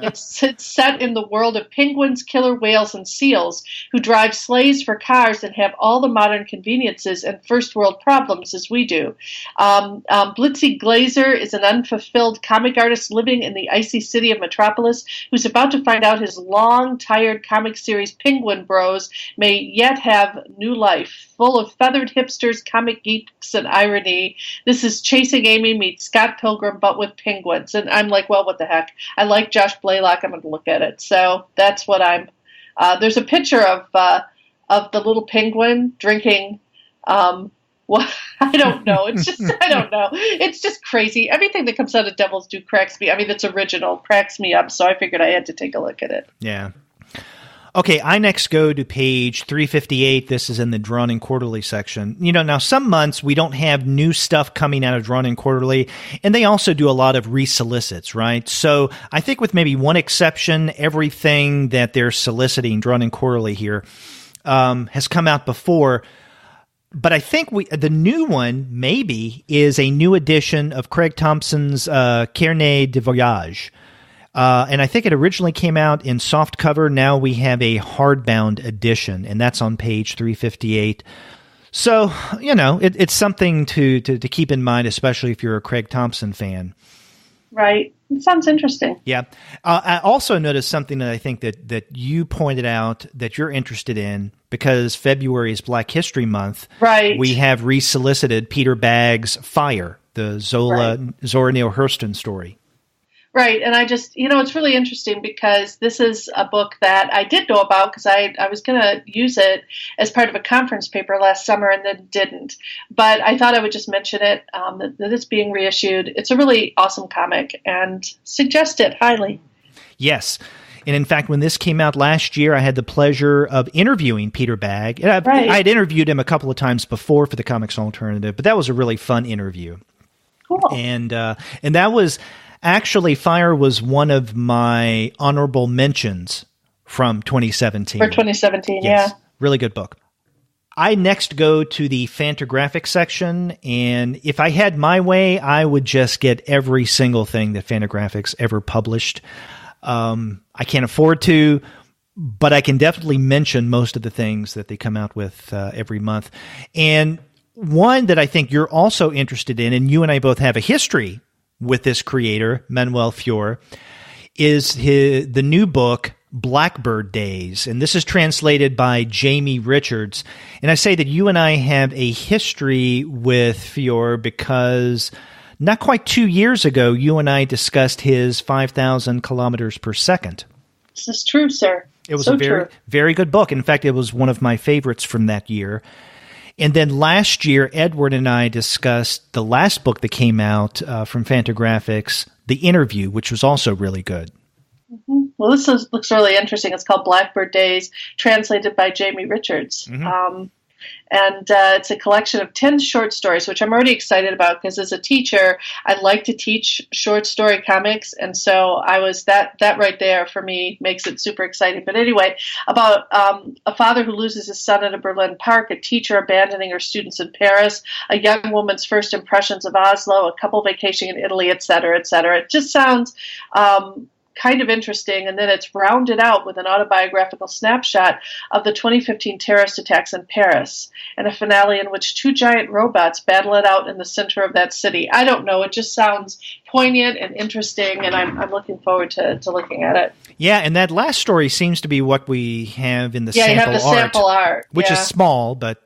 Speaker 2: it's set in the world of penguins, killer whales, and seals who drive sleighs for cars and have all the modern conveniences and first world problems as we do. Blitzy Glazer is an unfulfilled comic artist living in the icy city of Metropolis who's about to find out his long, tired comic series Penguin Bros may yet have new life, full of feathered hipsters, comic geeks, and irony. This is Chasing Amy meets Scott Pilgrim, but with penguins. And I'm like, well, what the heck? I like Josh Blaylock. I'm going to look at it. So that's what I'm. There's a picture of the little penguin drinking. Well, I don't know. It's just I don't know. It's just crazy. Everything that comes out of Devil's Due cracks me. I mean, that's original. Cracks me up. So I figured I had to take a look at it.
Speaker 1: Yeah. Okay, I next go to page 358. This is in the Drawn and Quarterly section. Now some months we don't have new stuff coming out of Drawn and Quarterly, and they also do a lot of resolicits, right? So I think with maybe one exception, everything that they're soliciting, Drawn and Quarterly here, has come out before. But I think the new one, maybe, is a new edition of Craig Thompson's Carnet de Voyage. And I think it originally came out in soft cover. Now we have a hardbound edition, and that's on page 358. So, it's something to keep in mind, especially if you're a Craig Thompson fan.
Speaker 2: Right. It sounds interesting.
Speaker 1: Yeah. I also noticed something that I think that you pointed out that you're interested in, because February is Black History Month.
Speaker 2: Right.
Speaker 1: We have resolicited Peter Bagg's Fire, the Zora Neale Hurston story.
Speaker 2: Right, and I just, it's really interesting because this is a book that I did know about because I was going to use it as part of a conference paper last summer and then didn't. But I thought I would just mention it, that it's being reissued. It's a really awesome comic and suggest it highly. Yes.
Speaker 1: And in fact, when this came out last year, I had the pleasure of interviewing Peter Bagg. I had interviewed him a couple of times before for the Comics Alternative, but that was a really fun interview.
Speaker 2: Cool.
Speaker 1: And that was... Actually, Fire was one of my honorable mentions from 2017.
Speaker 2: For 2017,
Speaker 1: yes.
Speaker 2: Yeah.
Speaker 1: Really good book. I next go to the Fantagraphics section, and if I had my way, I would just get every single thing that Fantagraphics ever published. I can't afford to, but I can definitely mention most of the things that they come out with every month. And one that I think you're also interested in, and you and I both have a history with this creator, Manuel Fior, is the new book, Blackbird Days. And this is translated by Jamie Richards. And I say that you and I have a history with Fior because not quite 2 years ago, you and I discussed his 5,000 kilometers per second.
Speaker 2: This is true, sir.
Speaker 1: It was a very, very good book. In fact, it was one of my favorites from that year. And then last year, Edward and I discussed the last book that came out from Fantagraphics, The Interview, which was also really good.
Speaker 2: Mm-hmm. Well, this looks really interesting. It's called Blackbird Days, translated by Jamie Richards. Mm-hmm. And it's a collection of 10 short stories, which I'm already excited about because as a teacher, I like to teach short story comics. And so I was that right there for me makes it super exciting. But anyway, about a father who loses his son at a Berlin park, a teacher abandoning her students in Paris, a young woman's first impressions of Oslo, a couple vacationing in Italy, et cetera, et cetera. It just sounds kind of interesting, and then it's rounded out with an autobiographical snapshot of the 2015 terrorist attacks in Paris, and a finale in which 2 giant robots battle it out in the center of that city. I don't know. It just sounds poignant and interesting, and I'm looking forward to looking at it.
Speaker 1: Yeah, and that last story seems to be what we have in the
Speaker 2: sample art. Yeah, you have the sample art.
Speaker 1: Which is small, but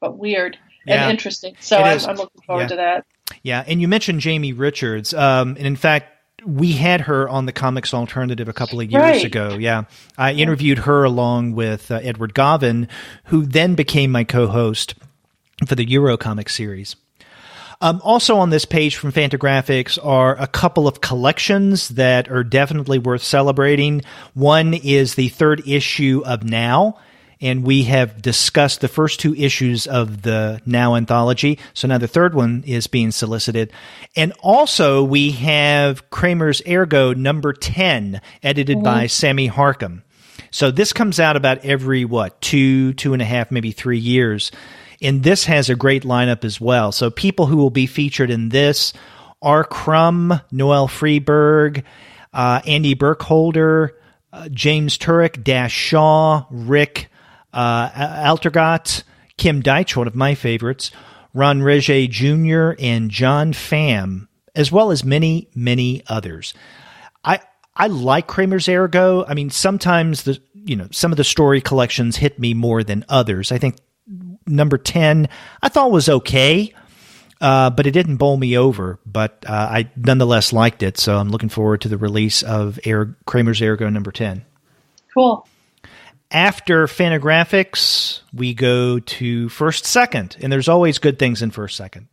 Speaker 2: weird and interesting. So I'm looking forward to that.
Speaker 1: Yeah, and you mentioned Jamie Richards, and in fact, we had her on the Comics Alternative a couple of years ago. Yeah. I interviewed her along with Edward Govan, who then became my co-host for the Eurocomic series. Also on this page from Fantagraphics are a couple of collections that are definitely worth celebrating. One is the 3rd issue of Now, and we have discussed the first 2 issues of the Now anthology. So now the 3rd one is being solicited. And also we have Kramer's Ergo number 10, edited by Sammy Harcum. So this comes out about every, 2.5, maybe 3 years. And this has a great lineup as well. So people who will be featured in this are Crumb, Noel Freeberg, Andy Burkholder, James Turek, Dash Shaw, Rick Altergott, Kim Deitch, one of my favorites, Ron Reger Jr., and John Pham, as well as many, many others. I like Kramer's Ergo. I mean, sometimes some of the story collections hit me more than others. I think number 10 I thought was okay, but it didn't bowl me over. But I nonetheless liked it, so I'm looking forward to the release of Kramer's Ergo number 10.
Speaker 2: Cool.
Speaker 1: After Fantagraphics, we go to First Second, and there's always good things in First Second.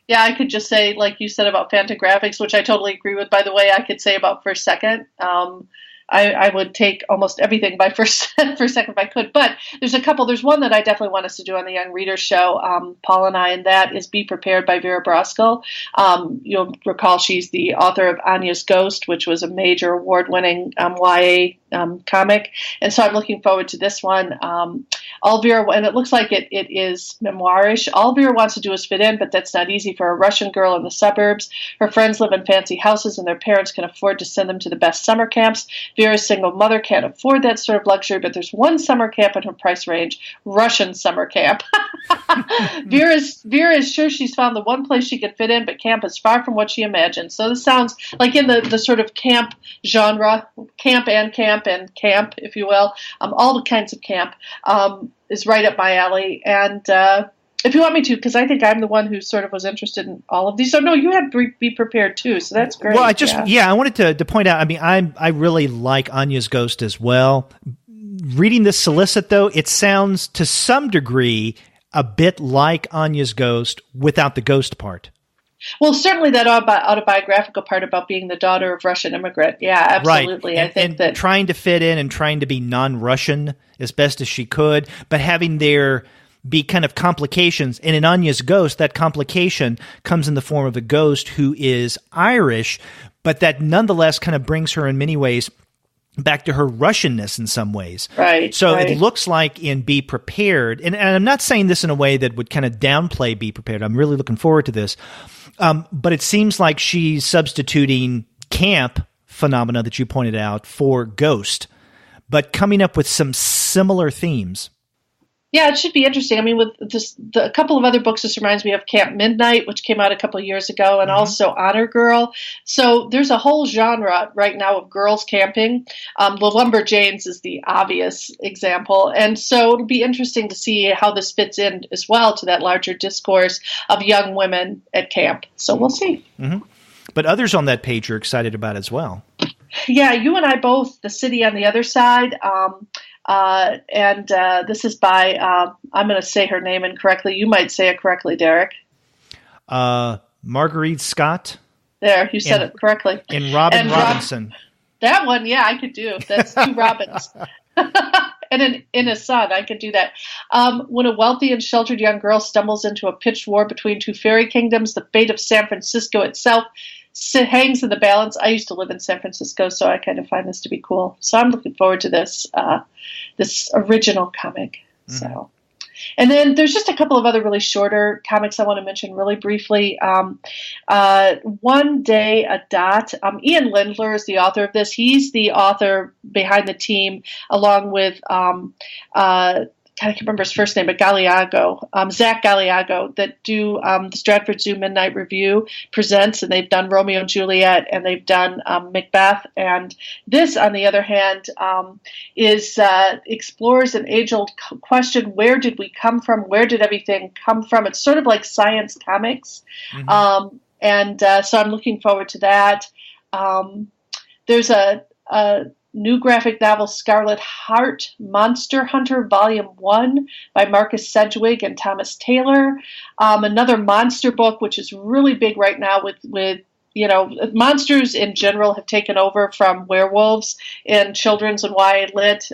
Speaker 2: Yeah, I could just say, like you said about Fantagraphics, which I totally agree with, by the way, I could say about First Second. I would take almost everything by first second if I could. But there's a couple. There's one that I definitely want us to do on the Young Readers Show, Paul and I, and that is Be Prepared by Vera Brosgol. You'll recall she's the author of Anya's Ghost, which was a major award-winning YA comic. And so I'm looking forward to this one. All Vera, and it looks like it is memoirish. All Vera wants to do is fit in, but that's not easy for a Russian girl in the suburbs. Her friends live in fancy houses, and their parents can afford to send them to the best summer camps. Vera's single mother can't afford that sort of luxury, but there's one summer camp in her price range, Russian summer camp. Vera is sure she's found the one place she can fit in, but camp is far from what she imagined. So this sounds like in the sort of camp genre, camp, if you will, all the kinds of camp is right up my alley. And if you want me to, because I think I'm the one who sort of was interested in all of these. So no, you had to be prepared too. So that's great.
Speaker 1: Well, I wanted to point out, I mean, I really like Anya's Ghost as well. Reading this solicit, though, it sounds to some degree a bit like Anya's Ghost without the ghost part.
Speaker 2: Well, certainly that autobiographical part about being the daughter of Russian immigrant. Yeah, absolutely.
Speaker 1: Right.
Speaker 2: I think that
Speaker 1: trying to fit in and trying to be non-Russian as best as she could, but having there be kind of complications. And in Anya's Ghost, that complication comes in the form of a ghost who is Irish, but that nonetheless kind of brings her in many ways back to her Russianness in some ways.
Speaker 2: Right.
Speaker 1: So it looks like in Be Prepared, and I'm not saying this in a way that would kind of downplay Be Prepared. I'm really looking forward to this. But it seems like she's substituting camp phenomena that you pointed out for ghost, but coming up with some similar themes.
Speaker 2: Yeah, it should be interesting. I mean, with a couple of other books, this reminds me of Camp Midnight, which came out a couple of years ago, and also Honor Girl. So there's a whole genre right now of girls camping. The Lumberjanes is the obvious example. And so it'll be interesting to see how this fits in as well to that larger discourse of young women at camp. So we'll see. Mm-hmm.
Speaker 1: But others on that page are excited about it as well.
Speaker 2: Yeah, you and I both, The City on the Other Side. This is by, I'm going to say her name incorrectly. You might say it correctly, Derek.
Speaker 1: Marguerite Scott.
Speaker 2: There, you said it correctly.
Speaker 1: And Robinson.
Speaker 2: That one, yeah, I could do. That's two Robins. And in a son, I could do that. When a wealthy and sheltered young girl stumbles into a pitched war between two fairy kingdoms, the fate of San Francisco itself hangs in the balance. I used to live in San Francisco, so I kind of find this to be cool. So I'm looking forward to this original comic. Mm-hmm. So, and then there's just a couple of other really shorter comics I want to mention really briefly. One Day a Dot. Ian Lindler is the author of this. He's the author behind the team, along with I can't remember his first name, but Zach Galiago, that do the Stratford Zoo Midnight Review presents, and they've done Romeo and Juliet, and they've done Macbeth. And this, on the other hand, explores an age-old question: where did we come from? Where did everything come from? It's sort of like science comics, so I'm looking forward to that. There's a new graphic novel, Scarlet Heart, Monster Hunter, Volume 1 by Marcus Sedgwick and Thomas Taylor. Another monster book, which is really big right now with monsters in general have taken over from werewolves in children's and YA lit.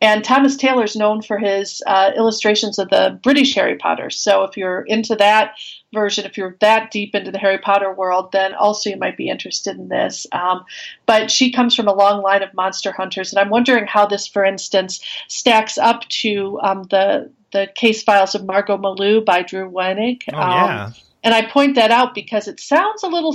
Speaker 2: And Thomas Taylor's known for his illustrations of the British Harry Potter. So if you're into that version, if you're that deep into the Harry Potter world, then also you might be interested in this. But she comes from a long line of monster hunters. And I'm wondering how this, for instance, stacks up to the Case Files of Margot Malou by Drew Wenig. And I point that out because it sounds a little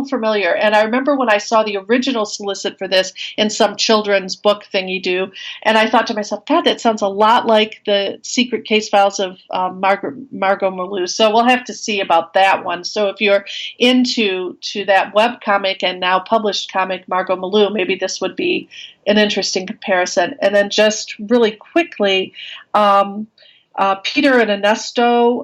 Speaker 2: familiar. And I remember when I saw the original solicit for this in some children's book thingy do, and I thought to myself, God, that sounds a lot like the Secret Case Files of Margot Malou. So we'll have to see about that one. So if you're into that webcomic and now published comic, Margot Malou, maybe this would be an interesting comparison. And then just really quickly, Peter and Ernesto,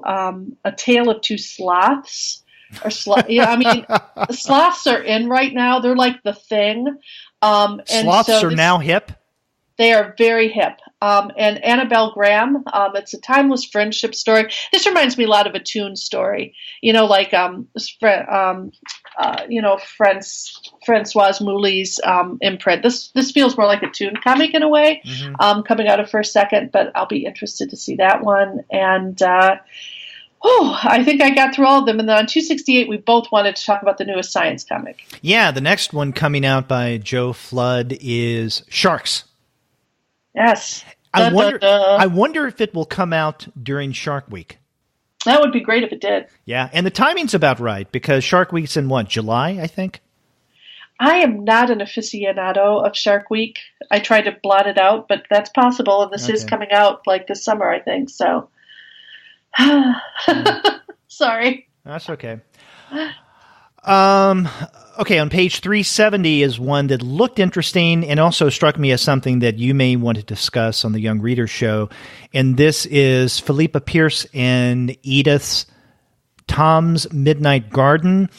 Speaker 2: A Tale of Two Sloths. Sloths are in right now. They're like the thing.
Speaker 1: Sloths are now hip?
Speaker 2: They are very hip. And Annabelle Graham, it's a timeless friendship story. This reminds me a lot of a Toon story. Francois Mouly's imprint. This feels more like a Toon comic in a way, coming out of First Second, but I'll be interested to see that one. And I think I got through all of them. And then on 268, we both wanted to talk about the newest science comic.
Speaker 1: Yeah, the next one coming out by Joe Flood is Sharks.
Speaker 2: Yes.
Speaker 1: I wonder if it will come out during Shark Week.
Speaker 2: That would be great if it did.
Speaker 1: Yeah, and the timing's about right, because Shark Week's in July, I think?
Speaker 2: I am not an aficionado of Shark Week. I tried to blot it out, but that's possible, and this is coming out this summer, I think, so. Sorry.
Speaker 1: That's okay. Okay, on page 370 is one that looked interesting and also struck me as something that you may want to discuss on the Young Readers Show. And this is Philippa Pierce and Edith's Tom's Midnight Garden.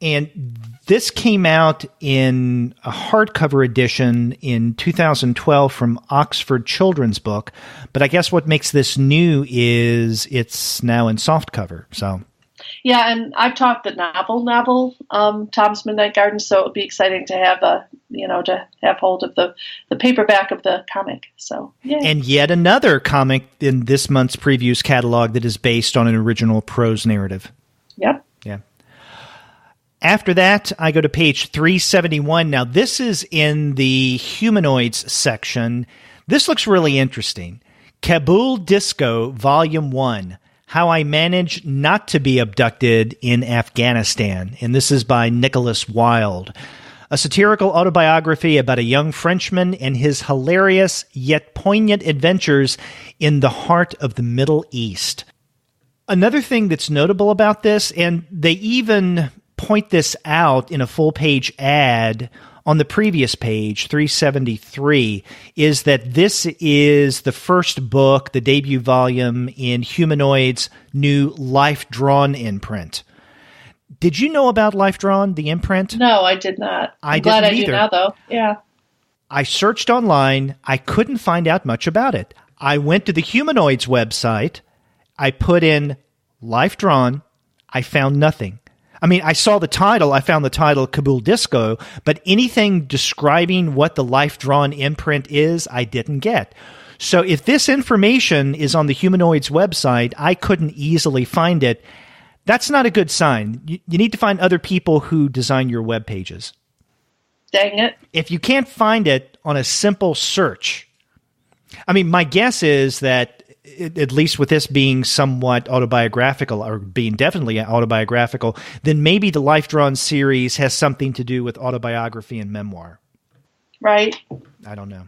Speaker 1: And this came out in a hardcover edition in 2012 from Oxford Children's Book. But I guess what makes this new is it's now in softcover, so...
Speaker 2: Yeah, and I've taught the novel, Tom's Midnight Garden, so it would be exciting to have to have hold of the paperback of the comic. So, yeah.
Speaker 1: And yet another comic in this month's previews catalog that is based on an original prose narrative.
Speaker 2: Yep.
Speaker 1: Yeah. After that, I go to page 371. Now, this is in the Humanoids section. This looks really interesting. Kabul Disco, Volume 1. How I Managed Not to Be Abducted in Afghanistan. And this is by Nicholas Wilde. a satirical autobiography about a young Frenchman and his hilarious yet poignant adventures in the heart of the Middle East. Another thing that's notable about this, and they even point this out in a full-page ad on the previous page, 373, is that this is the first book, the debut volume in Humanoids' new Life Drawn imprint. Did you know about Life Drawn, the imprint?
Speaker 2: No, I did not. I'm glad I do now, though. Yeah.
Speaker 1: I searched online. I couldn't find out much about it. I went to the Humanoids website. I put in Life Drawn. I found nothing. I mean, I saw the title. I found the title Kabul Disco, but anything describing what the Life Drawn imprint is, I didn't get. So if this information is on the Humanoids website, I couldn't easily find it. That's not a good sign. You need to find other people who design your web pages.
Speaker 2: Dang it.
Speaker 1: If you can't find it on a simple search, I mean, my guess is that, at least with this being somewhat autobiographical, or being definitely autobiographical, then maybe the Life Drawn series has something to do with autobiography and memoir.
Speaker 2: Right.
Speaker 1: I don't know.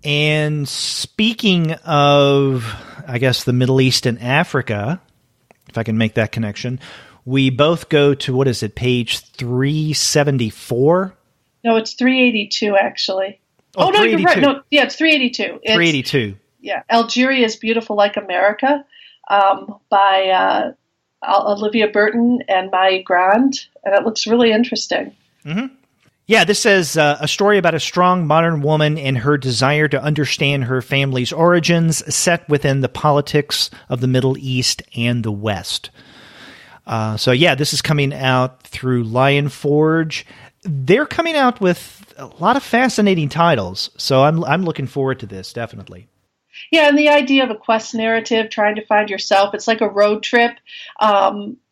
Speaker 1: And speaking of, I guess, the Middle East and Africa, if I can make that connection, we both go to, what is it, page 374?
Speaker 2: No, it's 382, actually. Oh, no, you're right. No, yeah, it's 382.
Speaker 1: 382.
Speaker 2: Yeah, Algeria is Beautiful Like America by Olivia Burton and Mai Grand, and it looks really interesting.
Speaker 1: Mm-hmm. Yeah, this says a story about a strong modern woman and her desire to understand her family's origins set within the politics of the Middle East and the West. So yeah, this is coming out through Lion Forge. They're coming out with a lot of fascinating titles, so I'm looking forward to this, definitely.
Speaker 2: Yeah, and the idea of a quest narrative, trying to find yourself, it's like a road trip.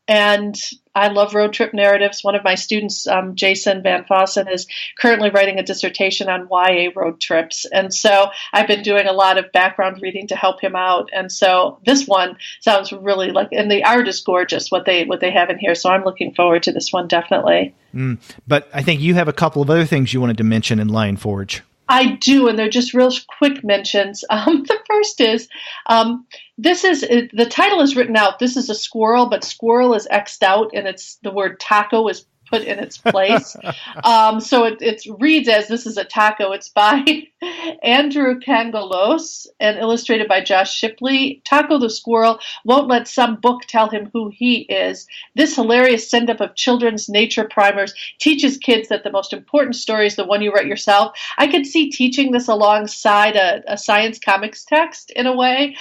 Speaker 2: And I love road trip narratives. One of my students, Jason Van Fossen, is currently writing a dissertation on YA road trips. And so I've been doing a lot of background reading to help him out. And so this one sounds really like, and the art is gorgeous, what they have in here. So I'm looking forward to this one, definitely.
Speaker 1: But I think you have a couple of other things you wanted to mention in Lion Forge.
Speaker 2: I do, and they're just real quick mentions. The first is, the title is written out. This is a squirrel, but squirrel is X'd out, and the word taco is put in its place. So it reads as this is a taco. It's by Andrew Kangalos and illustrated by Josh Shipley. Taco the squirrel won't let some book tell him who he is. This hilarious send-up of children's nature primers teaches kids that the most important story is the one you write yourself. I could see teaching this alongside a science comics text in a way.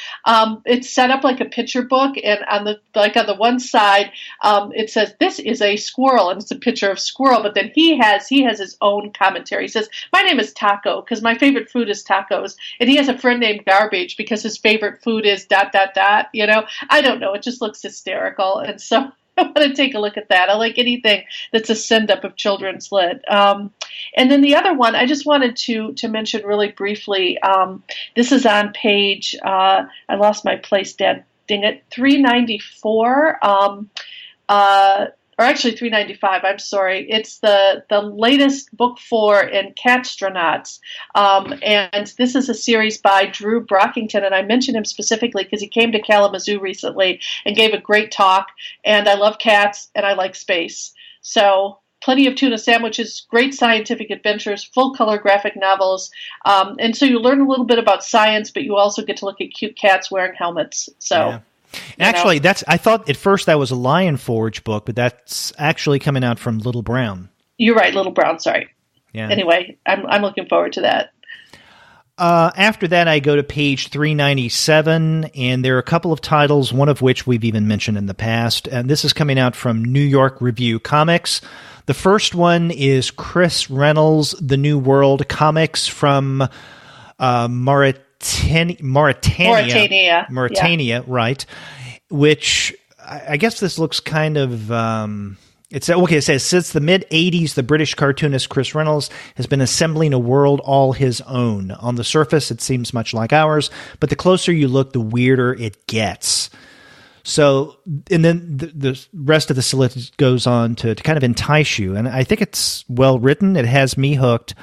Speaker 2: It's set up like a picture book, and on the one side, it says this is a squirrel, and it's a picture of squirrel, but then he has his own commentary. He says, my name is Taco because my favorite food is tacos, and he has a friend named Garbage because his favorite food is ... I don't know, it just looks hysterical, and so I want to take a look at that. I like anything that's a send-up of children's lit. And then the other one I just wanted to mention really briefly, this is on page I lost my place, dang it, 394, or actually 395, I'm sorry. It's the latest book 4 in Catstronauts. And this is a series by Drew Brockington, and I mentioned him specifically because he came to Kalamazoo recently and gave a great talk, and I love cats, and I like space. So plenty of tuna sandwiches, great scientific adventures, full-color graphic novels, and so you learn a little bit about science, but you also get to look at cute cats wearing helmets. So. Yeah.
Speaker 1: Actually, I thought at first that was a Lion Forge book, but that's actually coming out from Little Brown.
Speaker 2: You're right, Little Brown, sorry.
Speaker 1: Yeah.
Speaker 2: Anyway, I'm looking forward to that.
Speaker 1: After that, I go to page 397, and there are a couple of titles, one of which we've even mentioned in the past, and this is coming out from New York Review Comics. The first one is Chris Reynolds' The New World Comics from Mauritania,
Speaker 2: yeah.
Speaker 1: Right? Which I guess this looks kind of It says, since the mid-'80s, the British cartoonist Chris Reynolds has been assembling a world all his own. On the surface, it seems much like ours, but the closer you look, the weirder it gets. So, and then the rest of the solicit goes on to kind of entice you. And I think it's well written. It has me hooked.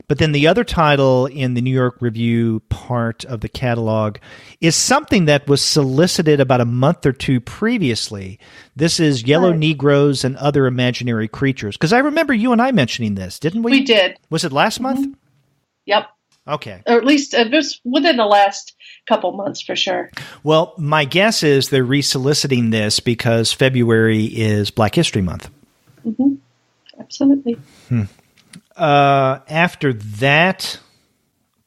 Speaker 1: But then the other title in the New York Review part of the catalog is something that was solicited about a month or two previously. This is Yellow Negroes and Other Imaginary Creatures. Because I remember you and I mentioning this, didn't we?
Speaker 2: We did.
Speaker 1: Was it last month?
Speaker 2: Yep.
Speaker 1: Okay.
Speaker 2: Or at least it was within the last couple months for sure.
Speaker 1: Well, my guess is they're resoliciting this because February is Black History Month.
Speaker 2: Mm-hmm. Absolutely.
Speaker 1: After that,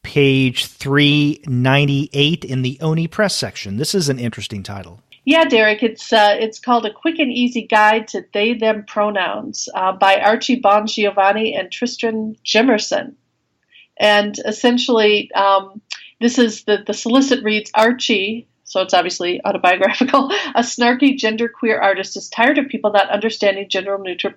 Speaker 1: page 398 in the Oni Press section. This is an interesting title.
Speaker 2: Yeah, Derek, it's called A Quick and Easy Guide to They, Them Pronouns by Archie Bongiovanni and Tristan Jimerson. And essentially, this is the solicit reads, Archie, so it's obviously autobiographical, a snarky genderqueer artist is tired of people not understanding gender-neutral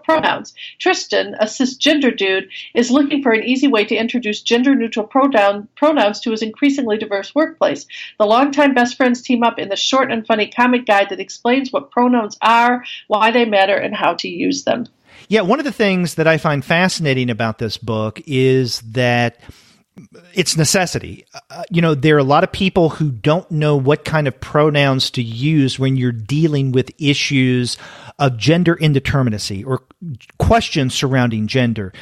Speaker 2: pronouns. Tristan, a cisgender dude, is looking for an easy way to introduce gender-neutral pronouns to his increasingly diverse workplace. The longtime best friends team up in the short and funny comic guide that explains what pronouns are, why they matter, and how to use them.
Speaker 1: Yeah, one of the things that I find fascinating about this book is that it's necessity. There are a lot of people who don't know what kind of pronouns to use when you're dealing with issues of gender indeterminacy or questions surrounding gender.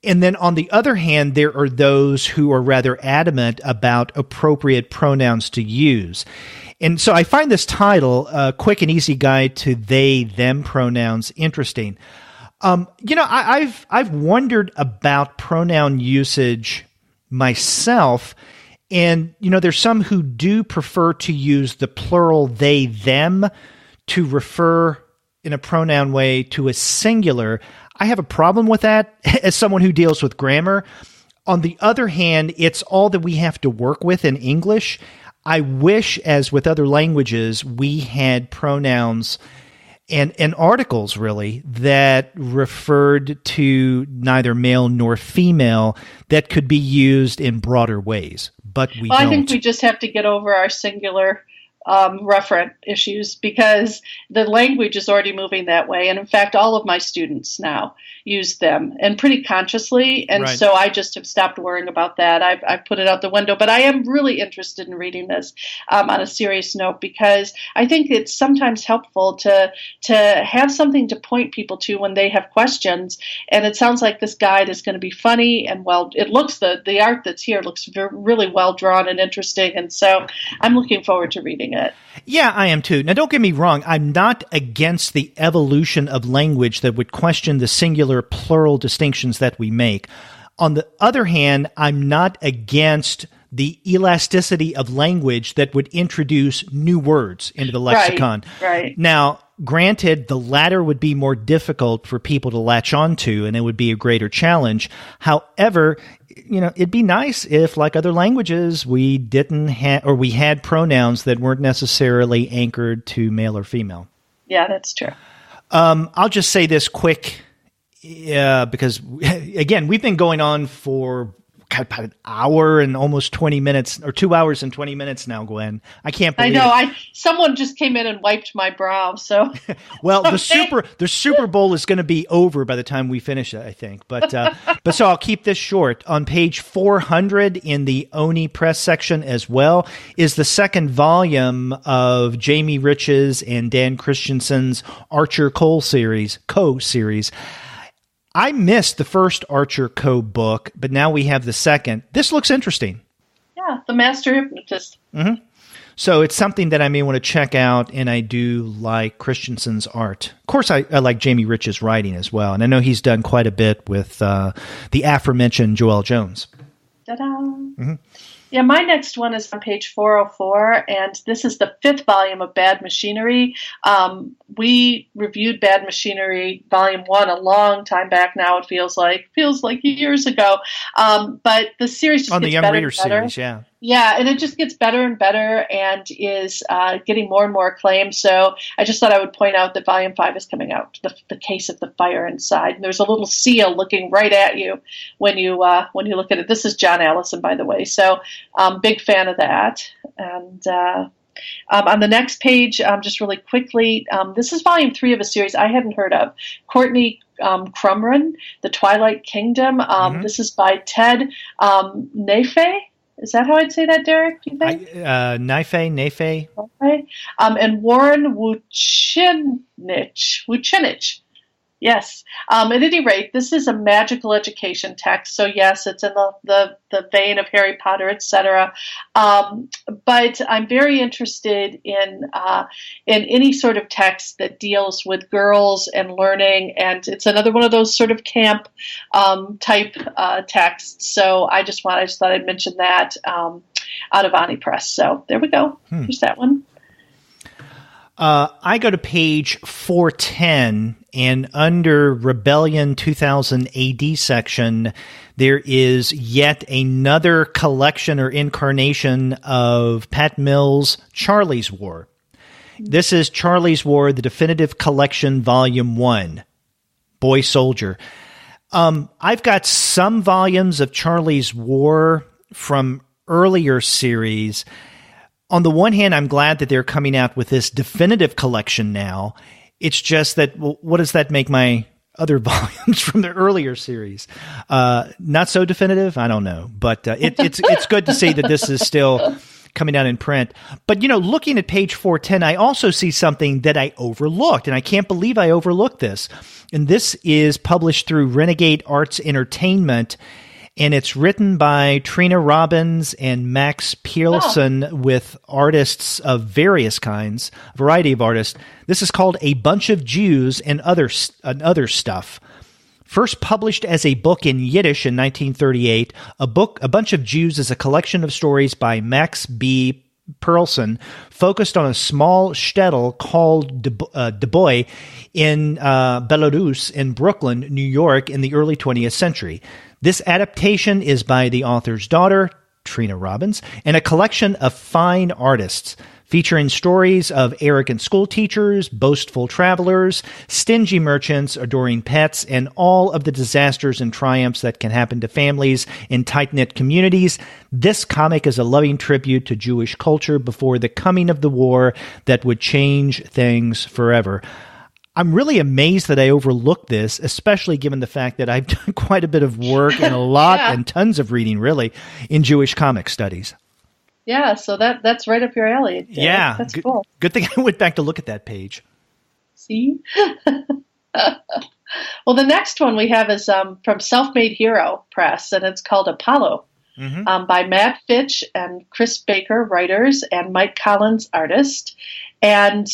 Speaker 1: And then on the other hand, there are those who are rather adamant about appropriate pronouns to use. And so I find this title, Quick and Easy Guide to They, Them Pronouns, interesting. I've wondered about pronoun usage myself, and there's some who do prefer to use the plural they them to refer in a pronoun way to a singular. I have a problem with that as someone who deals with grammar. On the other hand, it's all that we have to work with in English. I wish, as with other languages, we had pronouns and articles, really, that referred to neither male nor female that could be used in broader ways. But we don't.
Speaker 2: I think we just have to get over our singular referent issues because the language is already moving that way. And in fact, all of my students now use them, and pretty consciously. And so I just have stopped worrying about that. I've put it out the window. But I am really interested in reading this on a serious note because I think it's sometimes helpful to have something to point people to when they have questions. And it sounds like this guide is going to be funny and it looks, the art that's here looks really well drawn and interesting. And so I'm looking forward to reading it.
Speaker 1: Yeah, I am too. Now, don't get me wrong. I'm not against the evolution of language that would question the singular plural distinctions that we make. On the other hand, I'm not against the elasticity of language that would introduce new words into the lexicon.
Speaker 2: Right.
Speaker 1: Now, granted, the latter would be more difficult for people to latch onto, and it would be a greater challenge. However, it'd be nice if, like other languages, we didn't have, or we had pronouns that weren't necessarily anchored to male or female.
Speaker 2: Yeah, that's true.
Speaker 1: I'll just say this quick, because again, we've been going on for about an hour and almost 20 minutes, or 2 hours and 20 minutes now, Gwen. I can't believe
Speaker 2: I know. Someone just came in and wiped my brow. So,
Speaker 1: well, the Super Bowl is going to be over by the time we finish it, I think. But so I'll keep this short. On page 400 in the Oni Press section as well is the second volume of Jamie Rich's and Dan Christensen's Archer co-series. I missed the first Archer Co. book, but now we have the second. This looks interesting.
Speaker 2: Yeah, The Master Hypnotist.
Speaker 1: Mm-hmm. So it's something that I may want to check out, and I do like Christensen's art. Of course, I like Jamie Rich's writing as well, and I know he's done quite a bit with the aforementioned Joelle Jones.
Speaker 2: Ta-da!
Speaker 1: Mm-hmm.
Speaker 2: Yeah, my next one is on page 404, and this is the 5th volume of Bad Machinery. We reviewed Bad Machinery Volume 1 a long time back now, it feels like years ago. But the series just
Speaker 1: on
Speaker 2: gets
Speaker 1: the Young
Speaker 2: better
Speaker 1: Reader
Speaker 2: and better.
Speaker 1: series, yeah.
Speaker 2: Yeah, and it just gets better and better and is getting more and more acclaim. So I just thought I would point out that Volume 5 is coming out, the Case of the Fire Inside. And there's a little seal looking right at you when you look at it. This is John Allison, by the way. So big fan of that. And on the next page, just really quickly, this is Volume 3 of a series I hadn't heard of. Courtney Crumrin, The Twilight Kingdom. This is by Ted Nafe. Is that how I'd say that, Derek? Do you think?
Speaker 1: Nafe.
Speaker 2: Okay. And Warren Wuchinich. Yes. At any rate, this is a magical education text. So yes, it's in the vein of Harry Potter, etc. But I'm very interested in any sort of text that deals with girls and learning, and it's another one of those sort of camp type texts. So I just thought I'd mention that out of Ani Press. So there we go. Here's that one.
Speaker 1: I go to page 410, and under Rebellion 2000 AD section, there is yet another collection or incarnation of Pat Mills' Charlie's War. This is Charlie's War, the Definitive Collection, Volume 1, Boy Soldier. I've got some volumes of Charlie's War from earlier series. On the one hand, I'm glad that they're coming out with this definitive collection now. It's just that, well, what does that make my other volumes from the earlier series? Not so definitive? I don't know. But it's good to see that this is still coming out in print. But, looking at page 410, I also see something that I overlooked, and I can't believe I overlooked this. And this is published through Renegade Arts Entertainment, and it's written by Trina Robbins and Max Pearlson with artists of various kinds, a variety of artists. This is called A Bunch of Jews and Other Stuff. First published as a book in Yiddish in 1938, A Bunch of Jews is a collection of stories by Max B. Pearlson focused on a small shtetl called Du Bois in Belarus in Brooklyn, New York in the early 20th century. This adaptation is by the author's daughter, Trina Robbins, and a collection of fine artists featuring stories of arrogant school teachers, boastful travelers, stingy merchants, adoring pets, and all of the disasters and triumphs that can happen to families in tight-knit communities. This comic is a loving tribute to Jewish culture before the coming of the war that would change things forever. I'm really amazed that I overlooked this, especially given the fact that I've done quite a bit of work and a lot and tons of reading, really, in Jewish comic studies.
Speaker 2: Yeah, so that's right up your alley. Dave.
Speaker 1: Yeah,
Speaker 2: that's cool.
Speaker 1: Good thing I went back to look at that page.
Speaker 2: See? Well, the next one we have is from Self-Made Hero Press, and it's called Apollo, by Matt Fitch and Chris Baker, writers, and Mike Collins, artist. And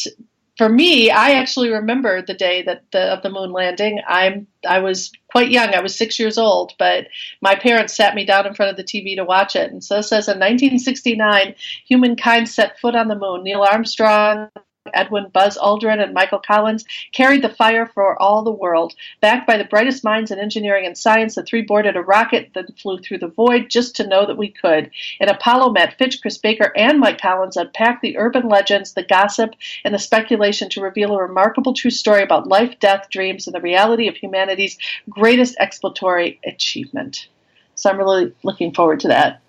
Speaker 2: for me, I actually remember the day of the moon landing. I was quite young. I was 6 years old, but my parents sat me down in front of the TV to watch it. And so it says, in 1969, humankind set foot on the moon. Neil Armstrong, Edwin Buzz Aldrin, and Michael Collins carried the fire for all the world. Backed by the brightest minds in engineering and science, the three boarded a rocket that flew through the void just to know that we could. In Apollo, Matt Fitch, Chris Baker, and Mike Collins unpacked the urban legends, the gossip, and the speculation to reveal a remarkable true story about life, death, dreams, and the reality of humanity's greatest exploratory achievement. So I'm really looking forward to that.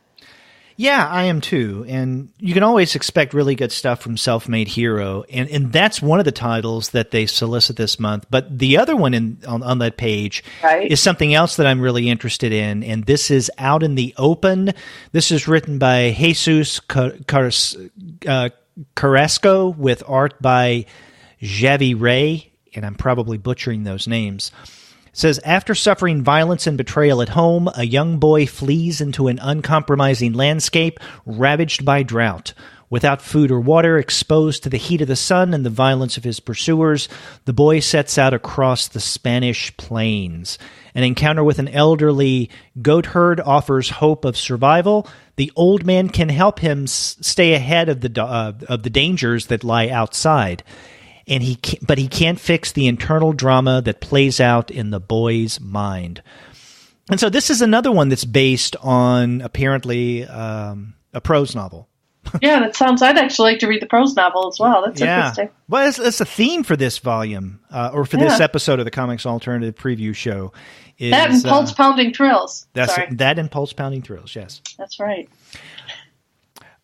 Speaker 1: Yeah, I am too. And you can always expect really good stuff from Self-Made Hero. And that's one of the titles that they solicit this month. But the other one on that page is something else that I'm really interested in. And this is Out in the Open. This is written by Jesus Carrasco with art by Javi Ray. And I'm probably butchering those names. It says, after suffering violence and betrayal at home, a young boy flees into an uncompromising landscape ravaged by drought. Without food or water, exposed to the heat of the sun and the violence of his pursuers, the boy sets out across the Spanish plains. An encounter with an elderly goatherd offers hope of survival. The old man can help him stay ahead of the dangers that lie outside. But he can't fix the internal drama that plays out in the boy's mind. And so this is another one that's based on apparently a prose novel.
Speaker 2: Yeah, that sounds. I'd actually like to read the prose novel as well. That's interesting.
Speaker 1: Well, it's a theme for this volume, or for this episode of the Comics Alternative Preview Show.
Speaker 2: That and Pulse Pounding Thrills.
Speaker 1: That and Pulse Pounding Thrills, yes.
Speaker 2: That's right.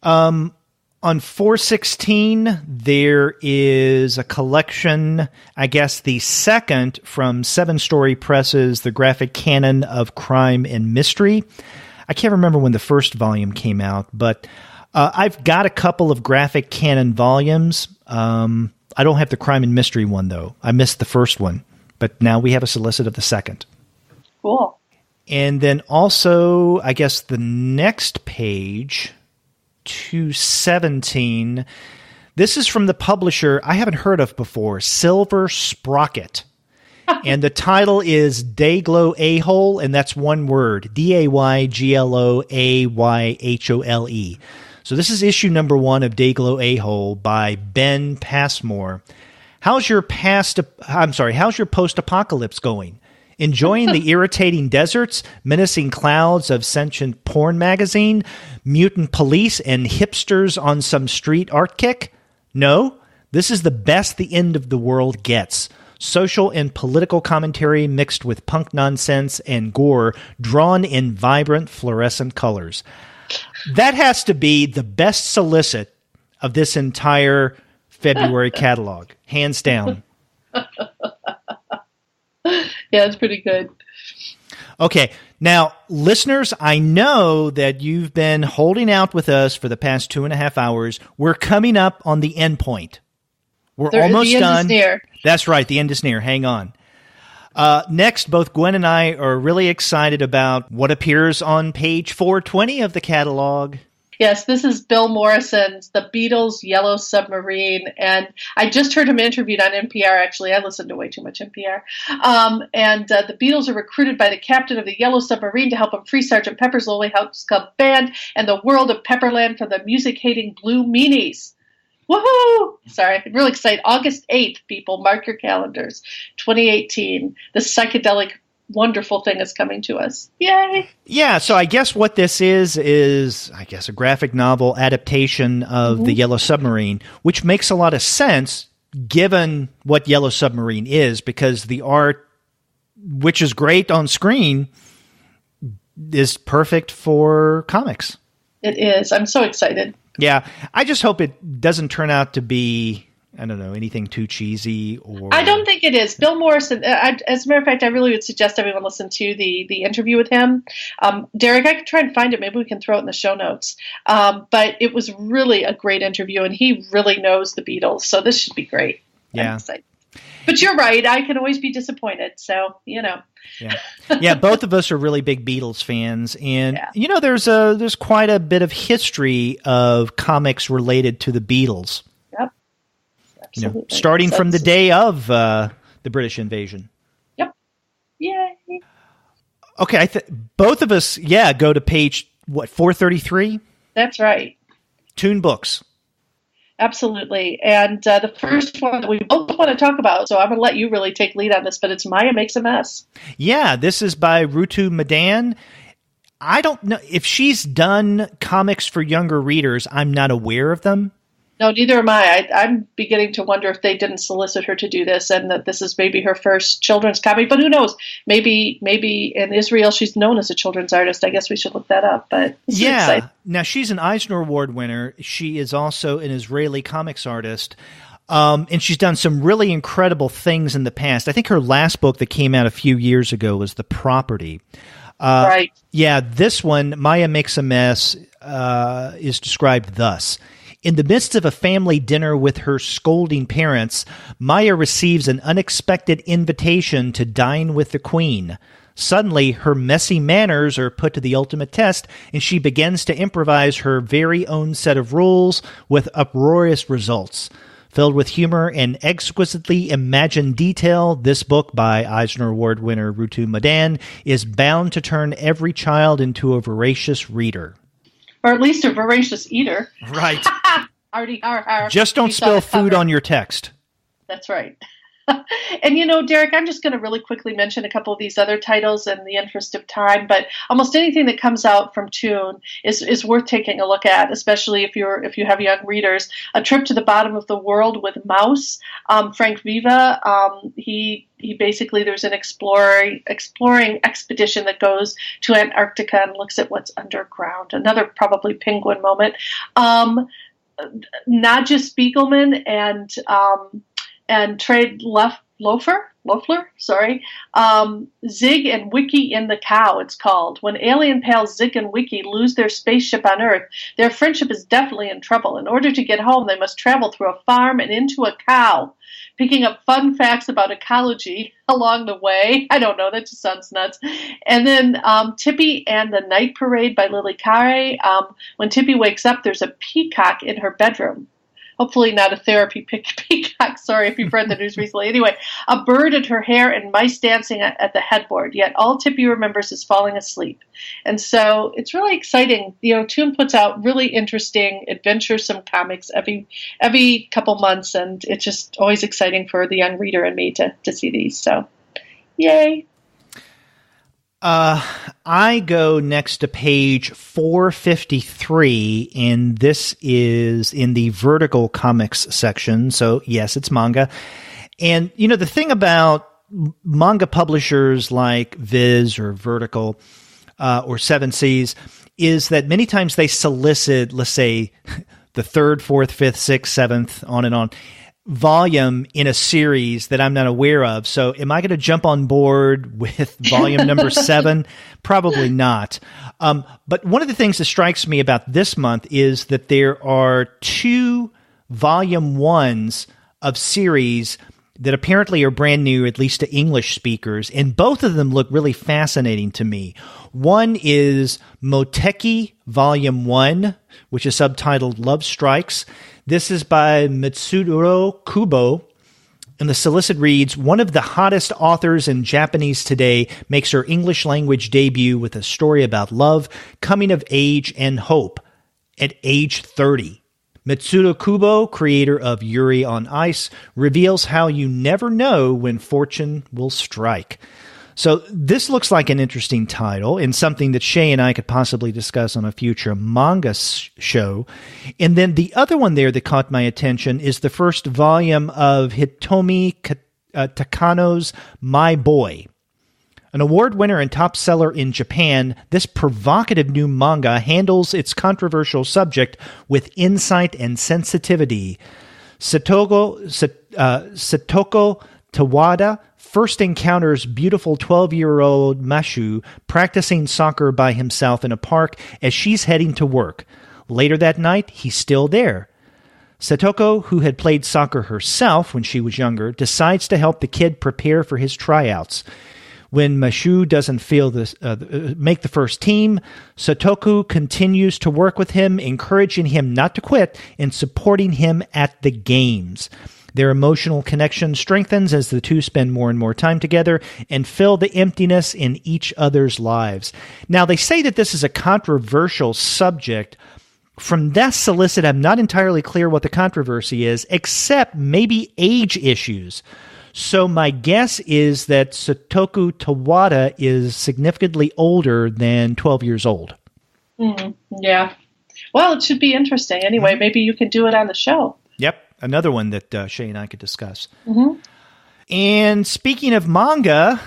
Speaker 1: On 416, there is a collection, I guess the second from Seven Story Press's The Graphic Canon of Crime and Mystery. I can't remember when the first volume came out, but I've got a couple of Graphic Canon volumes. I don't have the Crime and Mystery one, though. I missed the first one, but now we have a solicit of the second.
Speaker 2: Cool.
Speaker 1: And then also, I guess the next page, 217, this is from the publisher I haven't heard of before, Silver Sprocket. And the title is Dayglow A-Hole, and that's one word, Daygloayhole. So this is issue number 1 of Dayglow A-Hole by Ben Passmore. How's your post-apocalypse going? Enjoying the irritating deserts, menacing clouds of sentient porn magazine, mutant police, and hipsters on some street art kick? No, this is the best the end of the world gets. Social and political commentary mixed with punk nonsense and gore drawn in vibrant fluorescent colors. That has to be the best solicit of this entire February catalog, hands down.
Speaker 2: Yeah, it's pretty good.
Speaker 1: Okay. Now, listeners, I know that you've been holding out with us for the past 2.5 hours. We're coming up on the end point. We're almost done. The end is near. That's right. The end is near. Hang on. Next, both Gwen and I are really excited about what appears on page 420 of the catalog.
Speaker 2: Yes, this is Bill Morrison's The Beatles' Yellow Submarine, and I just heard him interviewed on NPR, actually. I listen to way too much NPR. The Beatles are recruited by the captain of the Yellow Submarine to help him free Sgt. Pepper's Lonely Hearts Club Band and the world of Pepperland from the music-hating Blue Meanies. Woohoo! Sorry, I'm really excited. August 8th, people, mark your calendars. 2018, the psychedelic wonderful thing is coming to us. Yay! Yeah,
Speaker 1: so I guess what this is I guess a graphic novel adaptation of The Yellow Submarine, which makes a lot of sense given what Yellow Submarine is, because the art, which is great on screen, is perfect for comics.
Speaker 2: It is. I'm so excited.
Speaker 1: Yeah, I just hope it doesn't turn out to be, I don't know, anything too cheesy or... I
Speaker 2: don't think it is. Bill Morrison, as a matter of fact, I really would suggest everyone listen to the interview with him. Derek, I could try and find it. Maybe we can throw it in the show notes. But it was really a great interview, and he really knows the Beatles, so this should be great.
Speaker 1: Yeah.
Speaker 2: But you're right. I can always be disappointed, so, you know.
Speaker 1: Yeah, both of us are really big Beatles fans, and you know, there's quite a bit of history of comics related to the Beatles.
Speaker 2: Yep,
Speaker 1: absolutely. You know, starting from the day of the British invasion.
Speaker 2: Yep. Yay.
Speaker 1: Okay, both of us, go to page 433.
Speaker 2: That's right.
Speaker 1: Toon Books.
Speaker 2: Absolutely. And the first one that we both want to talk about, so I'm going to let you really take lead on this, but it's Maya Makes a Mess. Yeah, this is by Ritu Madan. I don't know if she's done comics for younger readers. I'm not aware of them. No, neither am I. I'm beginning to wonder if they didn't solicit her to do this and that this is maybe her first children's comic. But who knows? Maybe in Israel she's known as a children's artist. I guess we should look that up. But yeah, now she's an Eisner Award winner. She is also an Israeli comics artist. And she's done some really incredible things in the past. I think her last book that came out a few years ago was The Property. Right. Yeah, this one, Maya Makes a Mess, is described thus. In the midst of a family dinner with her scolding parents, Maya receives an unexpected invitation to dine with the Queen. Suddenly, her messy manners are put to the ultimate test, and she begins to improvise her very own set of rules with uproarious results. Filled with humor and exquisitely imagined detail, this book by Eisner Award winner Ritu Madan is bound to turn every child into a voracious reader. Or at least a voracious eater. Right. Arty, har, har. Just don't spill food on your text. That's right. And, Derek, I'm just going to really quickly mention a couple of these other titles in the interest of time, but almost anything that comes out from Toon is worth taking a look at, especially if you have young readers. A Trip to the Bottom of the World with Mouse, Frank Viva, he basically, there's an exploring expedition that goes to Antarctica and looks at what's underground. Another probably Penguin moment. Nadja Spiegelman and Trade Loeffler, Zig and Wiki in the Cow, it's called. When alien pals Zig and Wiki lose their spaceship on Earth, their friendship is definitely in trouble. In order to get home, they must travel through a farm and into a cow, picking up fun facts about ecology along the way. I don't know, that just sounds nuts. And then Tippy and the Night Parade by Lily Carey. When Tippy wakes up, there's a peacock in her bedroom. Hopefully not a therapy peacock. Sorry if you've read the news recently. Anyway, a bird in her hair and mice dancing at the headboard. Yet all Tippy remembers is falling asleep. And so it's really exciting. Toon puts out really interesting, adventuresome comics every couple months, and it's just always exciting for the young reader and me to see these. So, yay.
Speaker 1: I go next to page 453, and this is in the Vertigo comics section. So yes, it's manga. And, the thing about manga publishers like Viz or Vertigo, or Seven Seas is that many times they solicit, let's say, the third, fourth, fifth, sixth, seventh, on and on, volume in a series that I'm not aware of. So am I going to jump on board with volume number 7? Probably not. But one of the things that strikes me about this month is that there are 2 volume 1s of series that apparently are brand new, at least to English speakers, and both of them look really fascinating to me. One is Moteki Volume 1, which is subtitled Love Strikes. This is by Mitsuru Kubo, and the solicit reads, one of the hottest authors in Japanese today makes her English language debut with a story about love, coming of age, and hope at age 30. Mitsuru Kubo, creator of Yuri on Ice, reveals how you never know when fortune will strike. So this looks like an interesting title and something that Shay and I could possibly discuss on a future manga show. And then the other one there that caught my attention is the first volume of Hitomi Takano's My Boy. An award winner and top seller in Japan, this provocative new manga handles its controversial subject with insight and sensitivity. Satoko Tawada first encounters beautiful 12-year-old Mashu practicing soccer by himself in a park as she's heading to work. Later that night, he's still there. Satoko, who had played soccer herself when she was younger, decides to help the kid prepare for his tryouts. When Mashu doesn't make the first team, Satoko continues to work with him, encouraging him not to quit and supporting him at the games. Their emotional connection strengthens as the two spend more and more time together and fill the emptiness in each other's lives. Now, they say that this is a controversial subject. From that solicit, I'm not entirely clear what the controversy is, except maybe age issues. So my guess is that Satoko Tawada is significantly older than 12 years old.
Speaker 2: Yeah. Well, it should be interesting. Anyway, maybe you can do it on the show.
Speaker 1: Yep. Another one that Shay and I could discuss. And speaking of manga,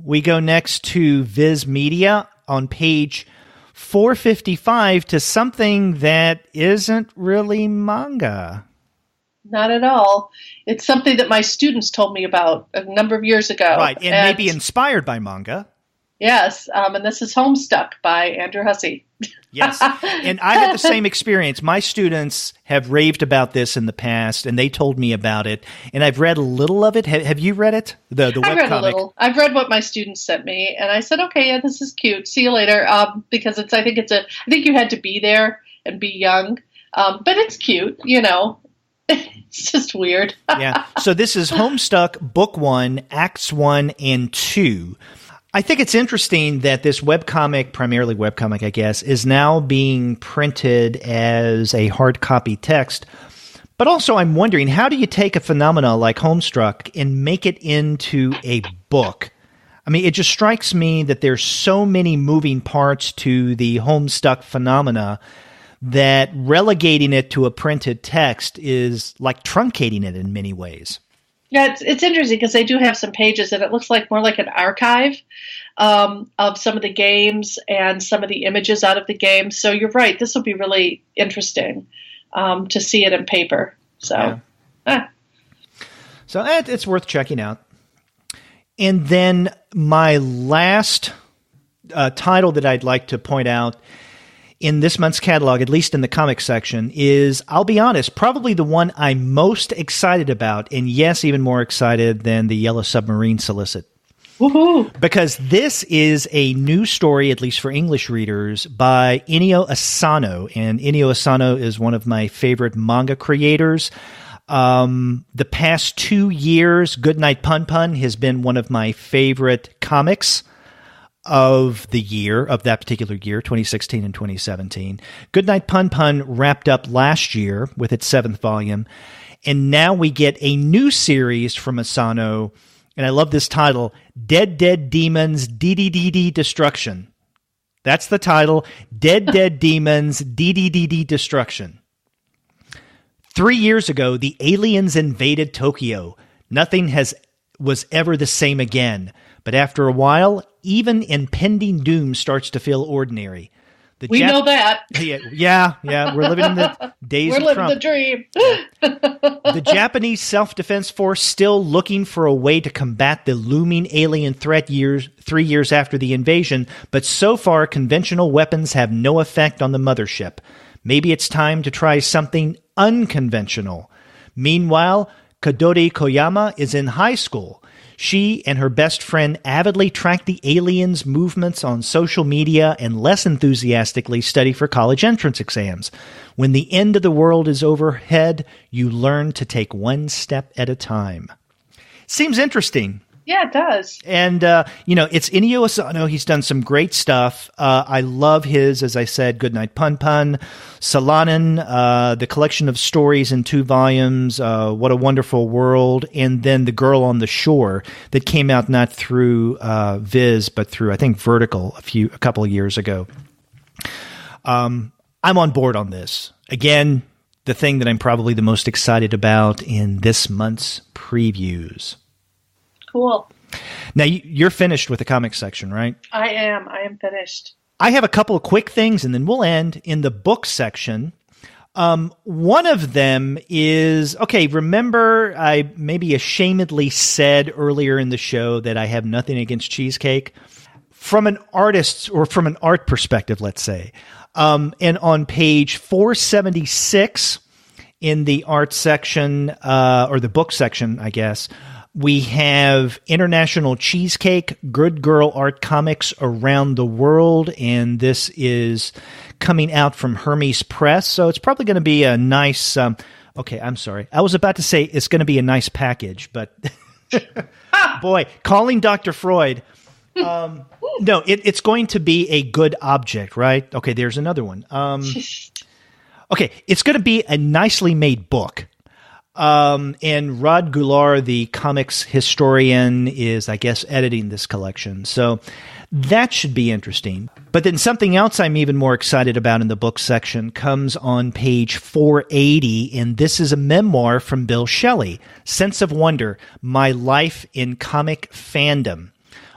Speaker 1: we go next to Viz Media on page 455 to something that isn't really manga.
Speaker 2: Not at all. It's something that my students told me about a number of years ago.
Speaker 1: Right, and maybe inspired by manga.
Speaker 2: Yes, and this is Homestuck by Andrew Hussey.
Speaker 1: Yes, and I had the same experience. My students have raved about this in the past, and they told me about it, and I've read a little of it. Have you read it? The webcomic?
Speaker 2: I've read a little. I've read what my students sent me, and I said, okay, yeah, this is cute. See you later, because I think you had to be there and be young, but it's cute, you know. It's just weird.
Speaker 1: Yeah. So this is Homestuck Book 1, Acts 1 and 2. I think it's interesting that this webcomic, primarily webcomic, I guess, is now being printed as a hard copy text. But also, I'm wondering, how do you take a phenomena like Homestuck and make it into a book? I mean, it just strikes me that there's so many moving parts to the Homestuck phenomena that relegating it to a printed text is like truncating it in many ways.
Speaker 2: Yeah, it's interesting because they do have some pages, and it looks like more like an archive of some of the games and some of the images out of the games. So you're right. This will be really interesting to see it in paper. So,
Speaker 1: So it's worth checking out. And then my last title that I'd like to point out in this month's catalog, at least in the comic section, is, I'll be honest, probably the one I'm most excited about, and yes, even more excited than the Yellow Submarine solicit.
Speaker 2: Woohoo!
Speaker 1: Because this is a new story, at least for English readers, by Inio Asano, and Inio Asano is one of my favorite manga creators. The past 2 years, Goodnight Pun Pun has been one of my favorite comics of the year, of that particular year, 2016 and 2017. Goodnight Pun Pun wrapped up last year with its 7th volume, and now we get a new series from Asano, and I love this title, Dead Dead Demons DDDD Destruction. That's the title, Dead Dead Demons DDDD Destruction. 3 years ago, the aliens invaded Tokyo. Nothing was ever the same again. But after a while, even impending doom starts to feel ordinary.
Speaker 2: We know that.
Speaker 1: Yeah. We're living in the days of Trump.
Speaker 2: We're living the dream.
Speaker 1: The Japanese self-defense force still looking for a way to combat the looming alien threat 3 years after the invasion, but so far conventional weapons have no effect on the mothership. Maybe it's time to try something unconventional. Meanwhile, Kadori Koyama is in high school. She and her best friend avidly track the aliens' movements on social media and less enthusiastically study for college entrance exams. When the end of the world is overhead, you learn to take one step at a time. Seems interesting.
Speaker 2: Yeah, it does.
Speaker 1: And, it's Inio Asano. He's done some great stuff. I love his, as I said, Goodnight Pun Pun, Solanin, the collection of stories in 2 volumes, What a Wonderful World, and then The Girl on the Shore that came out not through Viz, but through, I think, Vertigo a couple of years ago. I'm on board on this. Again, the thing that I'm probably the most excited about in this month's previews.
Speaker 2: Cool.
Speaker 1: Now, you're finished with the comic section, right?
Speaker 2: I am finished.
Speaker 1: I have a couple of quick things, and then we'll end in the book section. One of them is, remember I maybe ashamedly said earlier in the show that I have nothing against cheesecake? From an artist's, or from an art perspective, let's say. And on page 476 in the art section, or the book section, I guess, we have International Cheesecake, Good Girl Art Comics Around the World, and this is coming out from Hermes Press, so it's probably going to be a nice... I'm sorry. I was about to say it's going to be a nice package, but... Boy, calling Dr. Freud... no, it's going to be a good object, right? Okay, there's another one. It's going to be a nicely made book. And Rod Goulart, the comics historian, is, I guess, editing this collection. So that should be interesting. But then something else I'm even more excited about in the book section comes on page 480, and this is a memoir from Bill Shelley, Sense of Wonder, My Life in Comic Fandom.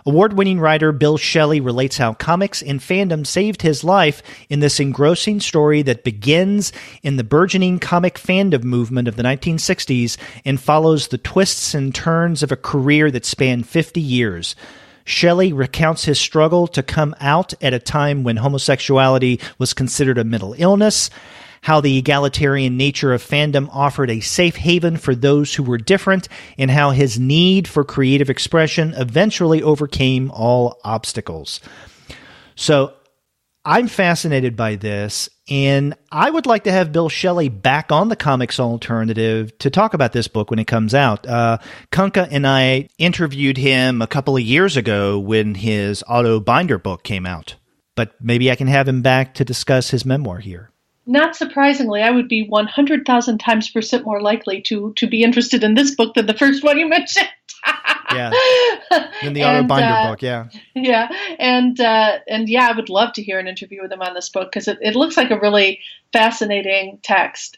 Speaker 1: Award-winning writer Bill Shelley relates how comics and fandom saved his life in this engrossing story that begins in the burgeoning comic fandom movement of the 1960s and follows the twists and turns of a career that spanned 50 years. Shelley recounts his struggle to come out at a time when homosexuality was considered a mental illness, how the egalitarian nature of fandom offered a safe haven for those who were different, and how his need for creative expression eventually overcame all obstacles. So I'm fascinated by this, and I would like to have Bill Shelley back on the Comics Alternative to talk about this book when it comes out. Kunka and I interviewed him a couple of years ago when his Otto Binder book came out, but maybe I can have him back to discuss his memoir here.
Speaker 2: Not surprisingly, I would be 100,000 times percent more likely to be interested in this book than the first one you mentioned.
Speaker 1: Yeah, in the auto binder book, yeah.
Speaker 2: Yeah, and yeah, I would love to hear an interview with him on this book because it looks like a really fascinating text.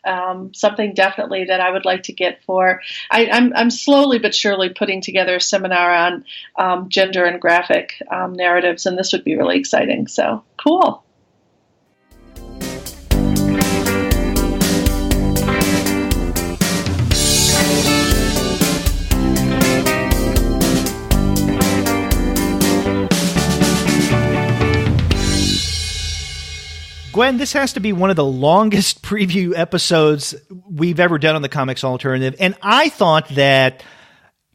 Speaker 2: Something definitely that I would like to get for. I'm slowly but surely putting together a seminar on gender and graphic narratives, and this would be really exciting. So cool.
Speaker 1: Gwen, this has to be one of the longest preview episodes we've ever done on the Comics Alternative. And I thought that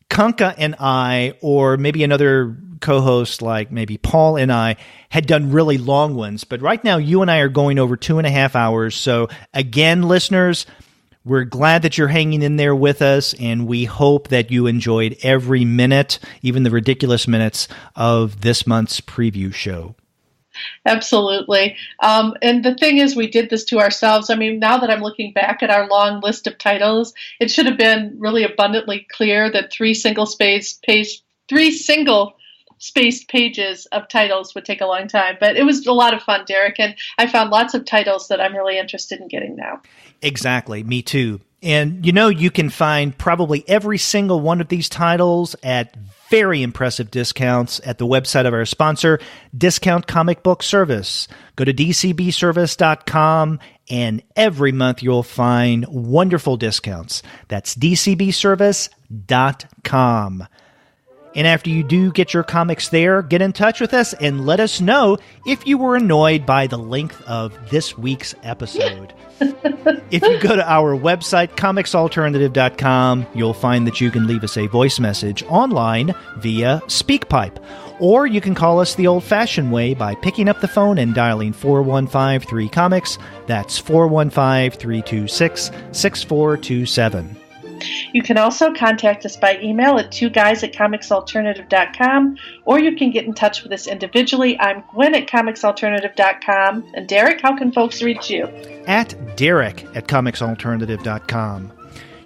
Speaker 1: Kanka and I, or maybe another co-host like maybe Paul and I, had done really long ones. But right now, you and I are going over 2.5 hours. So again, listeners, we're glad that you're hanging in there with us, and we hope that you enjoyed every minute, even the ridiculous minutes, of this month's preview show.
Speaker 2: Absolutely. And the thing is, we did this to ourselves. I mean, now that I'm looking back at our long list of titles, it should have been really abundantly clear that three single-spaced pages of titles would take a long time. But it was a lot of fun, Derek, and I found lots of titles that I'm really interested in getting now.
Speaker 1: Exactly. Me too. And you can find probably every single one of these titles at very impressive discounts at the website of our sponsor, Discount Comic Book Service. Go to dcbservice.com, and every month you'll find wonderful discounts. That's dcbservice.com. And after you do get your comics there, get in touch with us and let us know if you were annoyed by the length of this week's episode. If you go to our website, comicsalternative.com, you'll find that you can leave us a voice message online via SpeakPipe. Or you can call us the old-fashioned way by picking up the phone and dialing 415-3-COMICS. That's 415-326-6427.
Speaker 2: You can also contact us by email at twoguys@comicsalternative.com, or you can get in touch with us individually. I'm Gwen at comicsalternative.com. And Derek, how can folks reach you?
Speaker 1: At Derek at comicsalternative.com.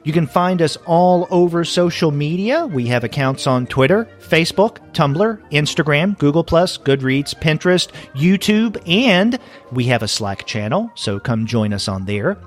Speaker 1: You can find us all over social media. We have accounts on Twitter, Facebook, Tumblr, Instagram, Google+, Goodreads, Pinterest, YouTube, and we have a Slack channel, so come join us on there.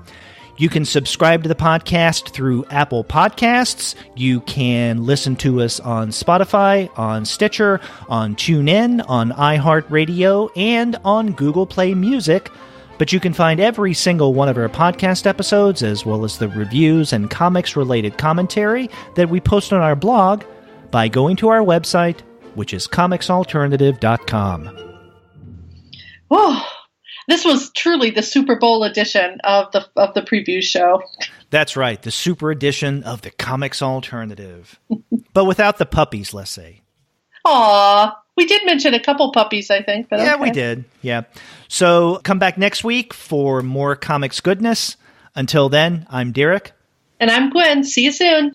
Speaker 1: You can subscribe to the podcast through Apple Podcasts. You can listen to us on Spotify, on Stitcher, on TuneIn, on iHeartRadio, and on Google Play Music. But you can find every single one of our podcast episodes, as well as the reviews and comics-related commentary that we post on our blog, by going to our website, which is comicsalternative.com.
Speaker 2: Oh, this was truly the Super Bowl edition of the preview show.
Speaker 1: That's right, the super edition of the Comics Alternative. But without the puppies, let's say.
Speaker 2: Aw, we did mention a couple puppies, I think. But
Speaker 1: yeah,
Speaker 2: okay.
Speaker 1: We did. Yeah. So come back next week for more comics goodness. Until then, I'm Derek.
Speaker 2: And I'm Gwen. See you soon.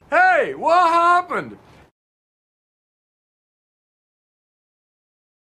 Speaker 3: Hey, what happened?